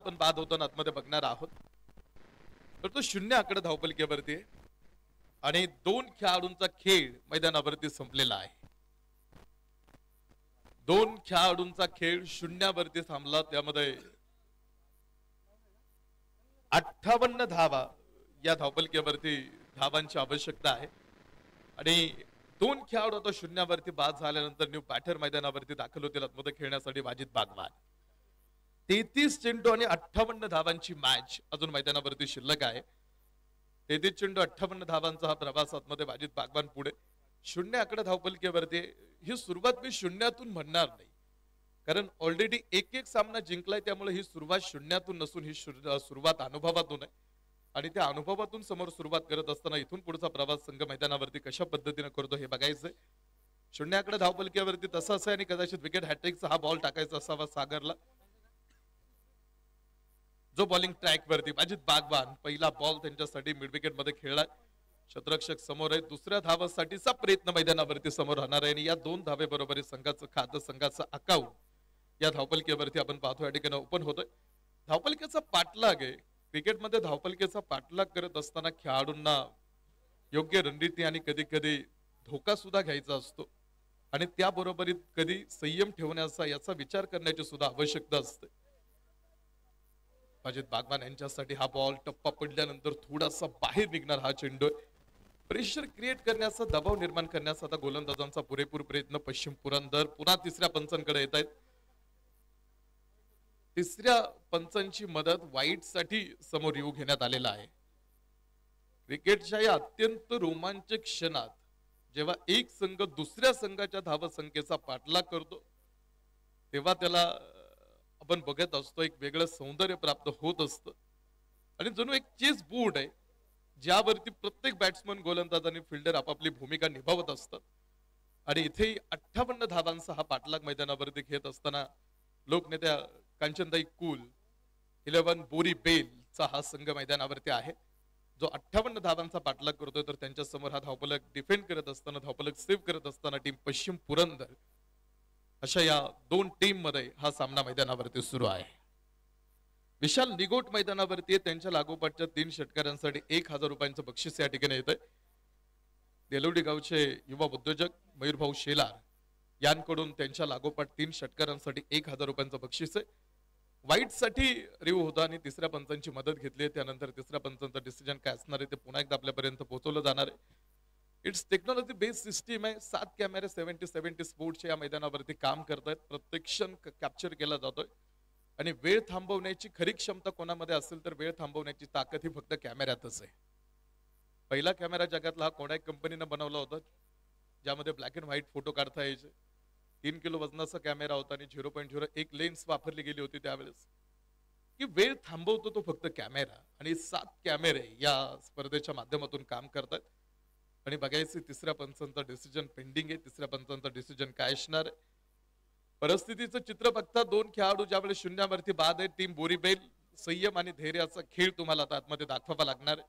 आपण बाद होताना आतमध्ये बघणार आहोत. तर तो 0 आकडे धावपलकेवरती आहे आणि 2 खेळाडूंचा खेळ मैदानावरती संपलेला आहे. 2 खेळाडूंचा खेळ 0 वरती थांबला. त्यामध्ये 58 धावा या धावपलकेवरती धावांची आवश्यकता आहे आणि 2 खेळाडू आता 0 वरती बाद झाल्यानंतर न्यू बॅटर मैदानावरती दाखल होतील आतमध्ये खेळण्यासाठी. वाजिद बागवान 33 चेंडू आणि 58 धावांची मॅच अजून मैदानावरती शिल्लक आहे. 33 चेंडू 58 धावांचा हा प्रवास आतमध्ये वाजिद बागवान पुढे. 0 आकडे धावपलकेवरती ही सुरुवात मी 0तून म्हणणार नाही, कारण ऑलरेडी एक सामना जिंकलाय. त्यामुळे ही सुरुवात 0तून नसून ही सुरुवात अनुभवातून आहे आणि त्या अनुभवातून समोर सुरुवात करत असताना इथून पुढचा प्रवास संघ मैदानावरती कशा पद्धतीने करतो हे बघायचंय. 0 आकडे धावपलकेवरती तसाच आहे आणि कदाचित विकेट हॅट्रिकचा हा बॉल टाकायचा असावा सागरला. जो बॉलिंग ट्रॅक वरती वाजिद बागवान पहिला बॉल त्यांच्यासाठी मिड विकेट मध्ये खेळलाय. क्षेत्ररक्षक समोर आहे. दुसऱ्या धावासाठीचा प्रयत्न मैदानावरती समोर राहणार आहे आणि या 2 धावे बरोबर संघाचं खातं संघाचं अकाउंट या धावपलकेवरती आपण पाहतो या ठिकाणी ओपन होतोय. धावपलकेचा पाठलाग आहे. क्रिकेटमध्ये धावपलकेचा पाठलाग करत असताना खेळाडूंना योग्य रणनीती आणि कधी कधी धोका सुद्धा घ्यायचा असतो आणि त्याबरोबरीत कधी संयम ठेवण्याचा याचा विचार करण्याची सुद्धा आवश्यकता असते. वाजिद बागवान यांच्यासाठी हा बॉल टप्पा पडल्यानंतर थोडासा बाहेर निघणार हा चेंडू. प्रेशर क्रिएट करण्याचा दबाव निर्माण करण्याचा आता गोलंदाजांचा पुरेपूर प्रयत्न. पश्चिम पुरंदर पुन्हा तिसऱ्या पंचांकडे येत आहेत. तिसऱ्या पंचांची मदत वाईट साठी समोर येऊ घेण्यात आलेला आहे. क्रिकेटच्या या अत्यंत रोमांचक क्षणात जेव्हा एक संघ दुसऱ्या संघाच्या धावसंख्येचा पाठलाग करतो तेव्हा त्याला आपण बघत असतो एक वेगळं सौंदर्य प्राप्त होत असतं आणि जणू एक चेस बोर्ड आहे ज्यावरती प्रत्येक बॅट्समन गोलंदाज आणि फिल्डर आपापली भूमिका निभावत असतात आणि इथे 58 धावांचा हा पाठलाग मैदानावरती घेत असताना लोकनेत्या कांचनताई कुल 11 बोरी बेलचा हा संघ मैदानावरती आहे जो 58 धावांचा पाठलाग करतोय. तर त्यांच्या समोर हा धावपलक डिफेंड करत असताना धावपलक सेव्ह करत असताना टीम पश्चिम पुरंदर अशा या 2 टीम मध्ये हा सामना मैदानावरती सुरू आहे. विशाल निगोट मैदानावरती त्यांच्या लागोपाठच्या 3 षटकारांसाठी 1000 रुपयांचं बक्षीस या ठिकाणी येत आहे. देलवडी गावचे युवा उद्योजक मयूरभाऊ शेलार यांकडून त्यांच्या लागोपाठ 3 षटकारांसाठी 1000 रुपयांचं बक्षीस आहे. वाईट साठी रिव्ह होता आणि तिसऱ्या पंचांची मदत घेतली. त्यानंतर तिसऱ्या पंचांचं डिसिजन काय असणार आहे ते पुन्हा एकदा आपल्यापर्यंत पोहोचवलं जाणार आहे. इट्स टेक्नॉलॉजी बेस्ड सिस्टीम आहे. 7 कॅमेरे 70 स्पोर्ट्सच्या या मैदानावरती काम करतायत. प्रत्येक क्षण कॅप्चर केला जातोय आणि वेळ थांबवण्याची खरी क्षमता कोणामध्ये असेल तर वेळ थांबवण्याची ताकद ही फक्त कॅमेऱ्यातच आहे. पहिला कॅमेरा जगातला हा कोडॅक कंपनीनं बनवला होता ज्यामध्ये ब्लॅक अँड व्हाईट फोटो काढता यायचे. 3 किलो वजनाचा कॅमेरा होता आणि 0.01 लेन्स वापरली गेली होती त्यावेळेस. की वेळ थांबवतो तो फक्त कॅमेरा आणि 7 कॅमेरे या स्पर्धेच्या माध्यमातून काम करतात आणि बघायचे तिसऱ्या पंचांचा डिसिजन पेंडिंग आहे. तिसऱ्या पंचांचा डिसिजन काय असणार आहे. परिस्थितीचं चित्र बघता 2 खेळाडू ज्यावेळेस 0 वरती बाद आहे. टीम बोरीबेल संयम आणि धैर्याचा खेळ तुम्हाला आता आतमध्ये दाखवावा लागणार आहे.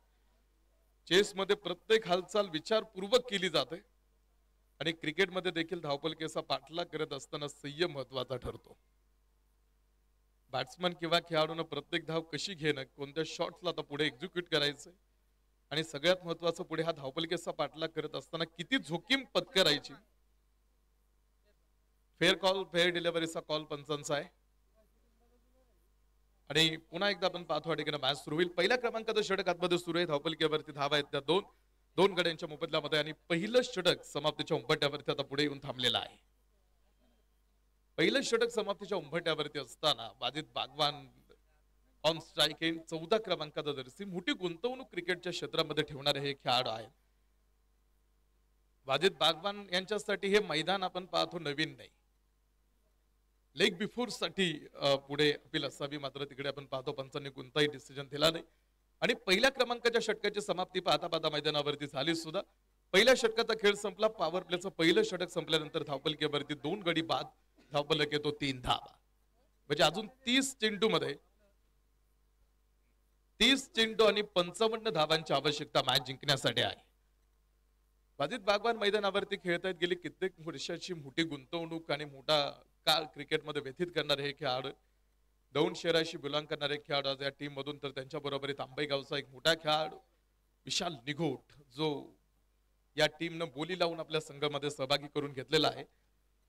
चेसमध्ये प्रत्येक हालचाल विचारपूर्वक केली जाते आणि क्रिकेटमध्ये देखील धावपलकेचा पाठलाग करत असताना संयम महत्वाचा ठरतो. बॅट्समन किंवा खेळाडूनं प्रत्येक धाव कशी घेणं, कोणत्या शॉट्सला आता पुढे एक्झिक्यूट करायचंय आणि सगळ्यात महत्वाचं पुढे हा धावपलकेचा पाठलाग करत असताना किती जोखीम पत्करायची. फेअर कॉल फेअर डिलिव्हरीचा कॉल पंचांचा आहे आणि पुन्हा एकदा आपण पाहतो ठिकाणी मॅच सुरू होईल. पहिल्या क्रमांकाचं षटक आतमध्ये सुरू आहे. धावपलकेवरती धावा आहेत त्या 2 गड्यांच्या मोबदल्यामध्ये आणि पहिलं षटक समाप्तीच्या उंबरठ्यावरती आता पुढे येऊन थांबलेलं आहे. पहिलं षटक समाप्तीच्या उंबरठ्यावरती असताना Wajid Bagwan on strike in 14 क्रमांकाचा जर्सी मोठी गुंतवणूक क्रिकेटच्या क्षेत्रामध्ये ठेवणारे हे खेळाडू आहेत. वाजिद बागवान यांच्यासाठी हे मैदान आपण पाहतो नवीन नाही. लेग बिफोर साठी पुढे अपील असावी मात्र तिकडे आपण पाहतो पंचांनी कोणताही डिसिजन दिला नाही आणि पहिल्या क्रमांकाच्या षटकाची समाप्ती पाहता मैदानावरती झाली सुद्धा. पहिल्या षटकाचा खेळ संपला. पॉवर प्लेचं पहिलं षटक संपल्यानंतर धावपलकेवरती 2 गडी बाद धावपलक येतो 3 धावा. म्हणजे अजून 30 चेंडू मध्ये 30 चेंडू आणि 55 धावांची आवश्यकता मॅच जिंकण्यासाठी आहे. वाजिद बागवान मैदानावरती खेळत आहेत. गेली कित्येक वर्षाची मोठी गुंतवणूक आणि मोठा काळ क्रिकेटमध्ये व्यतीत करणारे हे खेळाडू, दौंड शहराशी बिलॉंग करणारे खेळाडू आज या टीम मधून, तर त्यांच्या बरोबरीत आंबेगावचा एक मोठा खेळाडू विशाल निघोट, जो या टीमनं बोली लावून आपल्या संघामध्ये सहभागी करून घेतलेला आहे.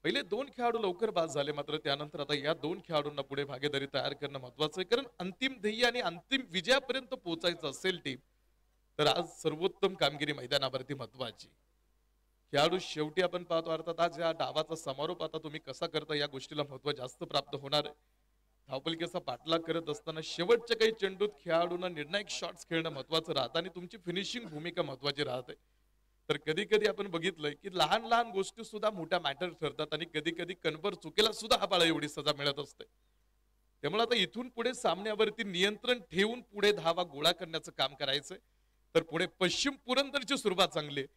पहिले 2 खेळाडू लवकर बाद झाले, मात्र त्यानंतर आता या 2 खेळाडूंना पुढे भागीदारी तयार करणं महत्वाचं आहे. कारण अंतिम ध्येय आणि अंतिम विजयापर्यंत पोहोचायचं असेल टीम, तर आज सर्वोत्तम कामगिरी मैदानावरती महत्वाची. खेळाडू शेवटी आपण पाहतो, अर्थात आज या डावाचा समारोप आता तुम्ही कसा करता या गोष्टीला महत्व जास्त प्राप्त होणार आहे. धावपलकीचा पाठलाग करत असताना शेवटच्या काही चेंडूत खेळाडूंना निर्णायक शॉट्स खेळणं महत्वाचं राहतं आणि तुमची फिनिशिंग भूमिका महत्वाची राहते. तर कधी कधी आपण बघितलंय की लहान लहान गोष्टी सुद्धा मोठ्या मॅटर ठरतात आणि कधी कधी कन्व्हर चुकेला सुद्धा हाबाळा एवढी सजा मिळत असते. त्यामुळे आता इथून पुढे सामन्यावरती नियंत्रण ठेवून पुढे धावा गोळा करण्याचं काम करायचंय. तर पुढे पश्चिम पुरंदरची सुरुवात चांगली आहे,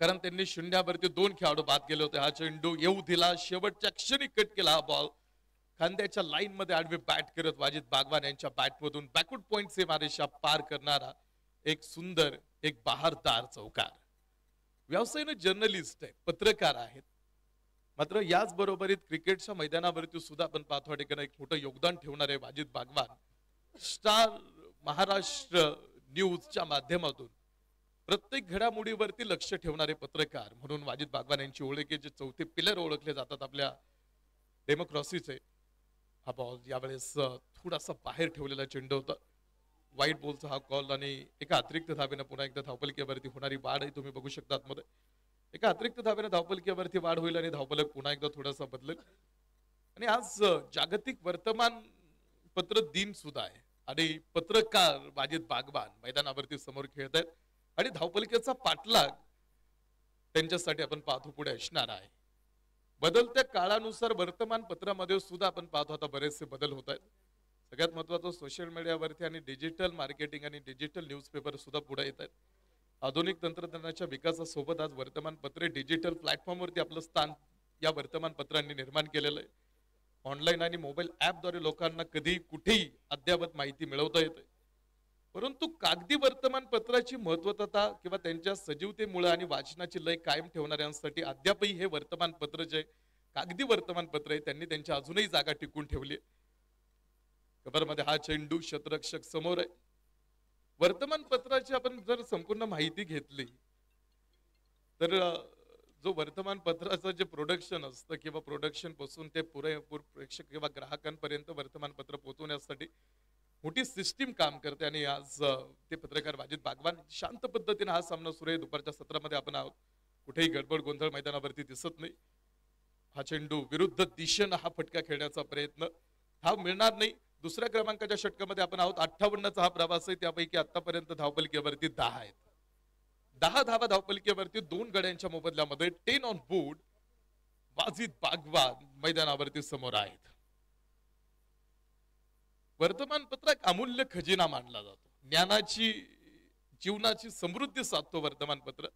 कारण त्यांनी शून्यावरती 2 खेळाडू बाद केले होते. हा चेंडू येऊ दिला, शेवटच्या क्षणी कट केला हा बॉल. खांद्याच्या लाईन मध्ये आडवे बॅट करत वाजिद बागवान यांच्या बॅटमधून बॅकवर्ड पॉइंट से मारेशा पार करणारा एक सुंदर, एक बहारदार चौकार. व्यवसायाने जर्नलिस्ट आहे, पत्रकार आहेत, मात्र याच बरोबरीत क्रिकेटच्या मैदानावरती सुद्धा आपण पाहतो या ठिकाणी एक मोठं योगदान ठेवणारे वाजिद बागवान स्टार महाराष्ट्र न्यूजच्या माध्यमातून प्रत्येक घडामोडीवरती लक्ष ठेवणारे पत्रकार म्हणून वाजिद बागवान यांची ओळख, जे चौथे पिलर ओळखले जातात आपल्या डेमोक्रॉसीचे. हा बॉल यावेळेस थोडासा बाहेर ठेवलेला चेंडू होता. वाईट बॉलचा हा कॉल आणि एका अतिरिक्त धावेनं पुन्हा एकदा धावपलकीवरती होणारी वाढ तुम्ही बघू शकता आतमध्ये. एका अतिरिक्त धावेनं धावपलकीवरती वाढ होईल आणि धावपलक पुन्हा एकदा थोडासा बदलेल. आणि आज जागतिक वर्तमानपत्र दिन सुद्धा आहे आणि पत्रकार वाजिद बागवान मैदानावरती समोर खेळत आहेत आणि धावपलकीचा पाठलाग त्यांच्यासाठी आपण पाहतो पुढे असणार आहे. बदलत्या काळानुसार वर्तमानपत्रामध्ये सुद्धा आपण पाहतो आता बरेचसे बदल होत आहेत. सगळ्यात महत्वाचं सोशल मीडियावरती आणि डिजिटल मार्केटिंग आणि डिजिटल न्यूजपेपर सुद्धा पुढे येत आहेत. आधुनिक तंत्रज्ञानाच्या विकासासोबत आज वर्तमानपत्रे डिजिटल प्लॅटफॉर्मवरती आपलं स्थान या वर्तमानपत्रांनी निर्माण केलेलं आहे. ऑनलाईन आणि मोबाईल ऍपद्वारे लोकांना कधी कुठेही अद्ययावत माहिती मिळवता येते. परंतु कागदी वर्तमानपत्राची महत्वता किंवा त्यांच्या सजीवतेमुळे आणि वाचनाची लय कायम ठेवणाऱ्यांसाठी अद्यापही हे वर्तमानपत्र जे कागदी वर्तमानपत्र आहे त्यांनी त्यांच्या अजूनही जागा टिकून ठेवली. कबरमध्ये हा चेंडू क्षेत्ररक्षक समोर आहे. वर्तमानपत्राची आपण जर संपूर्ण माहिती घेतली तर जो वर्तमानपत्राचं जे प्रोडक्शन असतं किंवा प्रोडक्शन पासून ते पुरेपूर प्रेक्षक किंवा ग्राहकांपर्यंत वर्तमानपत्र पोहोचवण्यासाठी मोठी सिस्टीम काम करते. आणि आज ते पत्रकार वाजिद बागवान शांत पद्धतीने हा सामना सुरू आहे. दुपारच्या सत्रामध्ये आपण आहोत, कुठेही गडबड गोंधळ मैदानावरती दिसत नाही. हा चेंडू विरुद्ध दिशेनं हा फटका खेळण्याचा प्रयत्न, धाव मिळणार नाही. दुसऱ्या क्रमांकाच्या षटकामध्ये आपण आहोत. 58चा हा प्रवास आहे, त्यापैकी आतापर्यंत धावपलकीवरती 10 आहेत. 10 धावा धावपलकीवरती 2 गड्यांच्या मोबदल्यामध्ये 10 ऑन बोर्ड वाजिद बागवान मैदानावरती समोर आहेत. वर्तमानपत्र एक अमूल्य खजिना मानला जातो. ज्ञानाची, जीवनाची समृद्धी साधतो वर्तमानपत्र.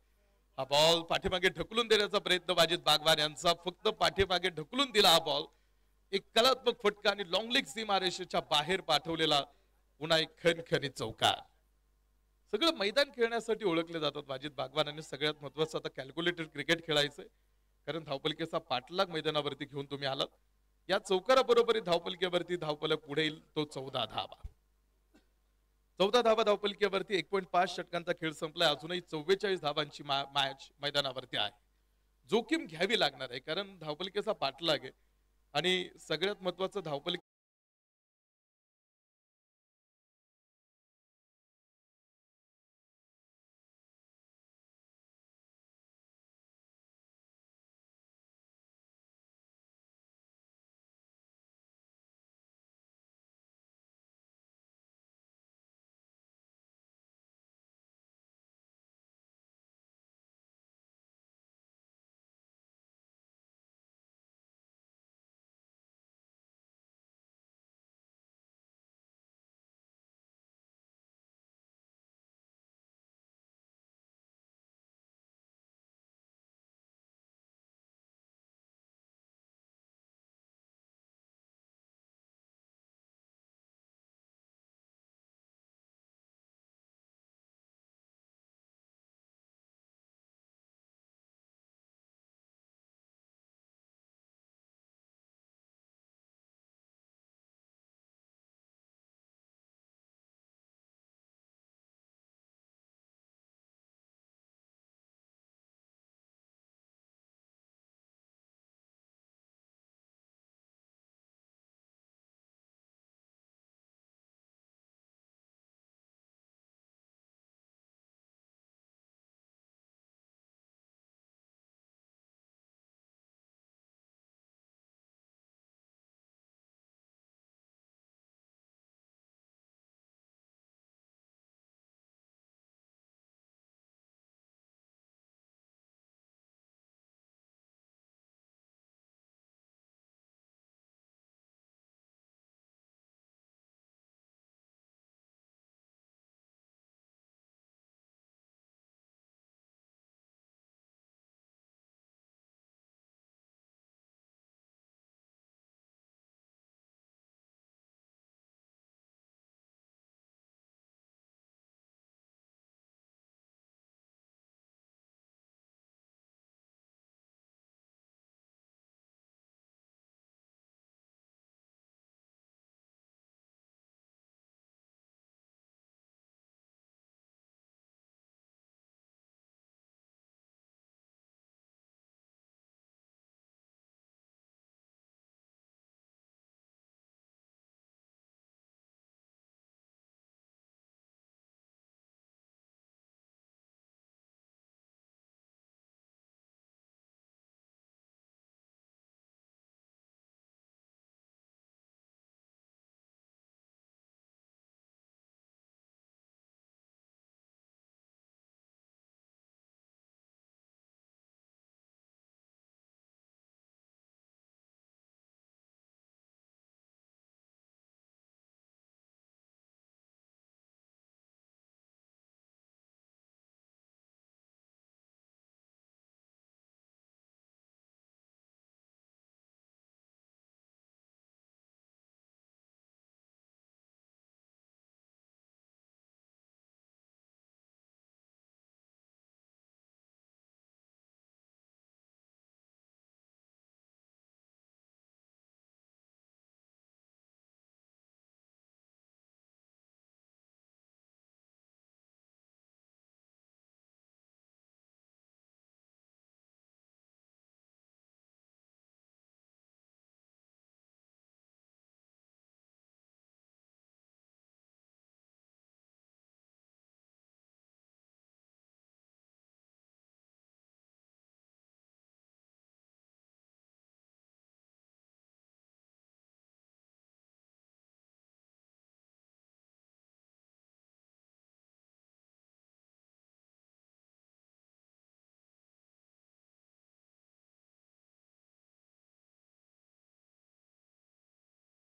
हा बॉल पाठीमागे ढकलून देण्याचा प्रयत्न वाजिद बागवान यांचा, फक्त पाठीमागे ढकलून दिला हा बॉल. एक कलात्मक फटका आणि लॉंग लेग सीमारेषेच्या बाहेर पाठवलेला पुन्हा एक खणखणीत चौकार. सगळं मैदान खेळण्यासाठी ओळखले जातात वाजिद बागवान आणि सगळ्यात महत्वाचं आता कॅल्क्युलेटेड क्रिकेट खेळायचंय, कारण धावपलकीचा पाठलाग मैदानावरती घेऊन तुम्ही आलात. या चौकाराबरोबर धावपलकीवरती धावपलक पुढे येईल तो 14 धावा. 14 धावा धावपलकीवरती 1.5 षटकांचा खेळ संपलाय. अजूनही 44 धावांची मॅच मैदानावरती आहे. जोखीम घ्यावी लागणार आहे, कारण धावपलकीचा पाठलाग आहे आणि सगळ्यात महत्वाचं धावपलकी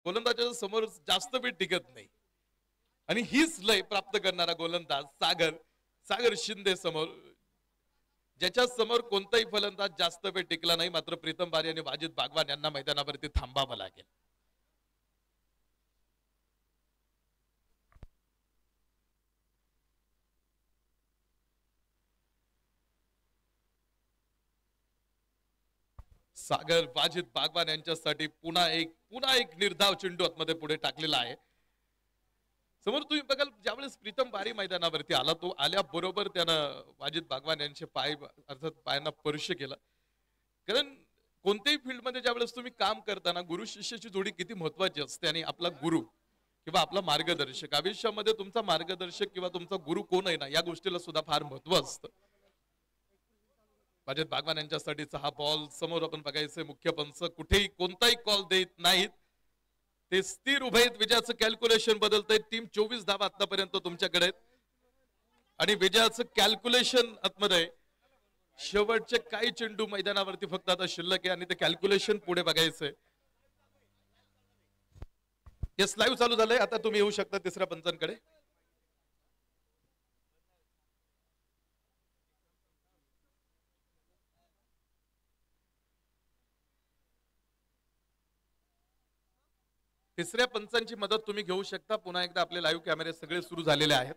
गोलंदाजाच्या समोर जास्त वेळ टिकत नाही आणि हीच लय प्राप्त करणारा गोलंदाज सागर शिंदे समोर, ज्याच्या समोर कोणताही फलंदाज जास्त वेळ टिकला नाही. मात्र प्रीतम बारी आणि वाजिद बागवान यांना मैदानावरती थांबावं लागेल. सागर वाजिद बागवान यांच्यासाठी पुन्हा एक निर्धाव चेंडू आतमध्ये पुढे टाकलेला आहे. समोर तुम्ही बघाल ज्यावेळेस प्रीतम बारी मैदानावरती आला, तो आल्याबरोबर त्यानं वाजिद बागवान यांचे पाय अर्थात पायांना स्पर्श केला. कारण कोणत्याही फील्डमध्ये ज्यावेळेस तुम्ही काम करताना गुरु शिष्याची जोडी किती महत्वाची असते आणि आपला गुरु किंवा आपला मार्गदर्शक, आयुष्यामध्ये तुमचा मार्गदर्शक किंवा तुमचा गुरु कोण आहे ना, या गोष्टीला सुद्धा फार महत्व असतं. वाजिद बागवान यांच्यासाठीचा हा बॉल समोर आपण बघायचं, मुख्य पंच कुठेही कोणताही कॉल देत नाहीत, ते स्थिर उभे आहेत. विजयाचं कॅल्क्युलेशन बदलतंय. टीम 24 धावा आतापर्यंत तुमच्याकडे आहेत आणि विजयाचं कॅल्क्युलेशन आतमध्ये शेवटचे काही चेंडू मैदानावरती फक्त आता शिल्लक आहे आणि ते कॅल्क्युलेशन पुढे बघायचंय. येस, लाईव्ह चालू झालंय. आता तुम्ही येऊ शकता तिसऱ्या पंचांकडे. तिसऱ्या पंचांची मदत तुम्ही घेऊ शकता. पुन्हा एकदा आपले लाईव्ह कॅमेरे सगळे सुरू झालेले आहेत.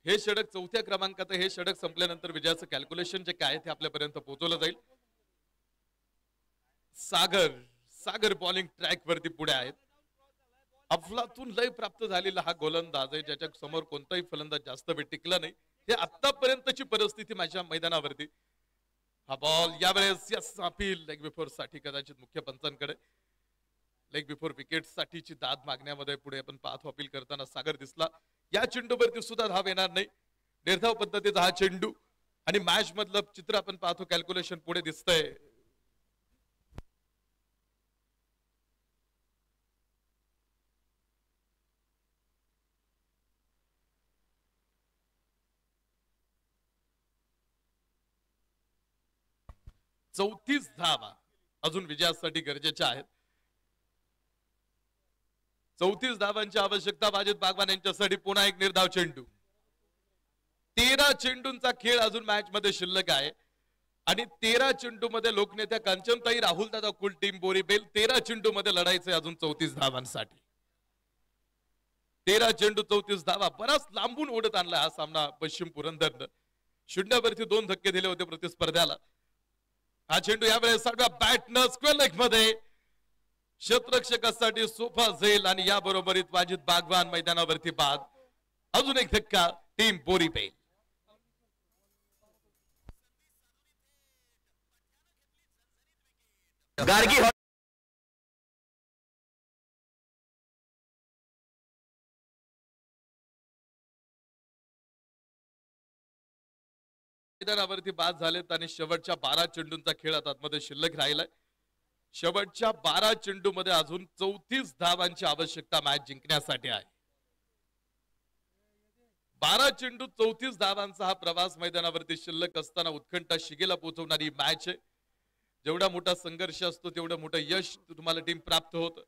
हे षटक 4थ्या क्रमांकात, हे षटक संपल्यानंतर विजयाचं कॅल्क्युलेशन जे काय ते आपल्यापर्यंत पोहोचवलं जाईल. सागर बॉलिंग ट्रॅक वरती पुढे आहेत. अफलातून लय प्राप्त झालेला हा गोलंदाज आहे, ज्याच्या समोर कोणताही फलंदाज जास्त वेळ टिकला नाही. हे आतापर्यंतची परिस्थिती माझ्या मैदानावरती. हा बॉल यावेळेस यस अपील लेग बिफोर साठी कदाचित मुख्य पंचांकडे. लेग बिफोर विकेट साठीची दाद मागण्यामध्ये पुढे आपण पाहतो अपील करताना सागर दिसला. या चेंडूवरती सुद्धा धाव येणार नाही. निर्धाव पद्धतीचा हा चेंडू आणि मॅच मधलं चित्र आपण पाहतो. कॅल्क्युलेशन पुढे दिसतंय. चौतीस धावा अजून विजयासाठी गरजेच्या आहेत. 34 धावांची आवश्यकता वाजिद बागवान यांच्यासाठी. पुन्हा एक निर्धाव चेंडू. 13 चेंडूंचा खेळ अजून मॅच मध्ये शिल्लक आहे आणि 13 चेंडू मध्ये लोकनेत्या कांचनताई राहुल दादा कुल टीम बोरीबेल 13 चेंडू मध्ये लढायचंय अजून 34 धावांसाठी. 13 चेंडू 34 धावा. बराच लांबून ओढत आणला हा सामना पश्चिम पुरंदरनं. शून्यावरती 2 धक्के दिले होते प्रतिस्पर्ध्याला. हा चेंडू यावेळेस बॅटनं स्क्वेअर लेग मध्ये क्षेत्ररक्षकासाठी सोफा झेल आणि या बरोबरीत वाजिद बागवान मैदानावरती बाद. अजून एक धक्का टीम बोरीबेल. गार्गी मैदानावरती बाद झालेत आणि शेवटच्या 12 चेंडूंचा खेळ आतमध्ये शिल्लक राहिलाय. शेवटच्या 12 चेंडू मध्ये अजून 34 धावांची आवश्यकता मॅच जिंकण्यासाठी आहे. 12 चेंडू 34 धावांचा हा प्रवास मैदानावरती शिल्लक असताना उत्कंठा शिगेला पोहोचवणारी मॅच आहे. जेवढा मोठा संघर्ष असतो तेवढं मोठं यश तुम्हाला टीम प्राप्त होतं.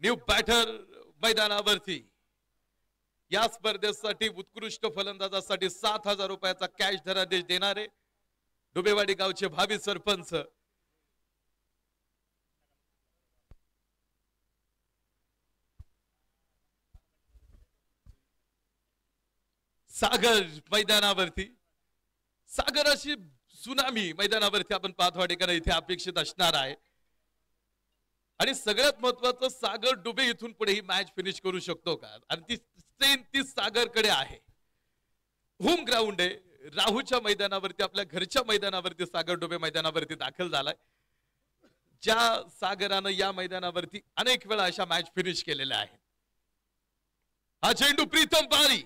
न्यू बॅटर मैदानावरती. या स्पर्धेसाठी उत्कृष्ट फलंदाजासाठी 7,000 रुपयाचा कॅश धनादेश देणारे डुबेवाडी गावचे भावी सरपंच सागर मैदानावरती. सागराची सुनामी मैदानावरती आपण पाहतो ठिकाणी इथे अपेक्षित असणार आहे आणि सगळ्यात महत्वाचं सागर डुबे इथून पुढे ही मॅच फिनिश करू शकतो का, आणि ती ट्रेन ती सागरकडे आहे. होम ग्राउंड आहे. राहूच्या मैदानावरती आपल्या घरच्या मैदानावरती सागर डुबे मैदानावरती दाखल झालाय. ज्या सागरानं या मैदानावरती अनेक वेळा अशा मॅच फिनिश केलेल्या आहेत. हा चेंडू प्रीतम बारी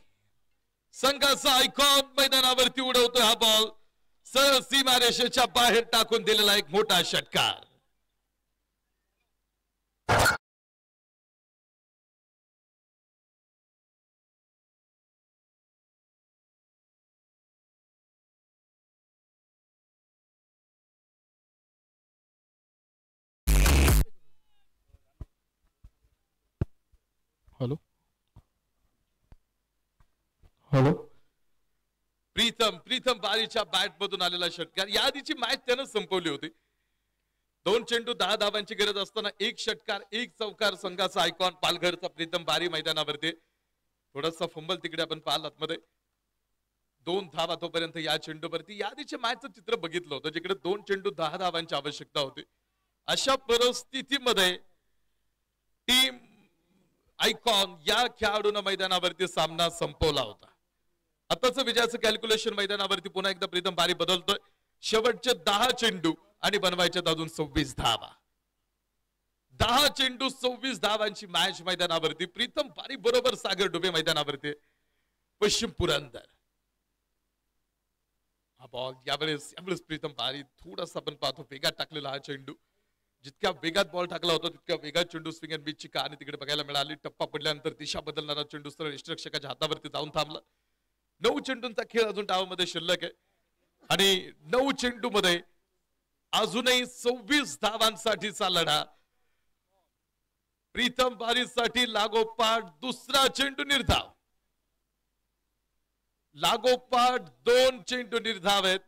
संघाचा आयकॉन मैदानावरती उडवतोय. हा बॉल सरळ सीमारेषेच्या बाहेर टाकून दिलेला एक मोठा षटकार. हॅलो हॅलो प्रीतम बारीच्या बॅट मधून आलेला षटकार. या आधीची मॅच त्यानं संपवली होती. 2 चेंडू 10 धावांची गरज असताना 1 षटकार 1 चौकार संघाचा आयकॉन पालघरचा प्रीतम बारी मैदानावरती. थोडासा फंबल तिकडे आपण पाहिलात मध्ये 2 धावा तोपर्यंत या चेंडूवरती. या आधीच्या मॅचचं चित्र बघितलं होतं जिकडे 2 चेंडू 10 धावांची आवश्यकता होती. अशा परिस्थितीमध्ये टीम आयकॉन या खेळाडूनं मैदानावरती सामना संपवला होता. आताच विजयाचं कॅल्क्युलेशन मैदानावरती पुन्हा एकदा प्रीतम बारी बदलतोय. शेवटचे 10 चेंडू आणि बनवायच्यात अजून 26 धावा. 10 चेंडू 26 धावांची मॅच मैदानावरती. प्रीतम बारी बरोबर सागर डुबे मैदानावरती. पश्चिम पुरंदर हा बॉल यावेळेस प्रीतम बारी थोडासा आपण पाहतो वेगात टाकलेला हा चेंडू. जितक्या वेगात बॉल टाकला होता तितक्या वेगात चेंडू स्विंग अँड मिसची कहाणी तिकडे बघायला मिळाली. टप्पा पडल्यानंतर दिशा बदलणारा चेंडू सरळ यष्टिरक्षकाच्या हातावरती जाऊन थांबला. 9 चेंडूंचा खेळ अजून डावामध्ये शिल्लक आहे आणि 9 चेंडू मध्ये अजूनही 26 धावांसाठीचा लढा. प्रीतम बारीसाठी लागोपाठ दुसरा चेंडू निर्धाव. लागोपाठ 2 चेंडू निर्धाव आहेत.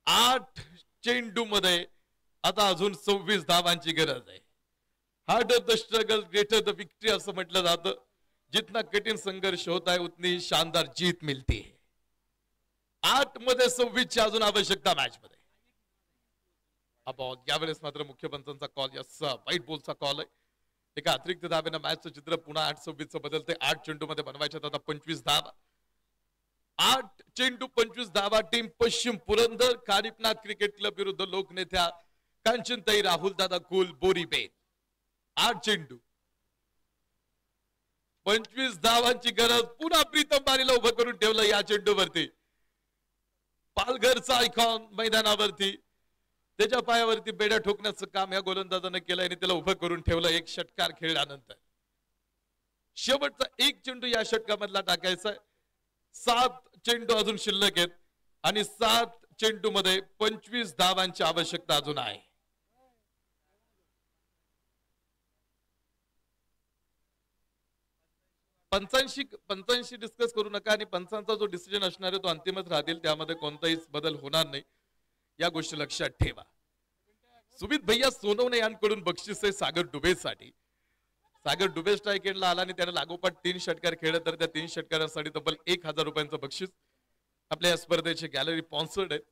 8 चेंडू मध्ये आता अजून 26 धावांची गरज आहे. Hard of the struggle greater the victory असं म्हटलं जातं. जितना कठीण संघर्ष होता है उतनी शानदार जीत मिलती है. 8 मध्ये 26 ची अजून आवश्यकता मॅच मध्ये. हा बॉल यावेळेस मात्र मुख्य पंचांचा कॉल या वाईट बॉलचा कॉल आहे. एका अतिरिक्त धाब्यानं मॅचचं चित्र पुन्हा 8-26 चं बदलते. 8 चेंडू मध्ये बनवायच्यात आता 25 धावा. 8 चेंडू 25 धावा. टीम पश्चिम पुरंदर कानिपनाथ क्रिकेट क्लब विरुद्ध लोकनेत्या कांचनताई राहुल दादा कुल बोरीबेन. 8 चेंडू 25 धावांची गरज. पुन्हा प्रीतम बारीला उभं करून ठेवलं या चेंडूवरती. पालघरचा आयकॉन मैदानावरती त्याच्या पायावरती बेड्या ठोकण्याचं काम या गोलंदाजानं केलं आणि त्याला उभं करून ठेवलं. 1 षटकार खेळल्यानंतर शेवटचा 1 चेंडू या षटकामधला टाकायचा आहे. 7 चेंडू अजून शिल्लक आहेत आणि 7 चेंडू मध्ये 25 धावांची आवश्यकता अजून आहे. पंचांशी डिस्कस करू नका आणि पंचांचा जो डिसिजन असणार आहे तो अंतिमच राहतील. त्यामध्ये कोणताही बदल होणार नाही या गोष्टी लक्षात ठेवा. सुमित भैया सोनवणे यांकडून बक्षीस आहे सागर डुबेसाठी. सागर डुबे स्ट्राईक एंडला आला आणि त्याने लागोपाठ 3 षटकार खेळले तर त्या 3 षटकारांसाठी तब्बल 1000 रुपयांचं बक्षीस आपल्या या स्पर्धेचे गॅलरी स्पॉन्सर्ड आहेत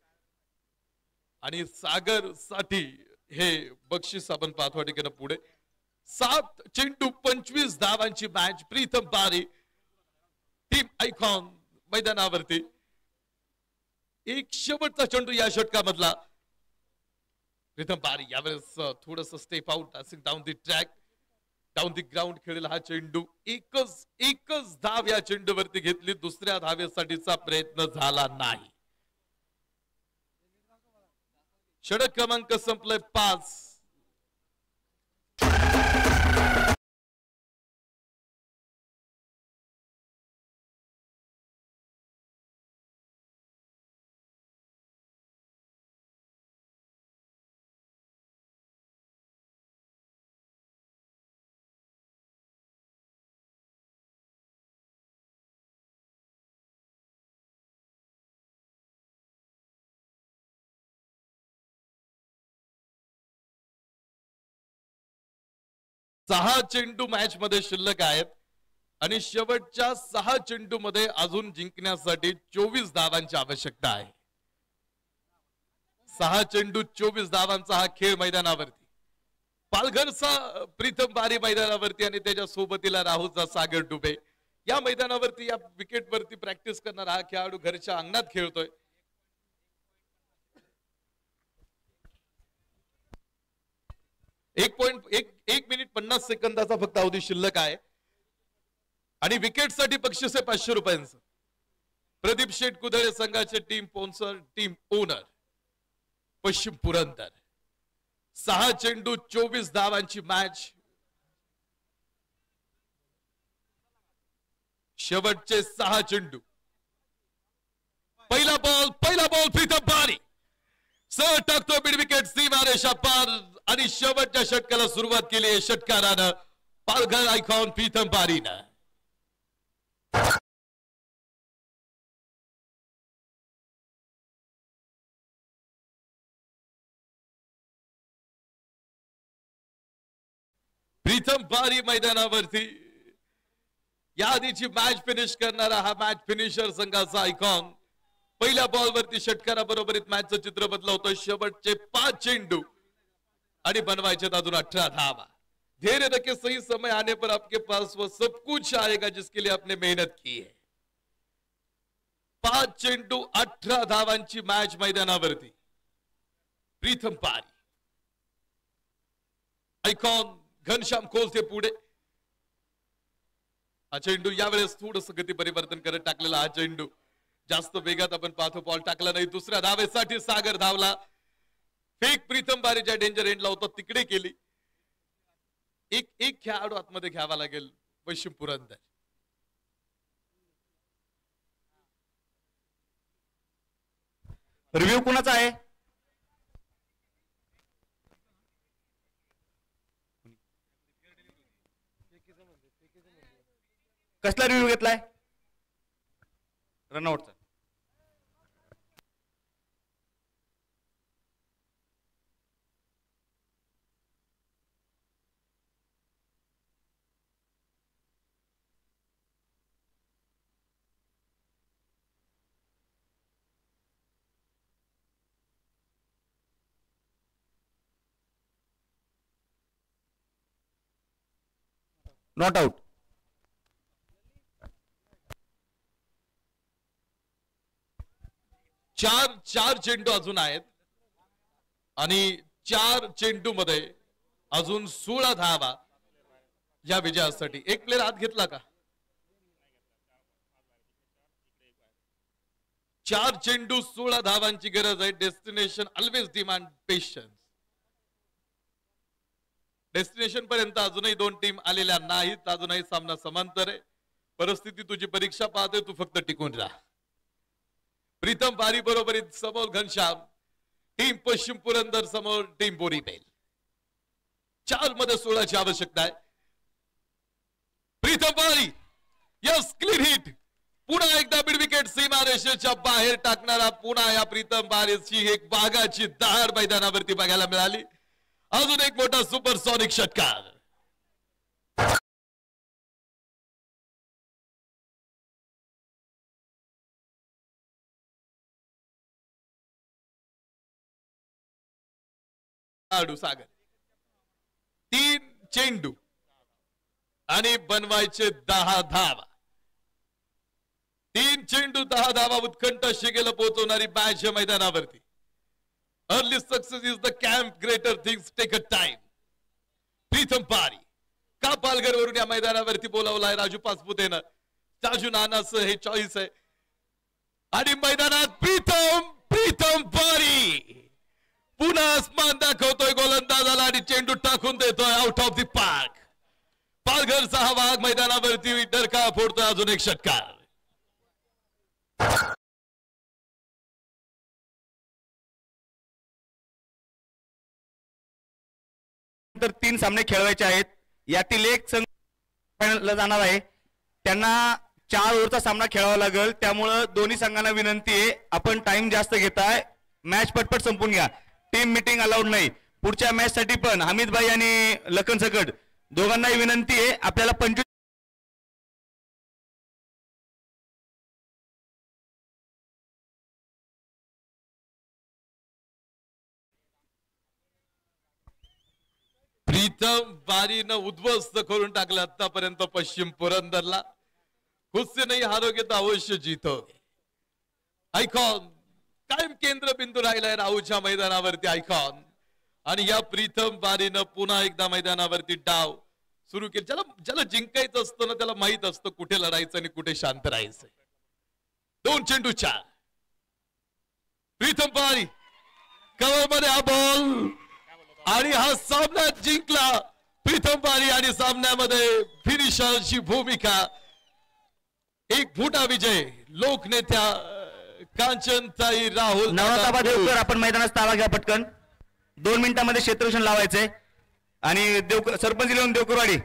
आणि सागर साठी हे बक्षीस आपण पाहतो ठिकाणी पुढे. 7 चेंडू 25 धावांची मॅच. प्रीतम बारी टीम आयकॉन मैदानावरती. 1 शेवटचा चेंडू या षटकामधला. प्रीतम बारी यावेळेस थोडस step out down the track down the ground खेळलेला हा चेंडू. एकच धाव या चेंडूवरती घेतली. दुसऱ्या धावेसाठीचा प्रयत्न झाला नाही. षटक क्रमांक संपलाय 5. सहा चेंडू मॅच मध्ये शिल्लक आहेत आणि शेवटच्या 6 चेंडू मध्ये अजून जिंकण्यासाठी 24 धावांची आवश्यकता आहे. 6 चेंडू 24 धावांचा हा खेळ मैदानावरती. पालघरचा प्रीतम बारी मैदानावरती आणि त्याच्या सोबतीला राहुलचा सागर डुबे. या मैदानावरती या विकेटवरती प्रॅक्टिस करणारा हा खेळाडू घरच्या अंगणात खेळतोय. एक मिनिट 50 सेकंदाचा फक्त अवधी शिल्लक आहे आणि विकेटसाठी बक्षीस आहे 500 रुपयांचं. प्रदीप शेठ कुदळे संघाचे टीम स्पॉन्सर टीम ओनर पश्चिम पुरंदर. 6 चेंडू 24 धावांची मॅच. शेवटचे 6 चेंडू. पहिला बॉल प्रीतम बारी सर टाकतो मिड विकेट सीमा रेषा पार आणि शेवटच्या षटकाला सुरुवात केली आहे षटकारानं. पालघर आयकॉन प्रीतम पारीनं प्रीतम पारी मैदानावरती या आधीची मॅच फिनिश करणारा हा मॅच फिनिशर संघाचा आयकॉन पहिल्या बॉलवरती षटकाराबरोबरीत मॅचचं चित्र बदलवतोय. शेवटचे 5 चेंडू आणि बनवायचे अजून 18 धावा. धैर्य रखे, सही समय आने पर आपके पास वो सब कुछ आएगा जिसके लिए आपने मेहनत की है. 5 चेंडू 18 धावांची मॅच मैदानावरती. प्रीतम पारी आयकॉन घनश्याम कोलते पुढे. हा चेंडू यावेळेस थोडस गती परिवर्तन करत टाकलेला हा चेंडू जास्त वेगात आपण पाहतो. बॉल टाकला नाही. दुसऱ्या धावेसाठी सागर धावला. फेक प्रीतम बारीच्या डेंजर एंडला होता तिकडे केली. एक खेळाडू आतमध्ये घ्यावा लागेल. पश्चिम पुरंदर रिव्ह्यू कुणाचा आहे? कसला रिव्ह्यू घेतलाय? रनआउटचा. Not out. चार चेंडू अजून आहेत आणि 4 चेंडू मध्ये अजून 16 धावा या विजयासाठी. एक प्लेअर आत घेतला का? 4 चेंडू 16 धावांची गरज आहे. Destination always demand patience. Destination पर्यंत अजूनही 2 टीम आलेल्या नाहीत. अजूनही सामना समांतर आहे. परिस्थिती तुझी परीक्षा पाहते, तू फक्त टिकून राहा. प्रीतम पारी बरोबर समोर घनश्याम. टीम पश्चिम पुरंदर समोर टीम बोरीबेल. 4 मध्ये 16ची आवश्यकता आहे. प्रीतम पारी यस क्लीन हिट. पुन्हा एकदा मिड विकेट सीमारेषेच्या बाहेर टाकणारा पुन्हा या प्रीतम पारीची एक बागाची दहाड मैदानावरती बघायला मिळाली. अजून एक मोठा सुपरसॉनिक षटकार. सागर 3 चेंडू आणि बनवायचे 10 धावा. 3 चेंडू 10 धावा उत्कंठ शिगेला पोहोचवणारी मॅच या मैदानावरती. Early success is the camp, greater things take a time. Pritam पारी का पालघर वरून या मैदानावरती बोलावलाय राजू पासपुतेनं. राजू नानाचं हे चॉईस आहे. आणि मैदानात प्रीतम पारी पुन्हा आसमान दाखवतोय गोलंदाजाला आणि चेंडू टाकून देतोय आउट ऑफ द पार्क. पालघरचा हा वाघ मैदानावरती डरका फोडतोय. अजून एक षटकार. तर 3 सामने खेळवायचे आहेत. यातील एक संघ फायनलला जाणार आहे. त्यांना 4 ओव्हरचा सामना खेळावा लागेल. त्यामुळं दोन्ही संघांना विनंती आहे, आपण टाइम जास्त घेताय, मॅच पटपट संपून घ्या. टीम मीटिंग अलाउड नाही. पुढच्या मॅच साठी पण हमीद भाई आणि लखन सकट दोघांनाही विनंती आहे, आपल्याला 25 प्रीतम बारीनं उद्ध्वस्त करून टाकलं आतापर्यंत पश्चिम पुरंदरला. खुशी नाही हारोगे तर अवश्य जीतोगे. आयकॉन कायम केंद्रबिंदू राहिलाय राहूच्या मैदानावरती आयकॉन. आणि या प्रीतम बारीनं पुन्हा एकदा मैदानावरती डाव सुरू केले. ज्याला जिंकायचं असतं ना त्याला माहित असतं कुठे लढायचं आणि कुठे शांत राहायचं. 2 चेंडू 4. प्रीतम बारी कव्हर मध्ये हा बॉल आणि हा सामना जिंकला प्रीतम पारी. आणि सामन्यामध्ये फिनिशरची भूमिका. एक मोठा विजय लोकनेत्या कांचनताई राहुल नवनाथाबा देवकर. आपण मैदानात ताबा घ्या पटकन. 2 मिनिटांमध्ये क्षेत्ररक्षण लावायचंय आणि सरपंच लिहून देवकरवाडी